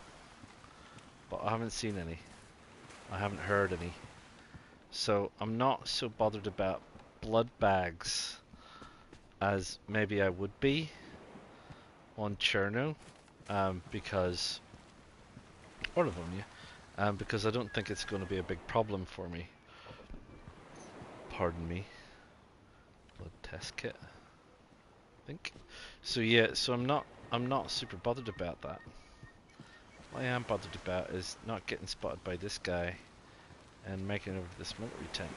but I haven't seen any. I haven't heard any. So I'm not so bothered about blood bags as maybe I would be on Cherno, because one of them, yeah, because I don't think it's going to be a big problem for me. Pardon me. Blood test kit, I think. So yeah, so I'm not super bothered about that. What I am bothered about is not getting spotted by this guy and making over this military tent.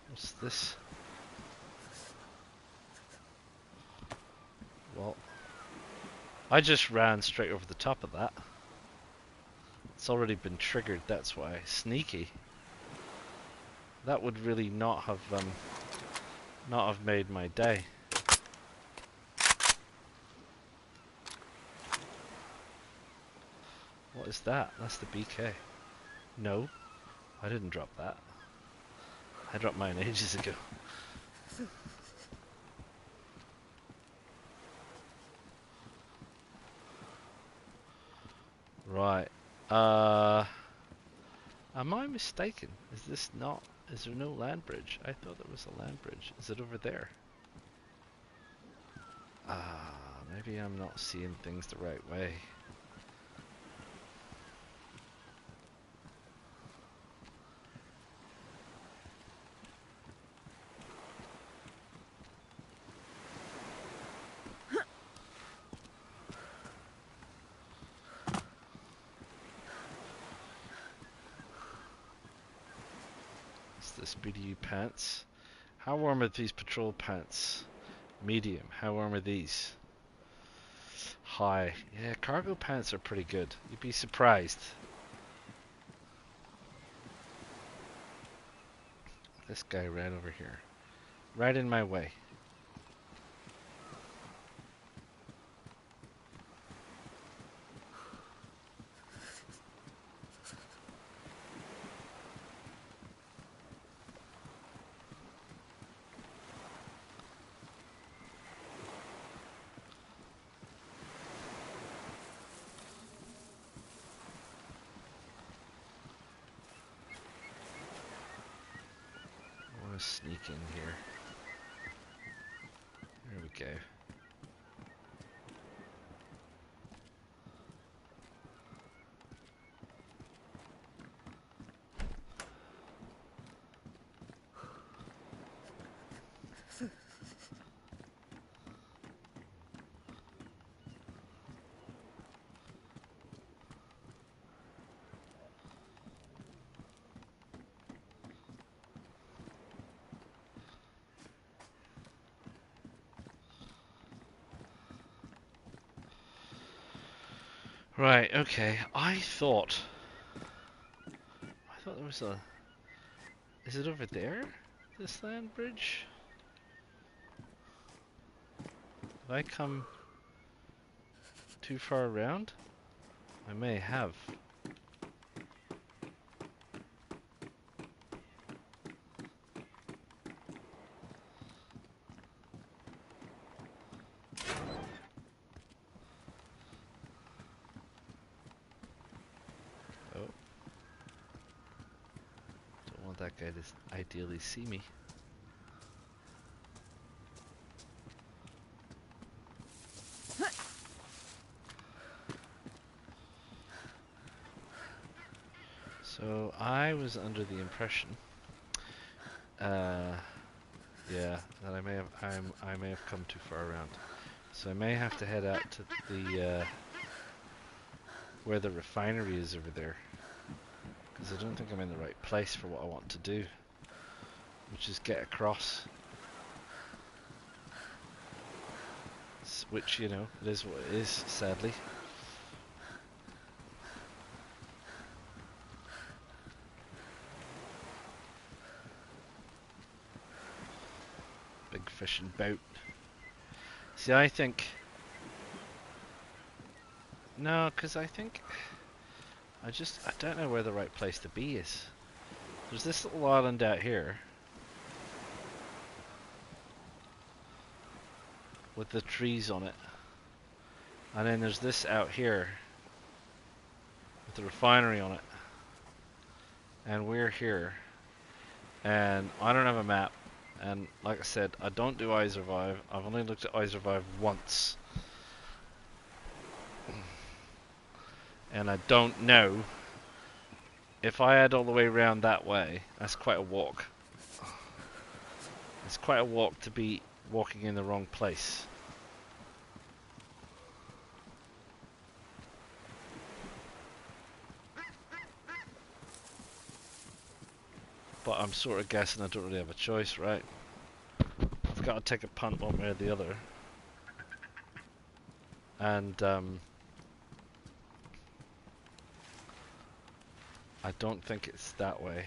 What's this? Well, I just ran straight over the top of that. It's already been triggered, that's why. Sneaky. That would really not have made my day. What is that? That's the BK. No, I didn't drop that. I dropped mine ages ago. Right. Am I mistaken? Is this not... Is there no land bridge? I thought there was a land bridge. Is it over there? Maybe I'm not seeing things the right way. This BDU pants. How warm are these patrol pants? Medium. How warm are these? High. Yeah, cargo pants are pretty good. You'd be surprised. This guy ran over here. Right in my way. Sneak in here. There we go. Right, okay. I thought there was a... Is it over there? This land bridge? Have I come too far around? I may have. Oh. Don't want that guy to ideally see me. So I was under the impression, yeah, that I may have come too far around. So I may have to head out to the where the refinery is over there, because I don't think I'm in the right place for what I want to do, which is get across. Which, you know, it is what it is, sadly. Big fishing boat. See, I think... No, because I think... I don't know where the right place to be is. There's this little island out here. With the trees on it. And then there's this out here. With the refinery on it. And we're here. And I don't have a map. And like I said, I don't do iSurvive. I've only looked at iSurvive once. And I don't know if I head all the way around that way. That's quite a walk. It's quite a walk to be walking in the wrong place. But I'm sort of guessing I don't really have a choice, right? I've got to take a punt one way or the other. And I don't think it's that way.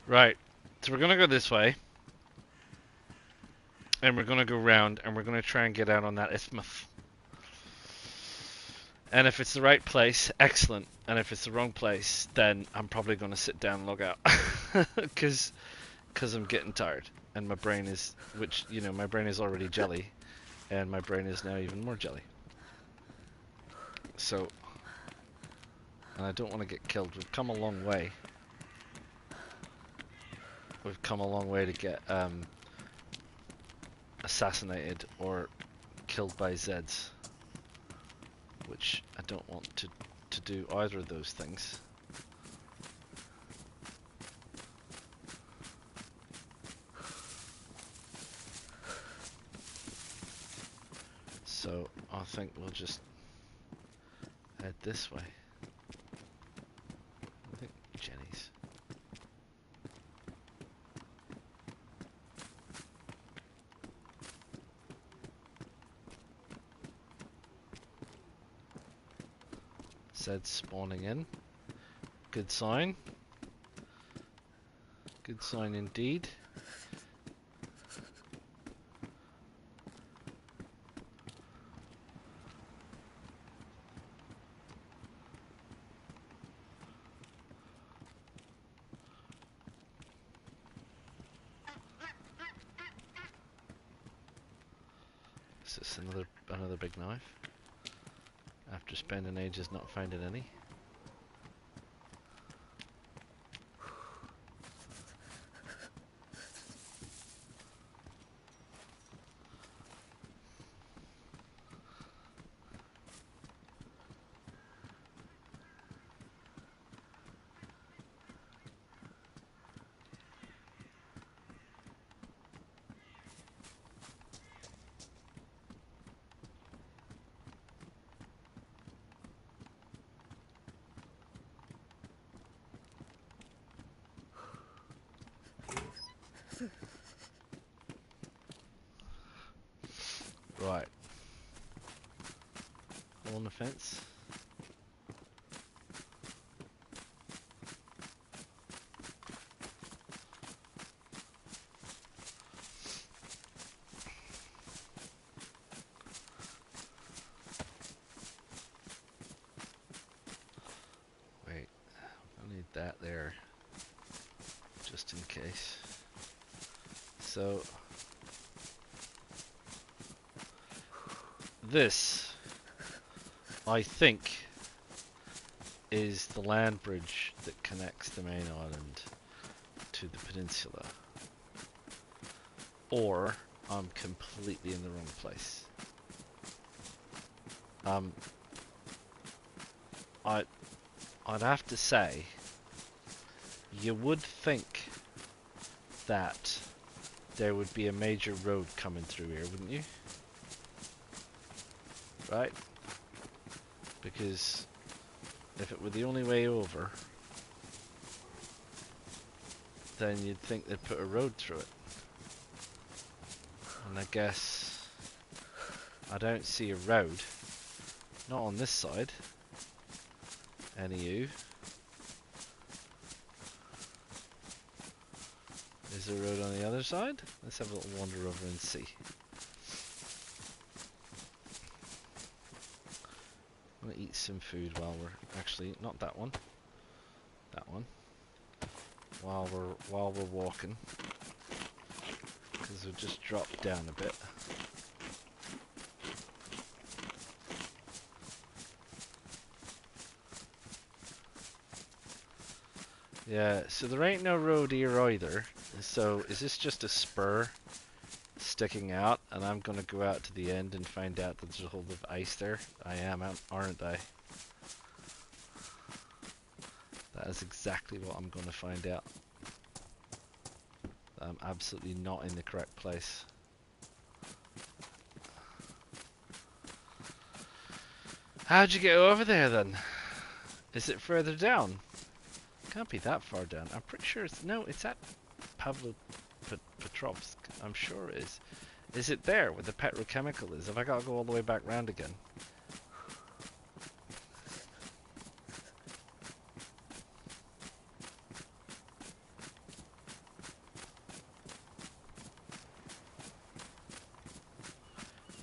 Right, so we're gonna go this way, and we're gonna go round, and we're gonna try and get out on that isthmus. And if it's the right place, excellent. And if it's the wrong place, then I'm probably gonna sit down and log out, because I'm getting tired, and my brain is, which, you know, my brain is already jelly, and my brain is now even more jelly. So, and I don't want to get killed. We've come a long way. We've come a long way to get assassinated or killed by Zeds, which I don't want to do either of those things. So I think we'll just head this way. I think Jenny's. Zed spawning in. Good sign. Good sign indeed. Is this another big knife? After spending ages not finding any. Right. Hole in the fence. Wait, I need that there, just in case. So, this, I think, is the land bridge that connects the main island to the peninsula. Or I'm completely in the wrong place. I'd have to say, you would think that there would be a major road coming through here, wouldn't you? Right? Because if it were the only way over, then you'd think they'd put a road through it. And I guess I don't see a road. Not on this side. Anywho. Is there a road on the other side? Let's have a little wander over and see. I'm gonna eat some food while we're actually not that one. That one. While we're walking. Because we'll just drop down a bit. Yeah, so there ain't no road here either. So is this just a spur sticking out, and I'm gonna go out to the end and find out that there's a whole lot of ice there? I am, aren't I? That is exactly what I'm gonna find out. I'm absolutely not in the correct place. How'd you get over there then? Is it further down? Can't be that far down. I'm pretty sure it's... No, it's at Petrovsk. I'm sure it is. Is it there where the petrochemical is? Have I got to go all the way back round again?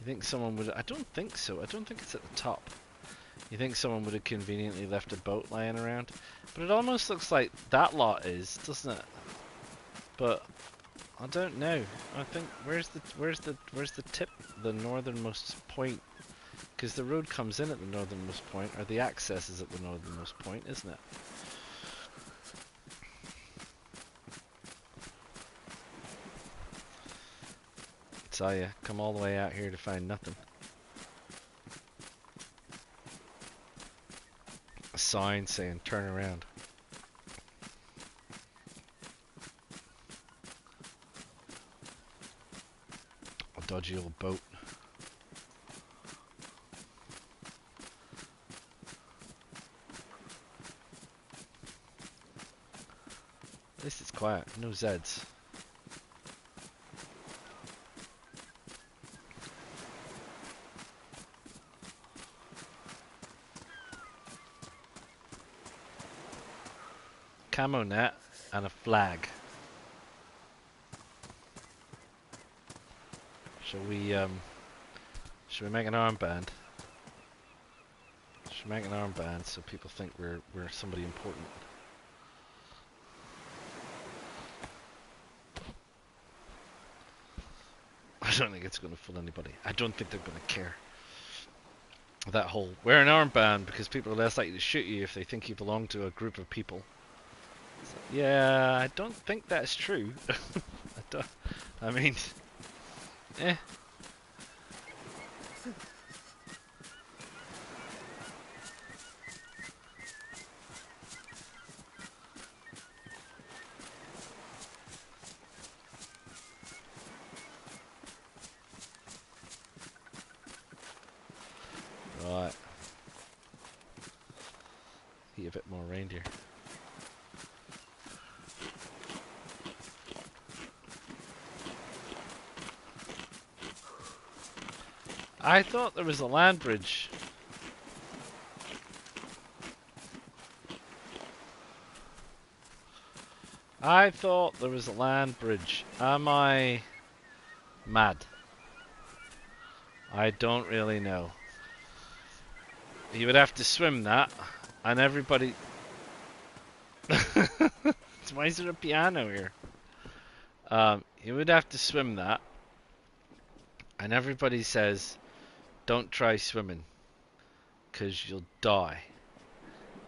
You think someone would... I don't think so. I don't think it's at the top. You think someone would have conveniently left a boat lying around? But it almost looks like that lot is, doesn't it? But I don't know. I think where's the tip, the northernmost point? Because the road comes in at the northernmost point, or the access is at the northernmost point, isn't it? Tell ya, come all the way out here to find nothing. A sign saying turn around. A dodgy old boat. At least it's quiet, no Zeds. Camo net and a flag. Shall we make an armband? Should we make an armband so people think we're somebody important? I don't think it's going to fool anybody. I don't think they're going to care. That whole wear an armband because people are less likely to shoot you if they think you belong to a group of people. So, yeah, I don't think that's true. I mean, eh. Right. Eat a bit more reindeer. I thought there was a land bridge. I thought there was a land bridge. Am I mad? I don't really know. You would have to swim that, and everybody... Why is there a piano here? You would have to swim that, and everybody says, don't try swimming, because you'll die.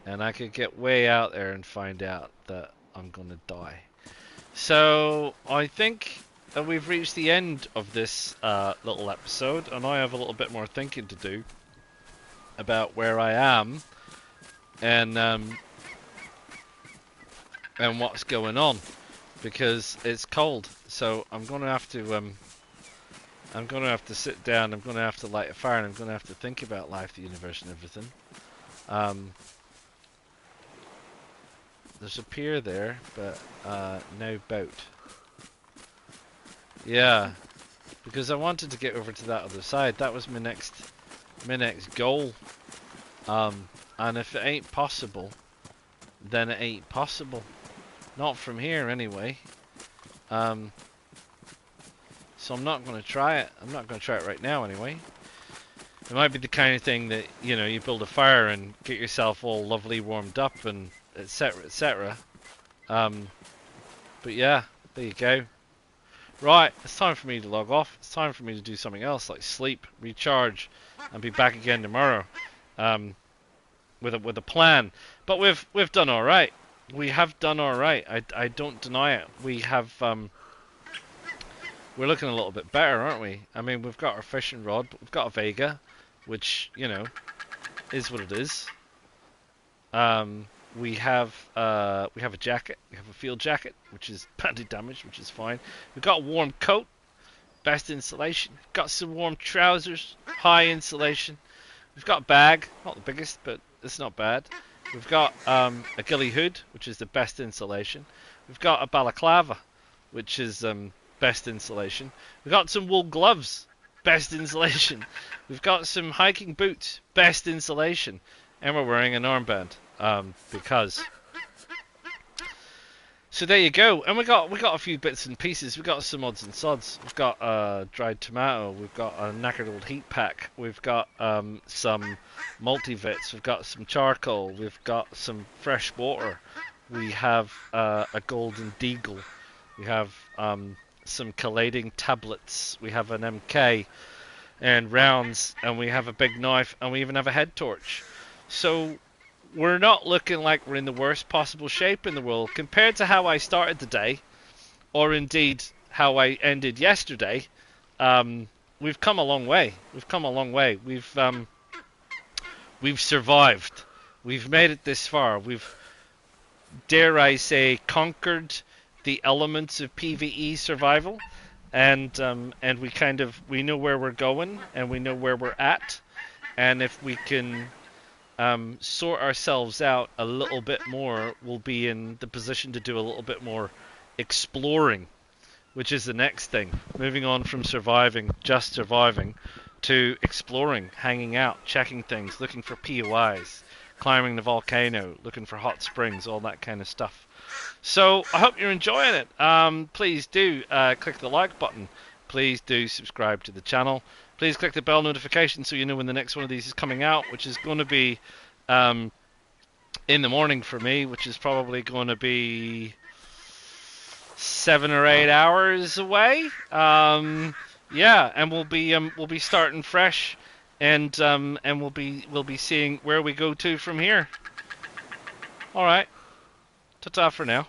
And I could get way out there and find out that I'm gonna die. So, I think we've reached the end of this little episode, and I have a little bit more thinking to do about where I am and what's going on, because it's cold. So I'm gonna have to sit down. I'm gonna have to light a fire, and I'm gonna have to think about life, the universe, and everything. There's a pier there, but no boat. Yeah, because I wanted to get over to that other side. That was my next goal. And if it ain't possible, then it ain't possible. Not from here, anyway. So I'm not going to try it. I'm not going to try it right now, anyway. It might be the kind of thing that, you know, you build a fire and get yourself all lovely warmed up and etc, etc. But yeah, there you go. Right, it's time for me to log off. It's time for me to do something else, like sleep, recharge, and be back again tomorrow. With a plan. But we've done all right. We have done all right. I don't deny it. We have we're looking a little bit better, aren't we? I mean, we've got our fishing rod, but we've got a Vega, which, you know, is what it is. We have a jacket. We have a field jacket, which is badly damaged, which is fine. We've got a warm coat, best insulation. We've got some warm trousers, high insulation. We've got a bag, not the biggest, but it's not bad. We've got a ghillie hood, which is the best insulation. We've got a balaclava, which is best insulation. We've got some wool gloves, best insulation. We've got some hiking boots, best insulation. And we're wearing an armband, because... So there you go. And we got a few bits and pieces. We've got some odds and sods. We've got a dried tomato. We've got a knackered old heat pack. We've got some multivits. We've got some charcoal. We've got some fresh water. We have a golden deagle. We have some collating tablets. We have an MK and rounds. And we have a big knife. And we even have a head torch. So... we're not looking like we're in the worst possible shape in the world compared to how I started the day, or indeed how I ended yesterday. We've come a long way. We've come a long way. We've survived. We've made it this far. We've, dare I say, conquered the elements of PvE survival, and we know where we're going, and we know where we're at, and if we can sort ourselves out a little bit more, we'll be in the position to do a little bit more exploring, which is the next thing. Moving on from just surviving, to exploring, hanging out, checking things, looking for POIs, climbing the volcano, looking for hot springs, all that kind of stuff. So I hope you're enjoying it. Please do click the like button. Please do subscribe to the channel. Please click the bell notification so you know when the next one of these is coming out, which is going to be in the morning for me, which is probably going to be 7 or 8 hours away. Yeah, and we'll be starting fresh, and we'll be seeing where we go to from here. All right, ta-ta for now.